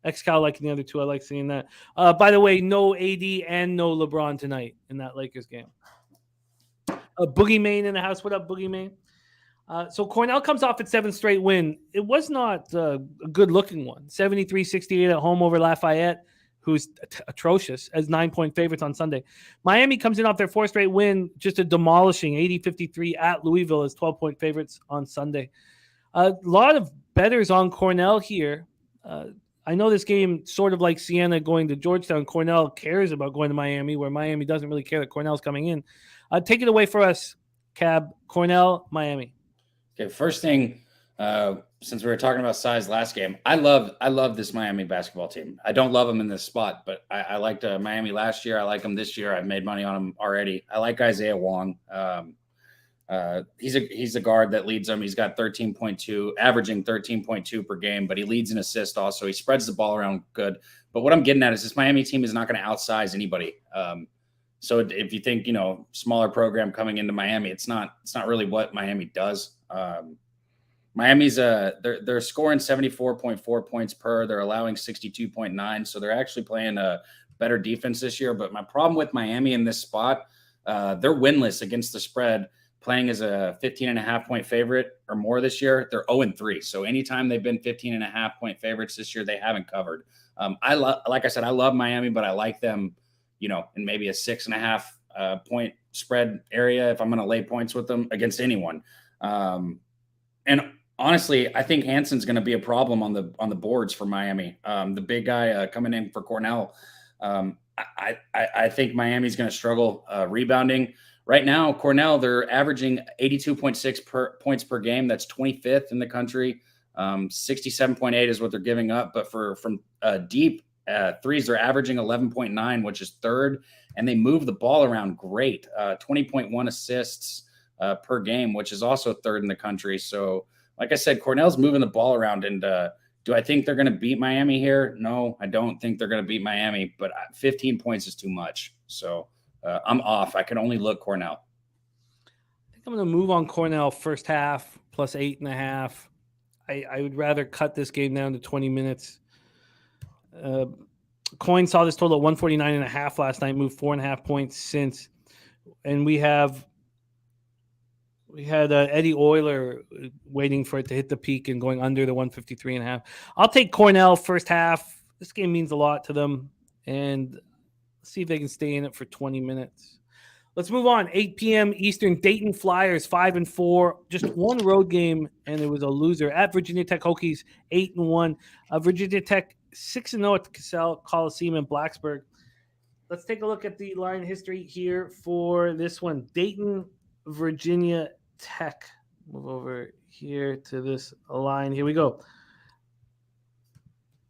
Xcal liking the other two. I like seeing that. By the way, no AD and no LeBron tonight in that Lakers game. Boogie Main in the house. What up, Boogie Main? So Cornell comes off its 7th straight win. It was not a good-looking one. 73-68 at home over Lafayette, who's atrocious, as 9-point favorites on Sunday. Miami comes in off their 4th straight win, just a demolishing 80-53 at Louisville as 12-point favorites on Sunday. A lot of bettors on Cornell here. I know this game, sort of like Siena going to Georgetown, Cornell cares about going to Miami, where Miami doesn't really care that Cornell's coming in. Take it away for us, Cab. Cornell, Miami. Okay, first thing, since we were talking about size last game, I love this Miami basketball team. I don't love them in this spot, but I liked Miami last year. I like them this year. I've made money on them already. I like Isaiah Wong. He's a guard that leads them. He's got 13.2, averaging 13.2 per game, but he leads in assist also. He spreads the ball around good. But what I'm getting at is this Miami team is not going to outsize anybody. So if you think, smaller program coming into Miami, it's not really what Miami does. Miami's they're scoring 74.4 points per. They're allowing 62.9. So they're actually playing a better defense this year. But my problem with Miami in this spot, they're winless against the spread, playing as a 15.5-point favorite or more this year. They're 0-3. So anytime they've been 15.5-point favorites this year, they haven't covered. Like I said, I love Miami, but I like them, in maybe a 6.5 point spread area if I'm going to lay points with them against anyone. And honestly, I think Hansen's going to be a problem on the boards for Miami. The big guy coming in for Cornell. I think Miami's going to struggle rebounding. Right now, Cornell, they're averaging 82.6 points per game. That's 25th in the country. 67.8 is what they're giving up. But from deep threes, they're averaging 11.9, which is third. And they move the ball around great. 20.1 assists per game, which is also third in the country. So, like I said, Cornell's moving the ball around. And do I think they're going to beat Miami here? No, I don't think they're going to beat Miami. But 15 points is too much. So I'm off. I can only look Cornell. I think I'm going to move on Cornell first half plus 8.5. I would rather cut this game down to 20 minutes. Coin saw this total at 149.5 last night, moved 4.5 points since. And we had Eddie Euler waiting for it to hit the peak and going under the 153.5. I'll take Cornell first half. This game means a lot to them. And see if they can stay in it for 20 minutes. Let's move on. 8 p.m. Eastern, Dayton Flyers 5-4. Just one road game, and it was a loser. At Virginia Tech Hokies 8-1. Virginia Tech 6-0 at the Cassell Coliseum in Blacksburg. Let's take a look at the line history here for this one. Dayton, Virginia Tech. Move over here to this line. Here we go.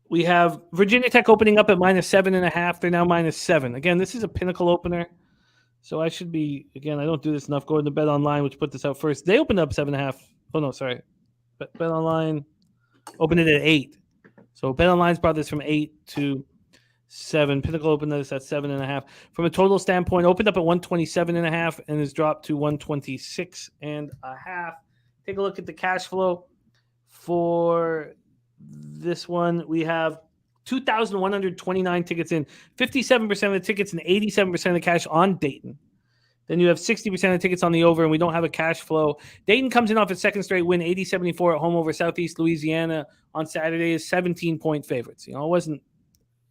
We have Virginia Tech opening up at -7.5. They're now -7. Again, this is a pinnacle opener. So I should be, again, I don't do this enough. Go into Bet Online, which put this out first. They opened up 7.5. Oh, no, sorry. Bet Online opened it at 8. So Bet Online's brought this from 8 to 7. Pinnacle opened this at 7.5. From a total standpoint, opened up at 127.5 and has dropped to 126.5. Take a look at the cash flow for this one. We have 2,129 tickets in, 57% of the tickets and 87% of the cash on Dayton. Then you have 60% of the tickets on the over, and we don't have a cash flow. Dayton comes in off its second straight win, 80-74 at home over Southeast Louisiana on Saturday, is 17-point favorites. It wasn't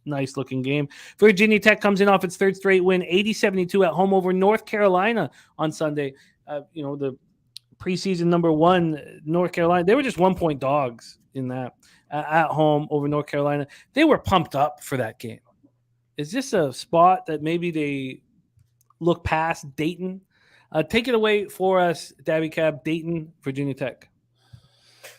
a nice-looking game. Virginia Tech comes in off its third straight win, 80-72 at home over North Carolina on Sunday. The preseason number 1, North Carolina, they were just 1-point dogs in that. At home over North Carolina. They were pumped up for that game. Is this a spot that maybe they look past Dayton? Take it away for us, Daby Cab, Dayton, Virginia Tech.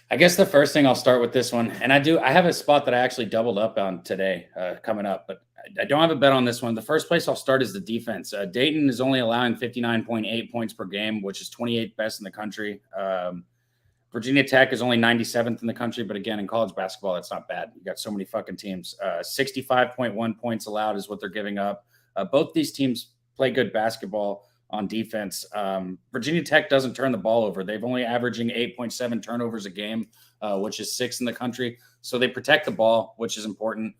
I guess the first thing I'll start with this one, and I have a spot that I actually doubled up on today coming up, but I don't have a bet on this one. The first place I'll start is the defense. Dayton is only allowing 59.8 points per game, which is 28th best in the country. Virginia Tech is only 97th in the country, but again, in college basketball, that's not bad. You got so many fucking teams. 65.1 points allowed is what they're giving up. Both these teams play good basketball on defense. Virginia Tech doesn't turn the ball over. They've only averaging 8.7 turnovers a game, which is 6th in the country. So they protect the ball, which is important.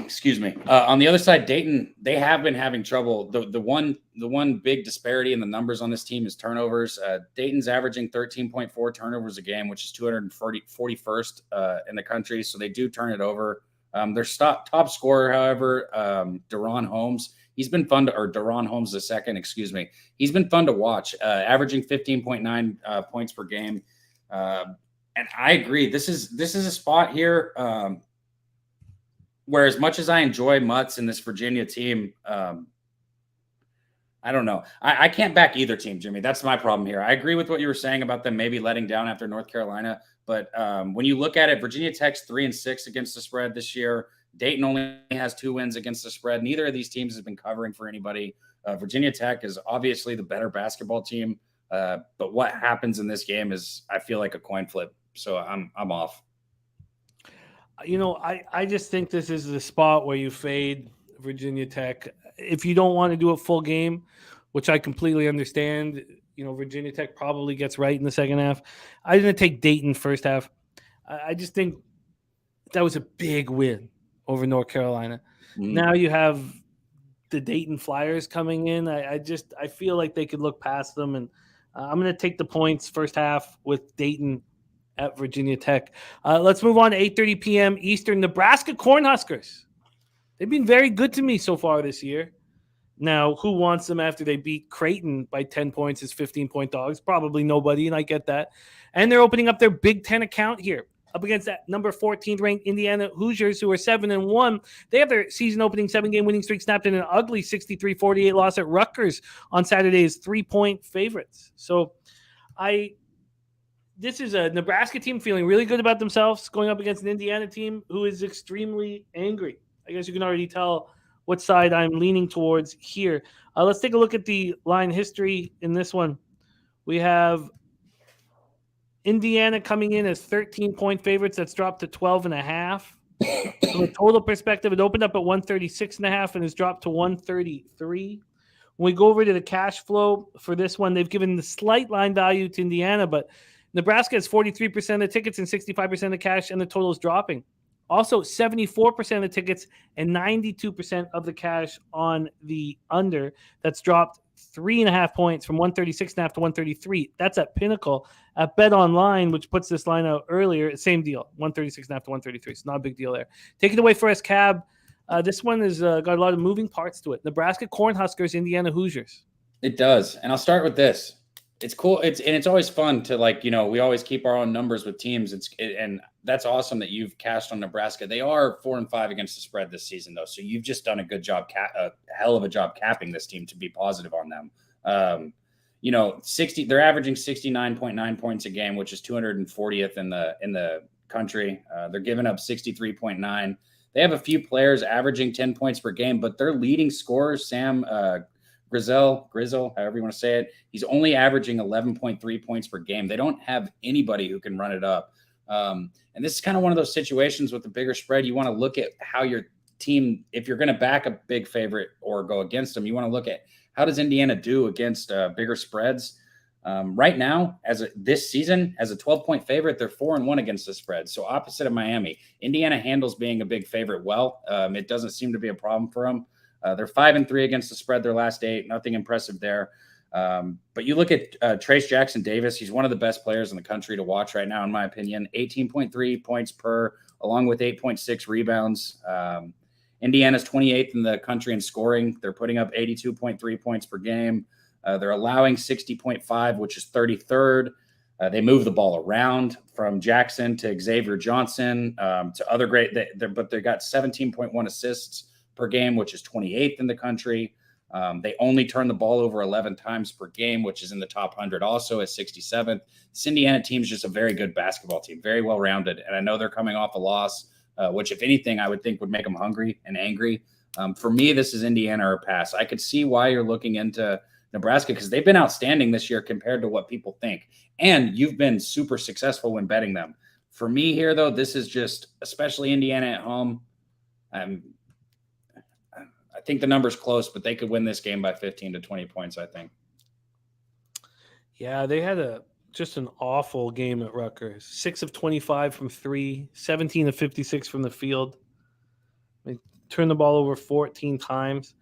Excuse me. On the other side, Dayton, they have been having trouble. The one big disparity in the numbers on this team is turnovers. Dayton's averaging 13.4 turnovers a game, which is 241st in the country. So they do turn it over. Their top scorer, however, Deron Holmes, he's been fun to, or Deron Holmes II, excuse me. He's been fun to watch, averaging 15.9 points per game. And I agree. This is a spot here. Where as much as I enjoy Mutts and this Virginia team, I don't know. I can't back either team, Jimmy. That's my problem here. I agree with what you were saying about them maybe letting down after North Carolina. But when you look at it, Virginia Tech's 3-6 against the spread this year. Dayton only has 2 wins against the spread. Neither of these teams has been covering for anybody. Virginia Tech is obviously the better basketball team. But what happens in this game is, I feel like, a coin flip. So I'm off. I just think this is the spot where you fade Virginia Tech. If you don't want to do a full game, which I completely understand, Virginia Tech probably gets right in the second half. I'm going to take Dayton first half. I just think that was a big win over North Carolina. Now you have the Dayton Flyers coming in. I feel like they could look past them, and I'm going to take the points first half with Dayton at Virginia Tech. Let's move on to 8:30 p.m. Eastern. Nebraska Cornhuskers. They've been very good to me so far this year. Now, who wants them after they beat Creighton by 10 points as 15-point dogs? Probably nobody, and I get that. And they're opening up their Big Ten account here up against that number 14th ranked Indiana Hoosiers, who are 7-1. They have their season opening 7-game winning streak snapped in an ugly 63-48 loss at Rutgers on Saturday as 3-point favorites. So this is a Nebraska team feeling really good about themselves going up against an Indiana team who is extremely angry. I guess you can already tell what side I'm leaning towards here. Let's take a look at the line history in this one. We have Indiana coming in as 13-point favorites. That's dropped to 12.5. From a total perspective, it opened up at 136.5 and has dropped to 133. When we go over to the cash flow for this one, they've given the slight line value to Indiana, but Nebraska has 43% of the tickets and 65% of the cash, and the total is dropping. Also, 74% of the tickets and 92% of the cash on the under. That's dropped 3.5 points from 136.5 to 133. That's at Pinnacle. At Bet Online, which puts this line out earlier, same deal, 136.5 to 133. It's not a big deal there. Take it away for us, Cab. This one has got a lot of moving parts to it. Nebraska Cornhuskers, Indiana Hoosiers. It does. And I'll start with this. It's cool. It's always fun to, like, we always keep our own numbers with teams. And that's awesome that you've cashed on Nebraska. They are 4-5 against the spread this season, though. So you've just done a good job, a hell of a job capping this team to be positive on them. They're averaging 69.9 points a game, which is 240th in the country. They're giving up 63.9. They have a few players averaging 10 points per game, but their leading scorer, Sam Grizzle, however you want to say it, he's only averaging 11.3 points per game. They don't have anybody who can run it up. And this is kind of one of those situations with the bigger spread. You want to look at how your team, if you're going to back a big favorite or go against them, you want to look at how does Indiana do against bigger spreads. Right now, this season, as a 12-point favorite, they're 4-1 against the spread. So opposite of Miami, Indiana handles being a big favorite well. It doesn't seem to be a problem for them. They're 5-3 against the spread their last 8. Nothing impressive there. But you look at Trace Jackson Davis. He's one of the best players in the country to watch right now, in my opinion. 18.3 points per, along with 8.6 rebounds. Indiana's 28th in the country in scoring. They're putting up 82.3 points per game. They're allowing 60.5, which is 33rd. They move the ball around from Jackson to Xavier Johnson to other great. But they got 17.1 assists per game, which is 28th in the country. They only turn the ball over 11 times per game, which is in the top 100 also at 67th. This Indiana team is just a very good basketball team, very well-rounded. And I know they're coming off a loss, which, if anything, I would think would make them hungry and angry. For me, this is Indiana or pass. I could see why you're looking into Nebraska because they've been outstanding this year compared to what people think. And you've been super successful when betting them. For me here, though, this is just, especially Indiana at home, I think the number's close, but they could win this game by 15 to 20 points, I think. Yeah, they had just an awful game at Rutgers. 6 of 25 from 3, 17 of 56 from the field. They turned the ball over 14 times.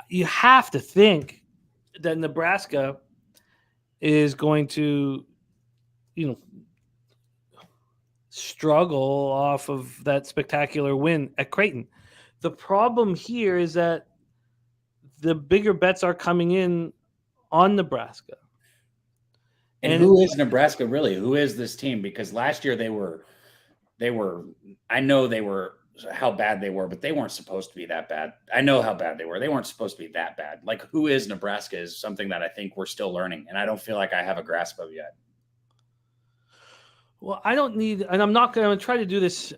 You have to think that Nebraska is going to, struggle off of that spectacular win at Creighton. The problem here is that the bigger bets are coming in on Nebraska. And who is Nebraska really? Who is this team? Because last year they were, I know they were how bad they were, but they weren't supposed to be that bad. I know how bad they were. They weren't supposed to be that bad. Like, who is Nebraska is something that I think we're still learning, and I don't feel like I have a grasp of yet. Well, I don't need, and I'm not going to try to do this,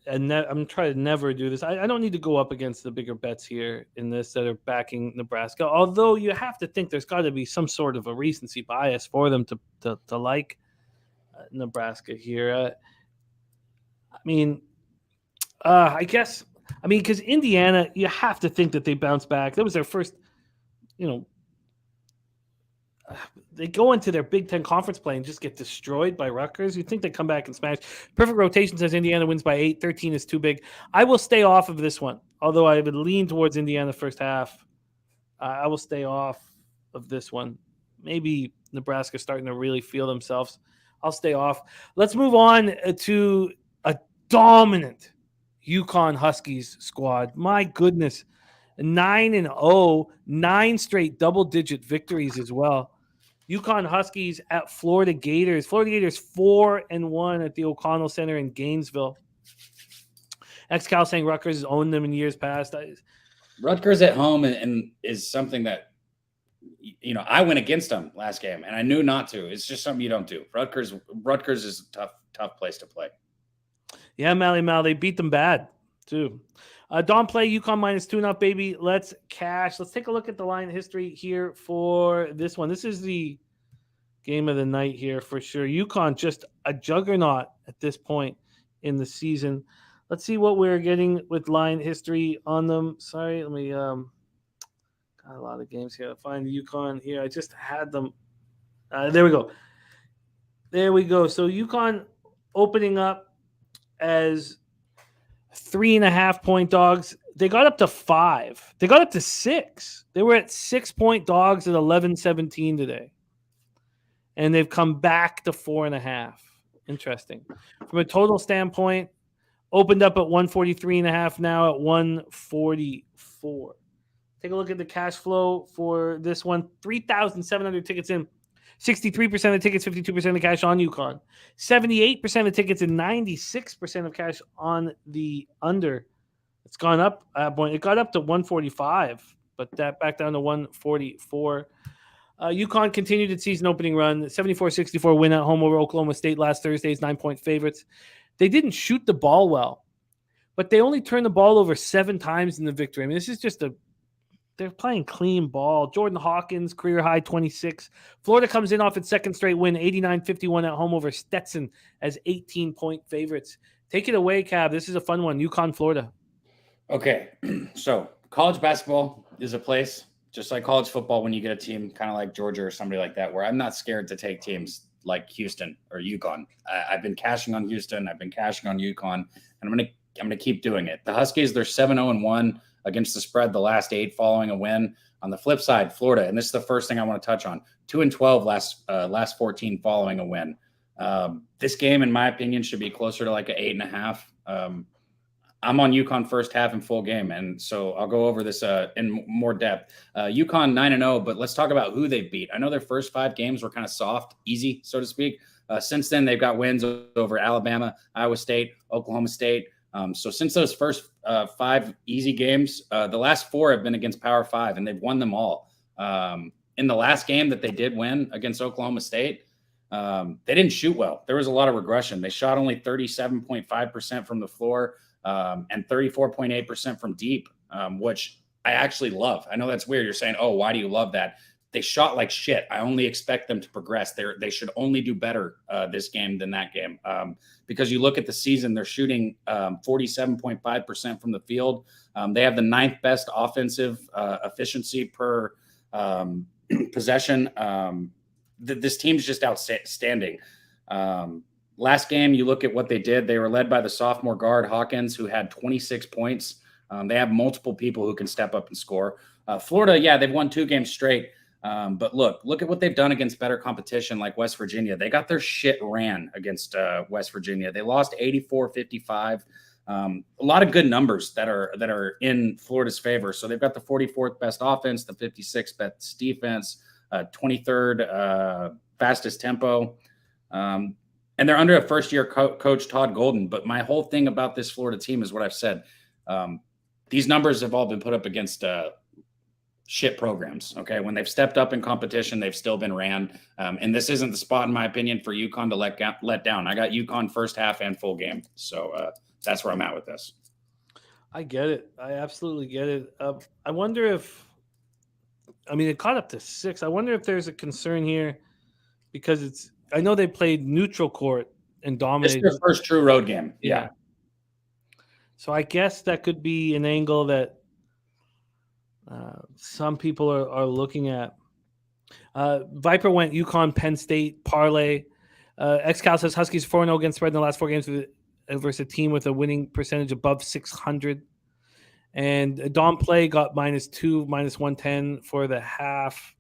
I'm trying to never do this. I don't need to go up against the bigger bets here in this that are backing Nebraska, although you have to think there's got to be some sort of a recency bias for them to like Nebraska here. Because Indiana, you have to think that they bounce back. That was their first, they go into their Big Ten conference play and just get destroyed by Rutgers. You think they come back and smash. Perfect rotation says Indiana wins by 8. 13 is too big. I will stay off of this one, although I would lean towards Indiana first half. I will stay off of this one. Maybe Nebraska starting to really feel themselves. I'll stay off. Let's move on to a dominant UConn Huskies squad. My goodness. 9-0, 9 straight double-digit victories as well. UConn Huskies at Florida Gators. Florida Gators 4-1 at the O'Connell Center in Gainesville. Ex-Cal saying Rutgers has owned them in years past. Rutgers at home and is something that, I went against them last game, and I knew not to. It's just something you don't do. Rutgers is a tough place to play. Yeah, Mally Mal, they beat them bad, too. Don't play UConn -2.5, baby. Let's cash. Let's take a look at the line history here for this one. This is the game of the night here for sure. UConn just a juggernaut at this point in the season. Let's see what we're getting with line history on them. Sorry, let me got a lot of games here. I'll find the UConn here. I just had them. There we go. So UConn opening up as 3.5-point dogs. They got up to 5. They got up to 6. They were at 6-point dogs at 11-17 today. And they've come back to 4.5. Interesting. From a total standpoint, opened up at 143.5, now at 144. Take a look at the cash flow for this one. 3,700 tickets in. 63% of the tickets, 52% of the cash on UConn. 78% of the tickets and 96% of cash on the under. It's gone up. It got up to 145, but that back down to 144. UConn continued its season opening run. 74-64 win at home over Oklahoma State last Thursday's 9-point favorites. They didn't shoot the ball well, but they only turned the ball over 7 times in the victory. I mean, this is just they're playing clean ball. Jordan Hawkins, career high 26. Florida comes in off its second straight win, 89-51 at home over Stetson as 18-point favorites. Take it away, Cab. This is a fun one. UConn, Florida. Okay, so college basketball is a place, just like college football, when you get a team kind of like Georgia or somebody like that, where I'm not scared to take teams like Houston or UConn. I've been cashing on Houston. I've been cashing on UConn, and I'm gonna keep doing it. The Huskies, they're 7-0-1 against the spread the last 8 following a win. On the flip side, Florida, and this is the first thing I want to touch on, 2-12 last 14 following a win. This game, in my opinion, should be closer to like an 8.5. I'm on UConn first half and full game, and so I'll go over this in more depth. UConn 9-0, but let's talk about who they beat. I know their first 5 games were kind of soft, easy, so to speak. Since then, they've got wins over Alabama, Iowa State, Oklahoma State. So since those first 5 easy games, the last 4 have been against Power 5, and they've won them all. In the last game that they did win against Oklahoma State, they didn't shoot well. There was a lot of regression. They shot only 37.5% from the floor and 34.8% from deep, which I actually love. I know that's weird. You're saying, oh, why do you love that? They shot like shit. I only expect them to progress. They should only do better this game than that game. Because you look at the season, they're shooting 47.5% from the field. They have the 9th best offensive efficiency per possession. This team's just outstanding. Last game, you look at what they did. They were led by the sophomore guard, Hawkins, who had 26 points. They have multiple people who can step up and score. Florida, yeah, they've won 2 games straight. But look at what they've done against better competition like West Virginia. They got their shit ran against West Virginia. They lost 84-55. A lot of good numbers that are in Florida's favor. So they've got the 44th best offense, the 56th best defense, 23rd fastest tempo. And they're under a first-year coach, Todd Golden. But my whole thing about this Florida team is what I've said. These numbers have all been put up against shit programs. Okay. When they've stepped up in competition, they've still been ran. And this isn't the spot, in my opinion, for UConn to let down. I got UConn first half and full game. So that's where I'm at with this. I get it. I absolutely get it. I wonder if, it caught up to 6. I wonder if there's a concern here because I know they played neutral court and dominated. It's their first true road game. Yeah. So I guess that could be an angle that some people are looking at. Viper went UConn, Penn State, parlay. XCal says Huskies 4-0 against spread in the last 4 games versus a team with a winning percentage above 600. And Dom Play got -2, -110 for the half.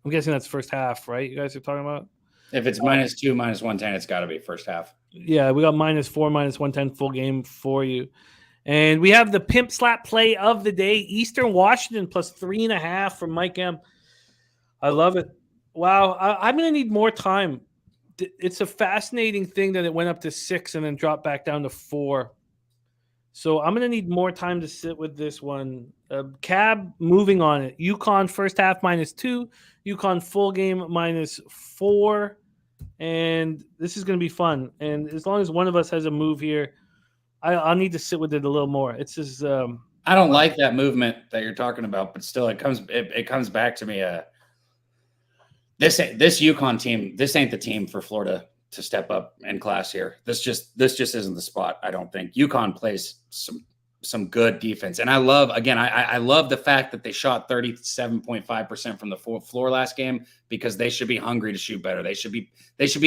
I'm guessing that's first half, right? You guys are talking about? If it's -2, -110, it's got to be first half. Yeah, we got -4, -110 full game for you. And we have the pimp slap play of the day, Eastern Washington +3.5 from Mike M. I love it. Wow, I'm going to need more time. It's a fascinating thing that it went up to 6 and then dropped back down to 4. So I'm going to need more time to sit with this one. Cab moving on it. UConn first half -2. UConn full game -4. And this is going to be fun. And as long as one of us has a move here, I'll need to sit with it a little more. It's just I don't like that movement that you're talking about, but still, it comes back to me. This UConn team, this ain't the team for Florida to step up in class here. This just isn't the spot. I don't think UConn plays some good defense, and I love the fact that they shot 37.5% from the floor last game, because they should be hungry to shoot better. They should be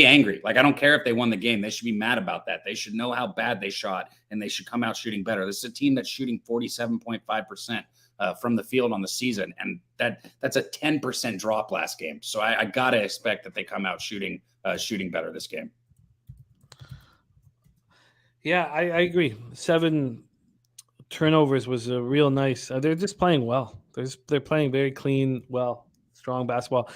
angry. Like, I don't care if they won the game. They should be mad about that. They should know how bad they shot, and they should come out shooting better. This is a team that's shooting 47.5%. From the field on the season, and that's a 10% drop last game. So I gotta expect that they come out shooting better this game. Yeah, I agree. 7 turnovers was a real nice. They're just playing well. They're playing very clean, well, strong basketball.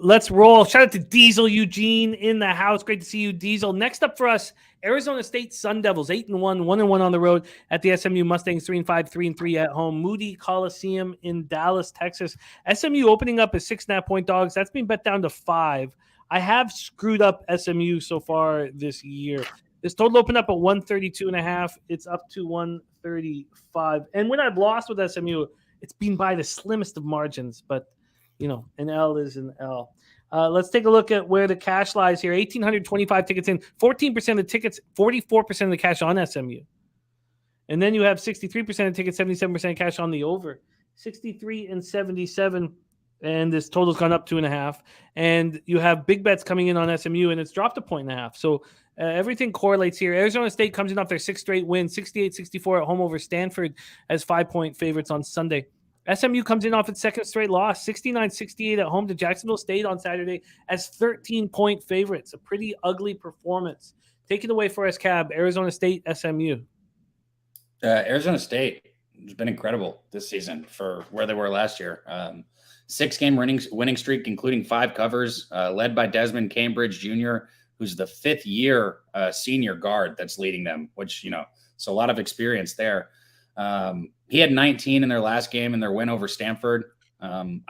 Let's roll. Shout out to Diesel Eugene in the house. Great to see you, Diesel. Next up for us, Arizona State Sun Devils, 8-1, 1-1 on the road at the SMU Mustangs, 3-5, 3-3 at home. Moody Coliseum in Dallas, Texas. SMU opening up as 6.5-point dogs. That's been bet down to 5. I have screwed up SMU so far this year. This total opened up at 132.5. It's up to 135. And when I've lost with SMU, it's been by the slimmest of margins, but an L is an L. Let's take a look at where the cash lies here. 1,825 tickets in, 14% of the tickets, 44% of the cash on SMU. And then you have 63% of tickets, 77% cash on the over. 63 and 77, and this total's gone up 2.5. And you have big bets coming in on SMU, and it's dropped 1.5. So everything correlates here. Arizona State comes in off their 6th straight win, 68-64 at home over Stanford as 5-point favorites on Sunday. SMU comes in off its 2nd straight loss, 69-68 at home to Jacksonville State on Saturday as 13-point favorites. A pretty ugly performance. Take it away for us, Cab. Arizona State, SMU. Arizona State has been incredible this season for where they were last year. 6-game winning streak, including 5 covers, led by Desmond Cambridge Jr., who's the 5th-year senior guard that's leading them, which, so a lot of experience there. He had 19 in their last game in their win over Stanford. I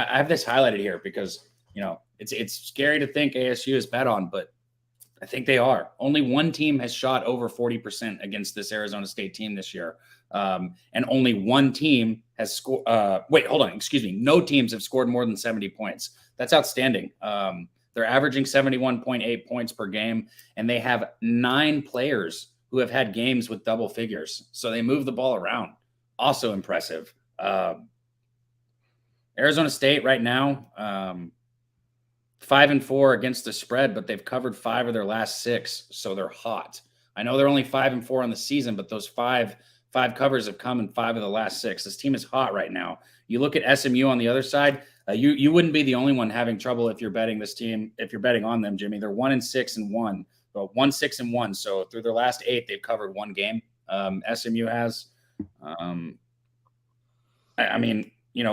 have this highlighted here because, it's scary to think ASU is bet on, but I think they are. Only one team has shot over 40% against this Arizona State team this year. And only one team has scored. No teams have scored more than 70 points. That's outstanding. They're averaging 71.8 points per game, and they have 9 players who have had games with double figures. So they move the ball around. Also impressive. Arizona State right now, 5-4 against the spread, but they've covered 5 of their last 6. So they're hot. I know they're only 5-4 on the season, but those five covers have come in 5 of the last 6. This team is hot right now. You look at SMU on the other side, you wouldn't be the only one having trouble if you're betting this team, if you're betting on them, Jimmy. They're 1-6-1. Well, 1-6-1. So through their last 8, they've covered 1 game. SMU has.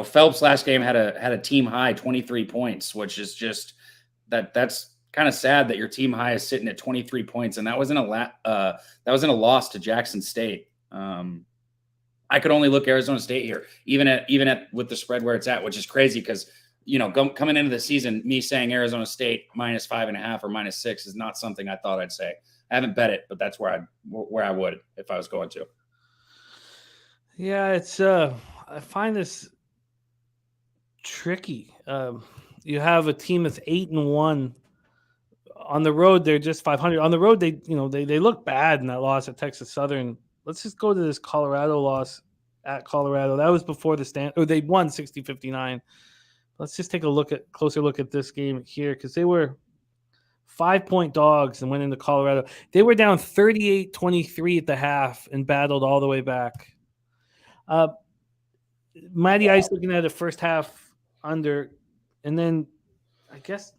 Phelps last game had a team high 23 points, which is just that's kind of sad that your team high is sitting at 23 points, and that wasn't a loss to Jackson State. I could only look Arizona State here, even at with the spread where it's at, which is crazy because coming into the season, me saying Arizona State -5.5 or -6 is not something I thought I'd say. I haven't bet it, but that's where I would if I was going to. Yeah, it's I find this tricky. You have a team that's 8-1 on the road. They're just 500 on the road. They look bad in that loss at Texas Southern. Let's just go to this Colorado loss at Colorado. That was before they won 60-59. let's just take a closer look at this game here, because they were 5-point dogs and went into Colorado. They were down 38-23 at the half and battled all the way back. Mighty Ice looking at the first half under, and then I guess,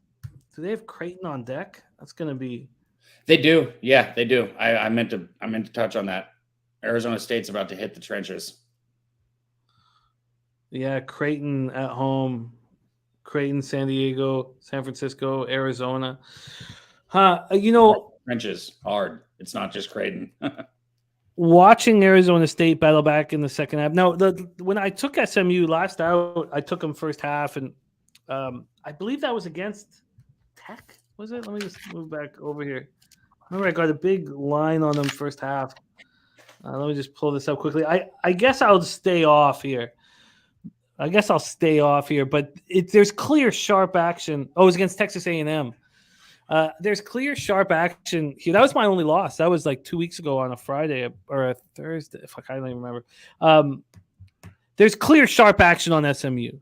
do they have Creighton on deck? That's going to be. They do. Yeah, they do. I meant to touch on that. Arizona State's about to hit the trenches. Yeah, Creighton at home. Creighton, San Diego, San Francisco, Arizona. Trenches hard. It's not just Creighton. Watching Arizona State battle back in the second half. Now, when I took SMU last out, I took them first half, and I believe that was against Tech. Was it? Let me just move back over here. Remember, I got a big line on them first half. Let me just pull this up quickly. I guess I'll stay off here. But there's clear sharp action. Oh, it was against Texas A&M. There's clear sharp action here. That was my only loss. That was like 2 weeks ago on a Friday or a Thursday. Fuck, I don't even remember. There's clear sharp action on SMU,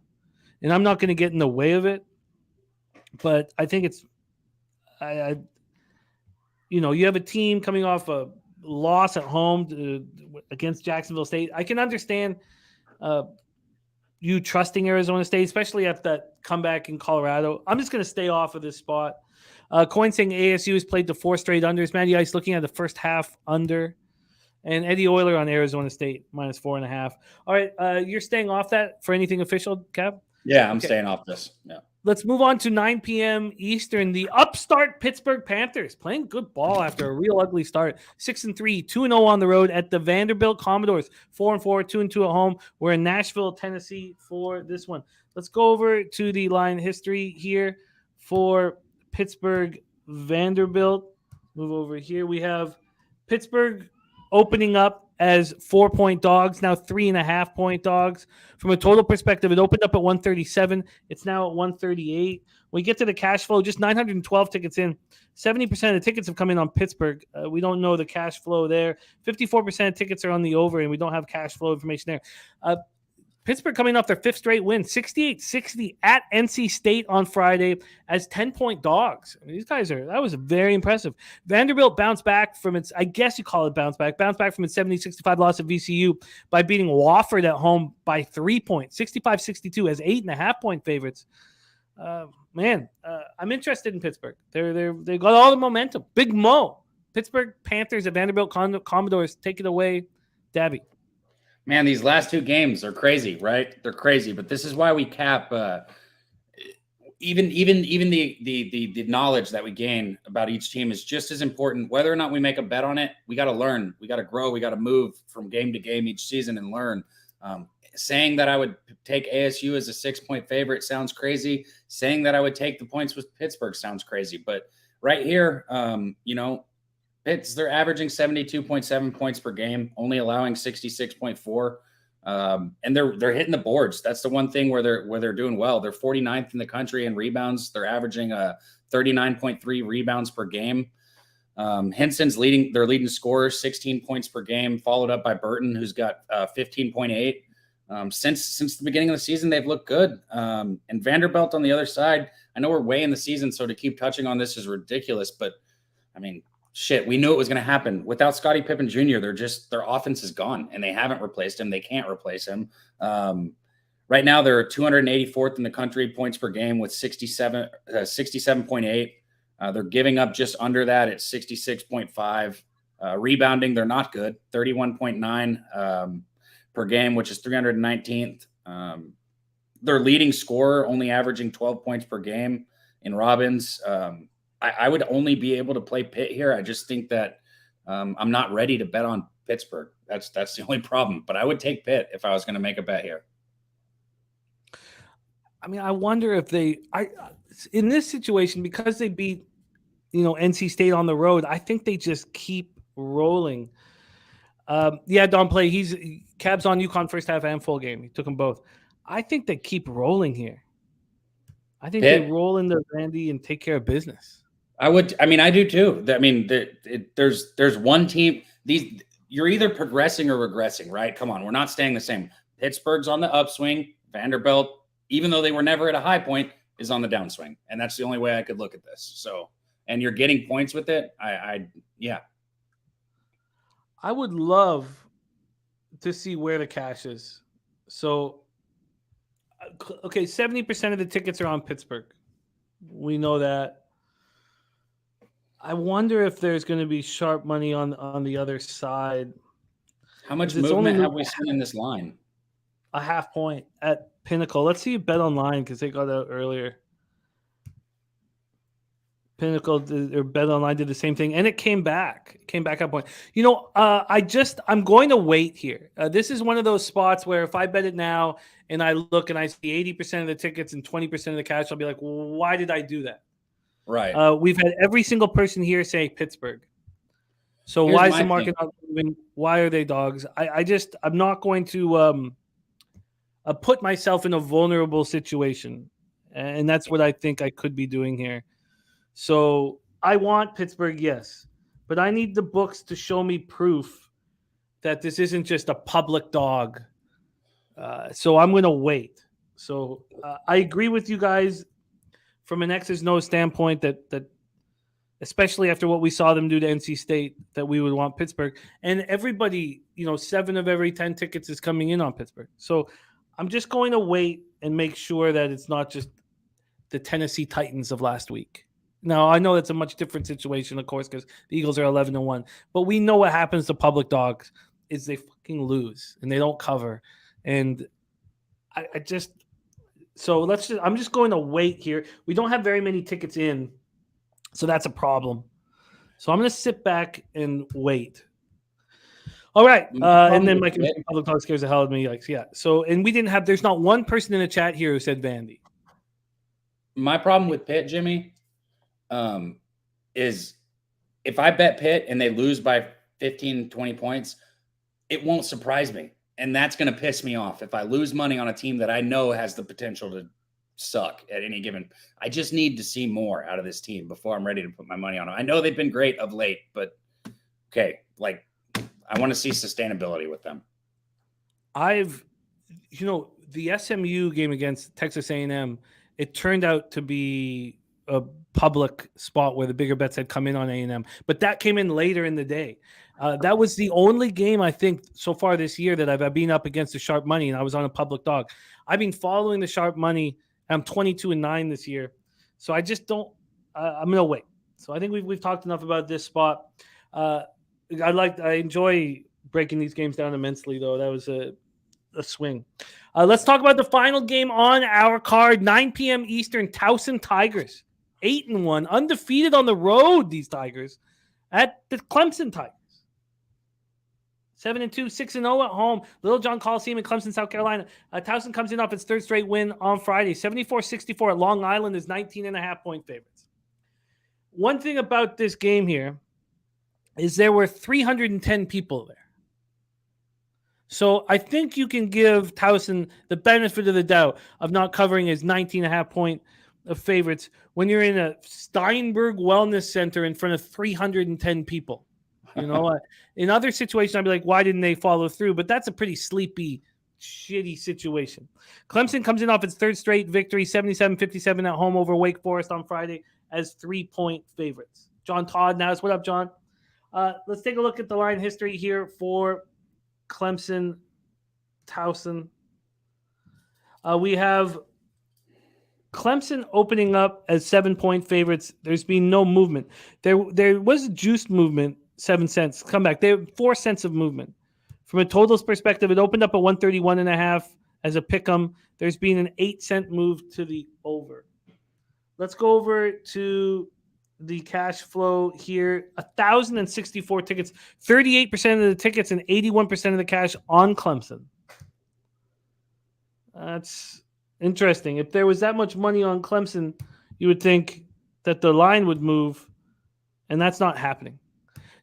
and I'm not going to get in the way of it. But I think it's, you have a team coming off a loss at home against Jacksonville State. I can understand you trusting Arizona State, especially after that comeback in Colorado. I'm just going to stay off of this spot. Coin saying ASU has played the 4 straight unders. Matty Ice looking at the first half under. And Eddie Euler on Arizona State, -4.5. All right, you're staying off that for anything official, Cab? Yeah, I'm staying off this. Yeah. Let's move on to 9 p.m. Eastern. The upstart Pittsburgh Panthers playing good ball after a real ugly start. 6-3, 2-0 on the road at the Vanderbilt Commodores. 4-4, 2-2 at home. We're in Nashville, Tennessee for this one. Let's go over to the line history here for Pittsburgh Vanderbilt. Move over here. We have Pittsburgh opening up as 4-point dogs, now 3.5-point dogs. From a total perspective, it opened up at 137. It's now at 138. When we get to the cash flow, just 912 tickets in. 70% of the tickets have come in on Pittsburgh. We don't know the cash flow there. 54% of tickets are on the over, and we don't have cash flow information there. Pittsburgh coming off their 5th straight win, 68-60 at NC State on Friday as 10-point dogs. I mean, these guys that was very impressive. Vanderbilt bounced back from its, I guess you call it bounce back from its 70-65 loss at VCU by beating Wofford at home by 3 points, 65-62 as 8.5-point favorites. I'm interested in Pittsburgh. They got all the momentum. Big Mo. Pittsburgh Panthers at Vanderbilt Commodores. Take it away, Daby. Man, these last 2 games are crazy, right? They're crazy, but this is why we cap even the knowledge that we gain about each team is just as important. Whether or not we make a bet on it, we got to learn, we got to grow, we got to move from game to game each season and learn. Saying that I would take ASU as a 6-point favorite sounds crazy. Saying that I would take the points with Pittsburgh sounds crazy. But right here, they're averaging 72.7 points per game, only allowing 66.4. And they're hitting the boards. That's the one thing where they're doing well. They're 49th in the country in rebounds. They're averaging 39.3 rebounds per game. Henson's their leading scorer, 16 points per game, followed up by Burton, who's got 15.8. Since the beginning of the season, they've looked good. And Vanderbilt on the other side, I know we're way in the season, so to keep touching on this is ridiculous, but I mean, shit, we knew it was going to happen. Without Scottie Pippen Jr., their offense is gone, and they haven't replaced him. They can't replace him. Right now, they're 284th in the country points per game with 67.8. They're giving up just under that at 66.5. Rebounding, they're not good, 31.9 per game, which is 319th. Their leading scorer only averaging 12 points per game in Robbins. I would only be able to play Pitt here. I just think that I'm not ready to bet on Pittsburgh. That's the only problem. But I would take Pitt if I was going to make a bet here. I mean, I wonder if in this situation, because they beat, NC State on the road, I think they just keep rolling. Don Play, Cab's on UConn first half and full game. He took them both. I think they keep rolling here. I think Pitt. They roll into Vandy and take care of business. I do too. I mean, there's one team. You're either progressing or regressing, right? Come on, we're not staying the same. Pittsburgh's on the upswing. Vanderbilt even though they were never at a high point, is on the downswing. And that's the only way I could look at this. So, and you're getting points with it. Yeah. I would love to see where the cash is. So, okay, 70% of the tickets are on Pittsburgh. We know that. I wonder if there's going to be sharp money on the other side. How much It's movement only have we seen in this line? A half point at Pinnacle. Let's see Bet Online because they got out earlier. Pinnacle or Bet Online did the same thing, and it came back. It came back up point. You know, I'm going to wait here. This is one of those spots where if I bet it now and I look and I see 80% of the tickets and 20% of the cash, I'll be like, well, why did I do that? Right. We've had every single person here say Pittsburgh. So Here's why is my the market thing. not moving? Why are they dogs? I'm not going to put myself in a vulnerable situation, and that's what I think I could be doing here. So I want Pittsburgh, yes, but I need the books to show me proof that this isn't just a public dog. So I'm going to wait. So I agree with you guys from an X's no standpoint that especially after what we saw them do to NC State, that we would want Pittsburgh. And everybody, 7 of every 10 tickets is coming in on Pittsburgh. So I'm just going to wait and make sure that it's not just the Tennessee Titans of last week. Now, I know that's a much different situation, of course, because the Eagles are 11-1. But we know what happens to public dogs is they fucking lose and they don't cover. And I'm just going to wait here. We don't have very many tickets in, so that's a problem. So I'm going to sit back and wait. All right. And then my public dog scares the hell out of me. Like, yeah. So, and there's not one person in the chat here who said Vandy. My problem with Pitt, Jimmy, is if I bet Pitt and they lose by 15, 20 points, it won't surprise me. And that's going to piss me off if I lose money on a team that I know has the potential to suck at any given. I just need to see more out of this team before I'm ready to put my money on them. I know they've been great of late, but okay, like I want to see sustainability with them. The SMU game against Texas A&M, it turned out to be a public spot where the bigger bets had come in on A&M, but that came in later in the day. That was the only game I think so far this year that I've been up against the sharp money, and I was on a public dog. I've been following the sharp money. I'm 22-9 this year, so I just don't. I'm gonna wait. So I think we've talked enough about this spot. I enjoy breaking these games down immensely, though. That was a swing. Let's talk about the final game on our card. 9 p.m. Eastern. Towson Tigers, 8-1, undefeated on the road. These Tigers at the Clemson Tigers. 7-2, 6-0 at home. Little John Coliseum in Clemson, South Carolina. Towson comes in off its third straight win on Friday. 74-64 at Long Island is 19.5-point favorites. One thing about this game here is there were 310 people there. So I think you can give Towson the benefit of the doubt of not covering as 19.5-point of favorites when you're in a Steinberg Wellness Center in front of 310 people. In other situations, I'd be like, why didn't they follow through? But that's a pretty sleepy, shitty situation. Clemson comes in off its third straight victory, 77-57 at home over Wake Forest on Friday as 3-point favorites. John Todd now. What up, John? Let's take a look at the line history here for Clemson, Towson. We have Clemson opening up as 7-point favorites. There's been no movement. There was juiced movement, 7 cents. Come back. They have 4 cents of movement. From a totals perspective, it opened up at 131.5 as a pick'em. There's been an 8-cent move to the over. Let's go over to the cash flow here. 1,064 tickets, 38% of the tickets and 81% of the cash on Clemson. That's interesting. If there was that much money on Clemson, you would think that the line would move, and that's not happening.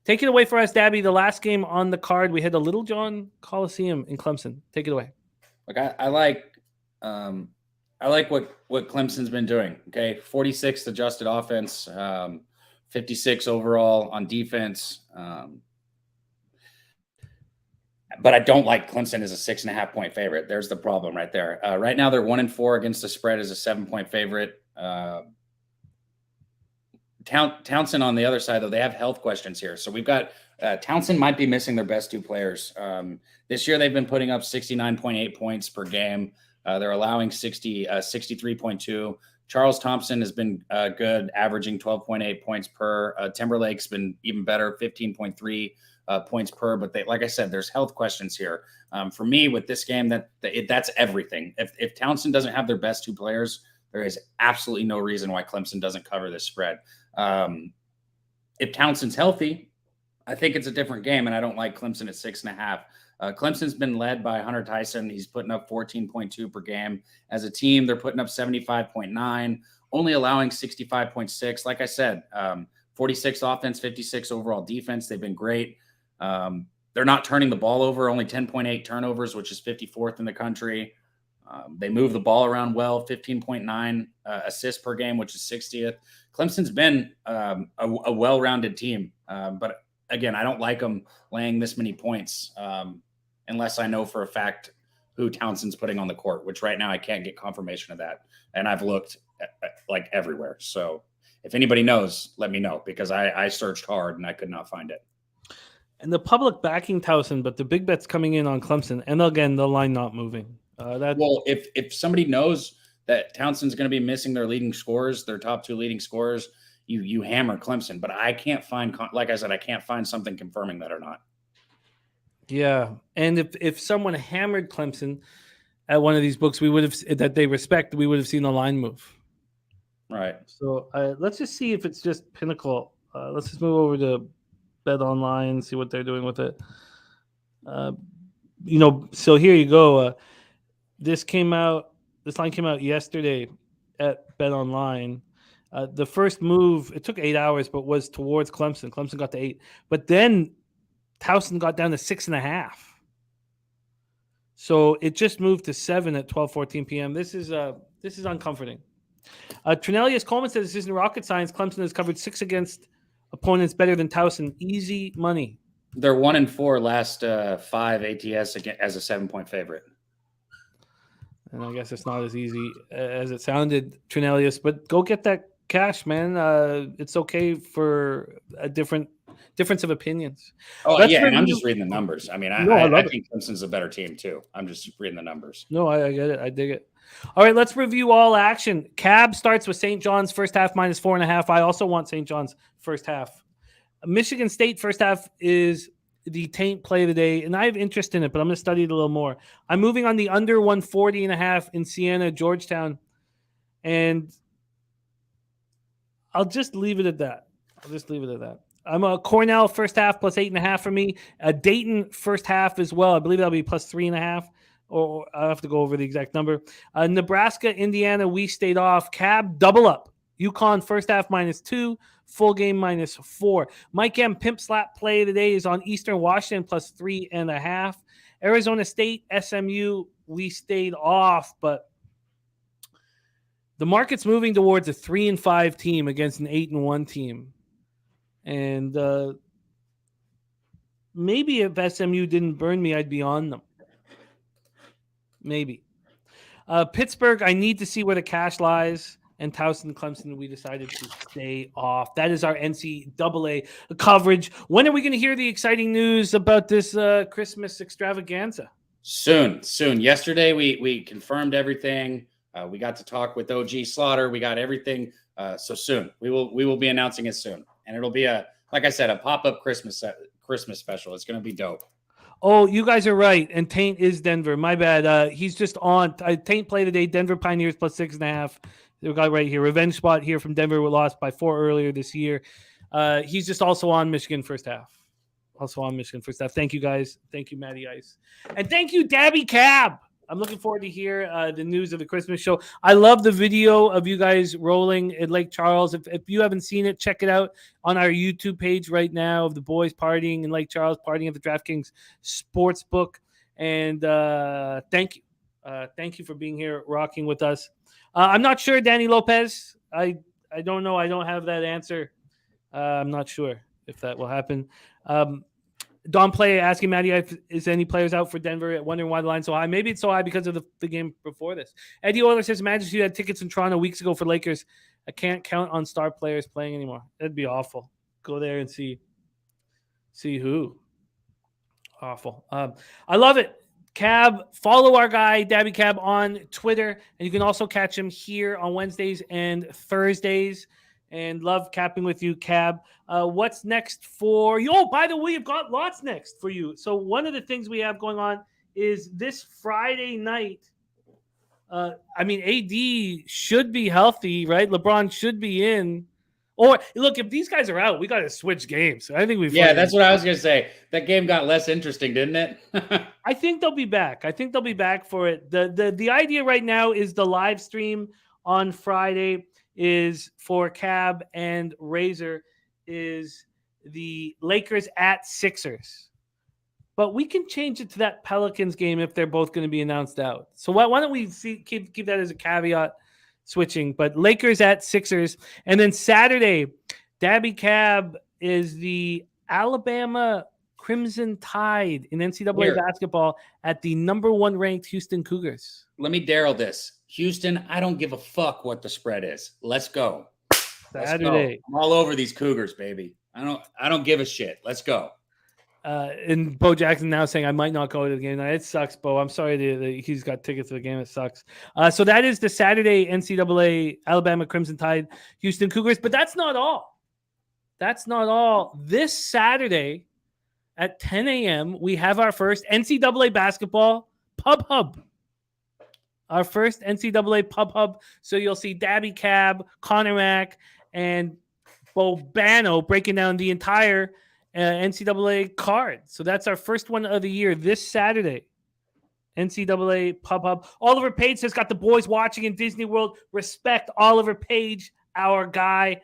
Take it away for us, Daby. The last game on the card, we had the Little John Coliseum in Clemson. Take it away. Like I like what Clemson's been doing. Okay, 46th adjusted offense, 56 overall on defense. but I don't like Clemson as a 6.5 point favorite. There's the problem right there. Right now they're 1-4 against the spread as a 7-point favorite. Towson on the other side, though, they have health questions here. So we've got Towson might be missing their best two players. This year they've been putting up 69.8 points per game. They're allowing 63.2. Charles Thompson has been good, averaging 12.8 points per. Timberlake's been even better, 15.3 points per. But like I said, there's health questions here. For me, with this game, that's everything. If Towson doesn't have their best two players, there is absolutely no reason why Clemson doesn't cover this spread. If Townson's healthy, I think it's a different game, and I don't like Clemson at 6.5. Clemson's been led by Hunter Tyson. He's putting up 14.2 per game. As a team, they're putting up 75.9, only allowing 65.6. Like I said, 46 offense, 56 overall defense. They've been great. They're not turning the ball over, only 10.8 turnovers, which is 54th in the country. They move the ball around well, 15.9 assists per game, which is 60th. Clemson's been a well-rounded team, but again, I don't like them laying this many points unless I know for a fact who Townsend's putting on the court, which right now I can't get confirmation of that. And I've looked like everywhere. So if anybody knows, let me know, because I searched hard and I could not find it. And the public backing Towson, but the big bet's coming in on Clemson. And again, the line not moving. Well, if somebody knows that Townson's going to be missing their leading scorers, their top two leading scorers, you hammer Clemson. But I can't find, like I said, I can't find something confirming that or not. Yeah, and if someone hammered Clemson at one of these books, we would have that they respect. We would have seen the line move. Right. So let's just see if it's just Pinnacle. Let's just move over to Bet Online, see what they're doing with it. So here you go. This line came out yesterday at Bet Online. The first move, it took 8 hours, but was towards Clemson. Clemson got to 8, but then Towson got down to 6.5. So it just moved to 7 at 12:14 p.m. This is uncomforting. Trinelius Coleman says this isn't rocket science. Clemson has covered 6 against opponents better than Towson. Easy money. They're 1-4 last 5 ATS as a 7-point favorite. And I guess it's not as easy as it sounded, Trinelius. But go get that cash, man. It's okay for a difference of opinions. Oh, yeah, and I'm just reading the numbers. I mean, I think Clemson's a better team, too. I'm just reading the numbers. No, I get it. I dig it. All right, let's review all action. Cab starts with St. John's first half minus 4.5. I also want St. John's first half. Michigan State first half is the taint play of the day, and I have interest in it, but I'm going to study it a little more. I'm moving on the under 140.5 in Siena, Georgetown, and I'll just leave it at that. I'm a Cornell first half plus 8.5 for me. A Dayton first half as well. I believe that'll be plus 3.5, or I'll have to go over the exact number. Nebraska, Indiana, we stayed off. Cab double up. UConn first half minus 2, full game minus 4. Mike M. Pimp Slap play today is on Eastern Washington plus 3.5. Arizona State, SMU, we stayed off, but the market's moving towards a 3-5 team against an 8-1 team. And maybe if SMU didn't burn me, I'd be on them. Maybe. Pittsburgh, I need to see where the cash lies. And Towson, Clemson, we decided to stay off. That is our NCAA coverage. When are we going to hear the exciting news about this Christmas extravaganza? Soon. Yesterday, we confirmed everything. We got to talk with OG Slaughter. We got everything. So soon. We will be announcing it soon. And it'll be like I said, a pop-up Christmas special. It's going to be dope. Oh, you guys are right. And Taint is Denver. My bad. He's just on. Taint play today. Denver Pioneers plus 6.5. We got right here. Revenge spot here from Denver. We lost by 4 earlier this year. He's just also on Michigan first half. Thank you, guys. Thank you, Matty Ice. And thank you, Daby Cab. I'm looking forward to hear the news of the Christmas show. I love the video of you guys rolling at Lake Charles. If you haven't seen it, check it out on our YouTube page right now of the boys partying in Lake Charles, partying at the DraftKings Sportsbook. And thank you. Thank you for being here, rocking with us. I'm not sure, Danny Lopez. I don't know. I don't have that answer. I'm not sure if that will happen. Don Play asking Maddie if is any players out for Denver, wondering why the line's so high. Maybe it's so high because of the game before this. Eddie Euler says, imagine if you had tickets in Toronto weeks ago for Lakers. I can't count on star players playing anymore. That'd be awful. Go there and see who. Awful. I love it. Cab, follow our guy, Daby Cab, on Twitter. And you can also catch him here on Wednesdays and Thursdays. And love capping with you, Cab. What's next for you? Oh, by the way, we've got lots next for you. So one of the things we have going on is this Friday night. AD should be healthy, right? LeBron should be in. Or look, if these guys are out, we got to switch games. I think that's what I was gonna say. That game got less interesting, didn't it? I think they'll be back. I think they'll be back for it. The idea right now is the live stream on Friday is for Cab and Razor is the Lakers at Sixers. But we can change it to that Pelicans game if they're both going to be announced out. So why don't we keep that as a caveat switching? But Lakers at Sixers. And then Saturday, Daby Cab is the Alabama Crimson Tide in NCAA basketball at the number 1 ranked Houston Cougars. Let me Darryl this. Houston, I don't give a fuck what the spread is. Let's go. Saturday. I'm all over these Cougars, baby. I don't give a shit. Let's go. And Bo Jackson now saying I might not go to the game. It sucks, Bo. I'm sorry that he's got tickets to the game. It sucks. So that is the Saturday NCAA Alabama Crimson Tide Houston Cougars. But that's not all. This Saturday at 10 a.m., we have our first NCAA basketball pub hub. Our first NCAA pub hub. So you'll see Daby Cab, Connor Mack, and Bo Bano breaking down the entire NCAA card. So that's our first one of the year this Saturday. NCAA pub hub. Oliver Page says, got the boys watching in Disney World. Respect Oliver Page, our guy.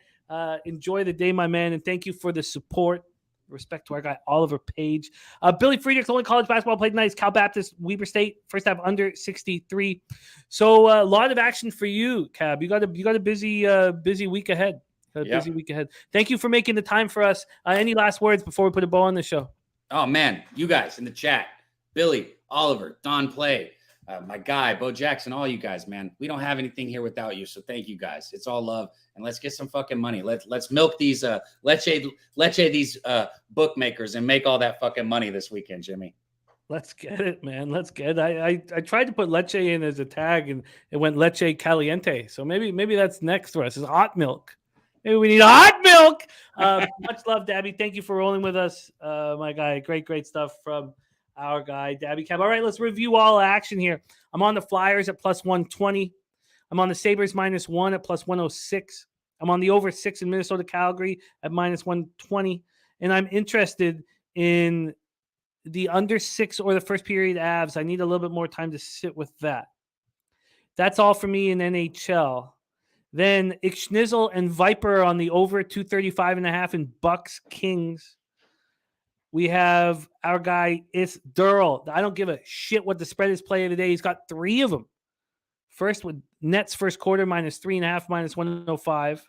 Enjoy the day, my man, and thank you for the support. Respect to our guy, Oliver Page. Billy Friedrich's only college basketball played tonight is Cal Baptist, Weber State. First half under 63. So a lot of action for you, Cab. You got a busy week ahead. Busy week ahead. Thank you for making the time for us. Any last words before we put a bow on the show? Oh, man. You guys in the chat. Billy, Oliver, Don Play, my guy, Bo Jackson, all you guys, man. We don't have anything here without you, so thank you guys. It's all love, and let's get some fucking money. Let's milk these these bookmakers and make all that fucking money this weekend, Jimmy. Let's get it, man. Let's get it. I tried to put leche in as a tag, and it went leche caliente. So maybe that's next for us. Is hot milk. Maybe we need a hot milk. Much love, Daby. Thank you for rolling with us, my guy. Great stuff from our guy, Daby Cab. All right, let's review all action here. I'm on the Flyers at plus 120. I'm on the Sabres -1 at plus 106. I'm on the over 6 in Minnesota Calgary at minus 120. And I'm interested in the under 6 or the first period Avs. I need a little bit more time to sit with that. That's all for me in NHL. Then Ixnizzle and Viper on the over 235.5 in Bucks Kings. We have our guy, it's Darryl. I don't give a shit what the spread is playing today. He's got 3 of them. First with Nets first quarter -3.5, -105.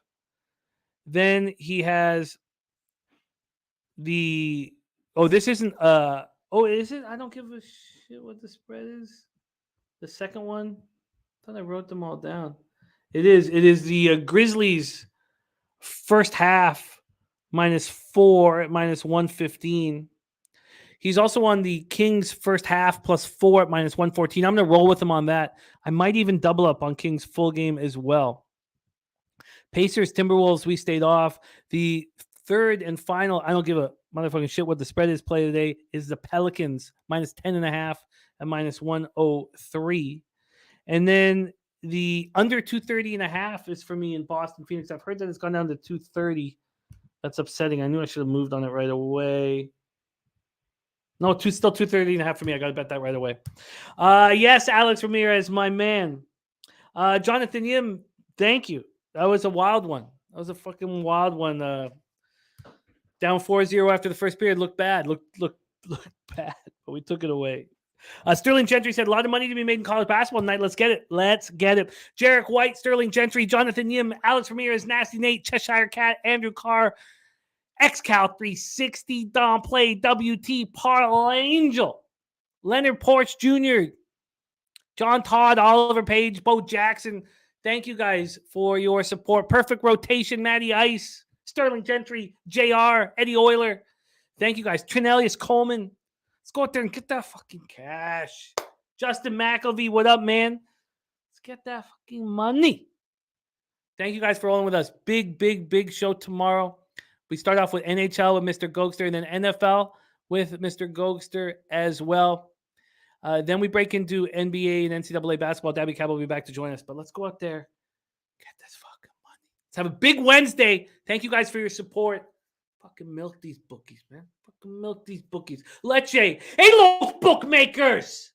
Then he has this isn't is it? I don't give a shit what the spread is. The second one. I thought I wrote them all down. It is the Grizzlies first half -4 at -115. He's also on the Kings first half +4 at -114. I'm going to roll with him on that. I might even double up on Kings full game as well. Pacers, Timberwolves, we stayed off. The third and final, I don't give a motherfucking shit what the spread is play today, is the Pelicans -10.5 at -103. And then the under 230.5 is for me in Boston, Phoenix. I've heard that it's gone down to 230. That's upsetting. I knew I should have moved on it right away. No, still 230.5 for me. I got to bet that right away. Yes, Alex Ramirez, my man. Jonathan Yim, thank you. That was a wild one. That was a fucking wild one. Down 4-0 after the first period. Looked bad. Looked bad, but we took it away. Sterling Gentry said, a lot of money to be made in college basketball tonight. Let's get it. Jarek White, Sterling Gentry, Jonathan Yim, Alex Ramirez, Nasty Nate, Cheshire Cat, Andrew Carr, XCal 360, Don Play, WT, Parl Angel, Leonard Porch Jr., John Todd, Oliver Page, Bo Jackson. Thank you guys for your support. Perfect Rotation, Matty Ice, Sterling Gentry, JR, Eddie Euler. Thank you guys. Trinelius Coleman. Let's go out there and get that fucking cash. Justin McElvey, what up, man? Let's get that fucking money. Thank you guys for rolling with us. Big show tomorrow. We start off with NHL with Mr. Gokster and then NFL with Mr. Gokster as well. Then we break into NBA and NCAA basketball. Daby Cab will be back to join us. But let's go out there. Get this fucking money. Let's have a big Wednesday. Thank you guys for your support. Fucking milk these bookies, man. Fucking milk these bookies. Leche. Hey, los bookmakers.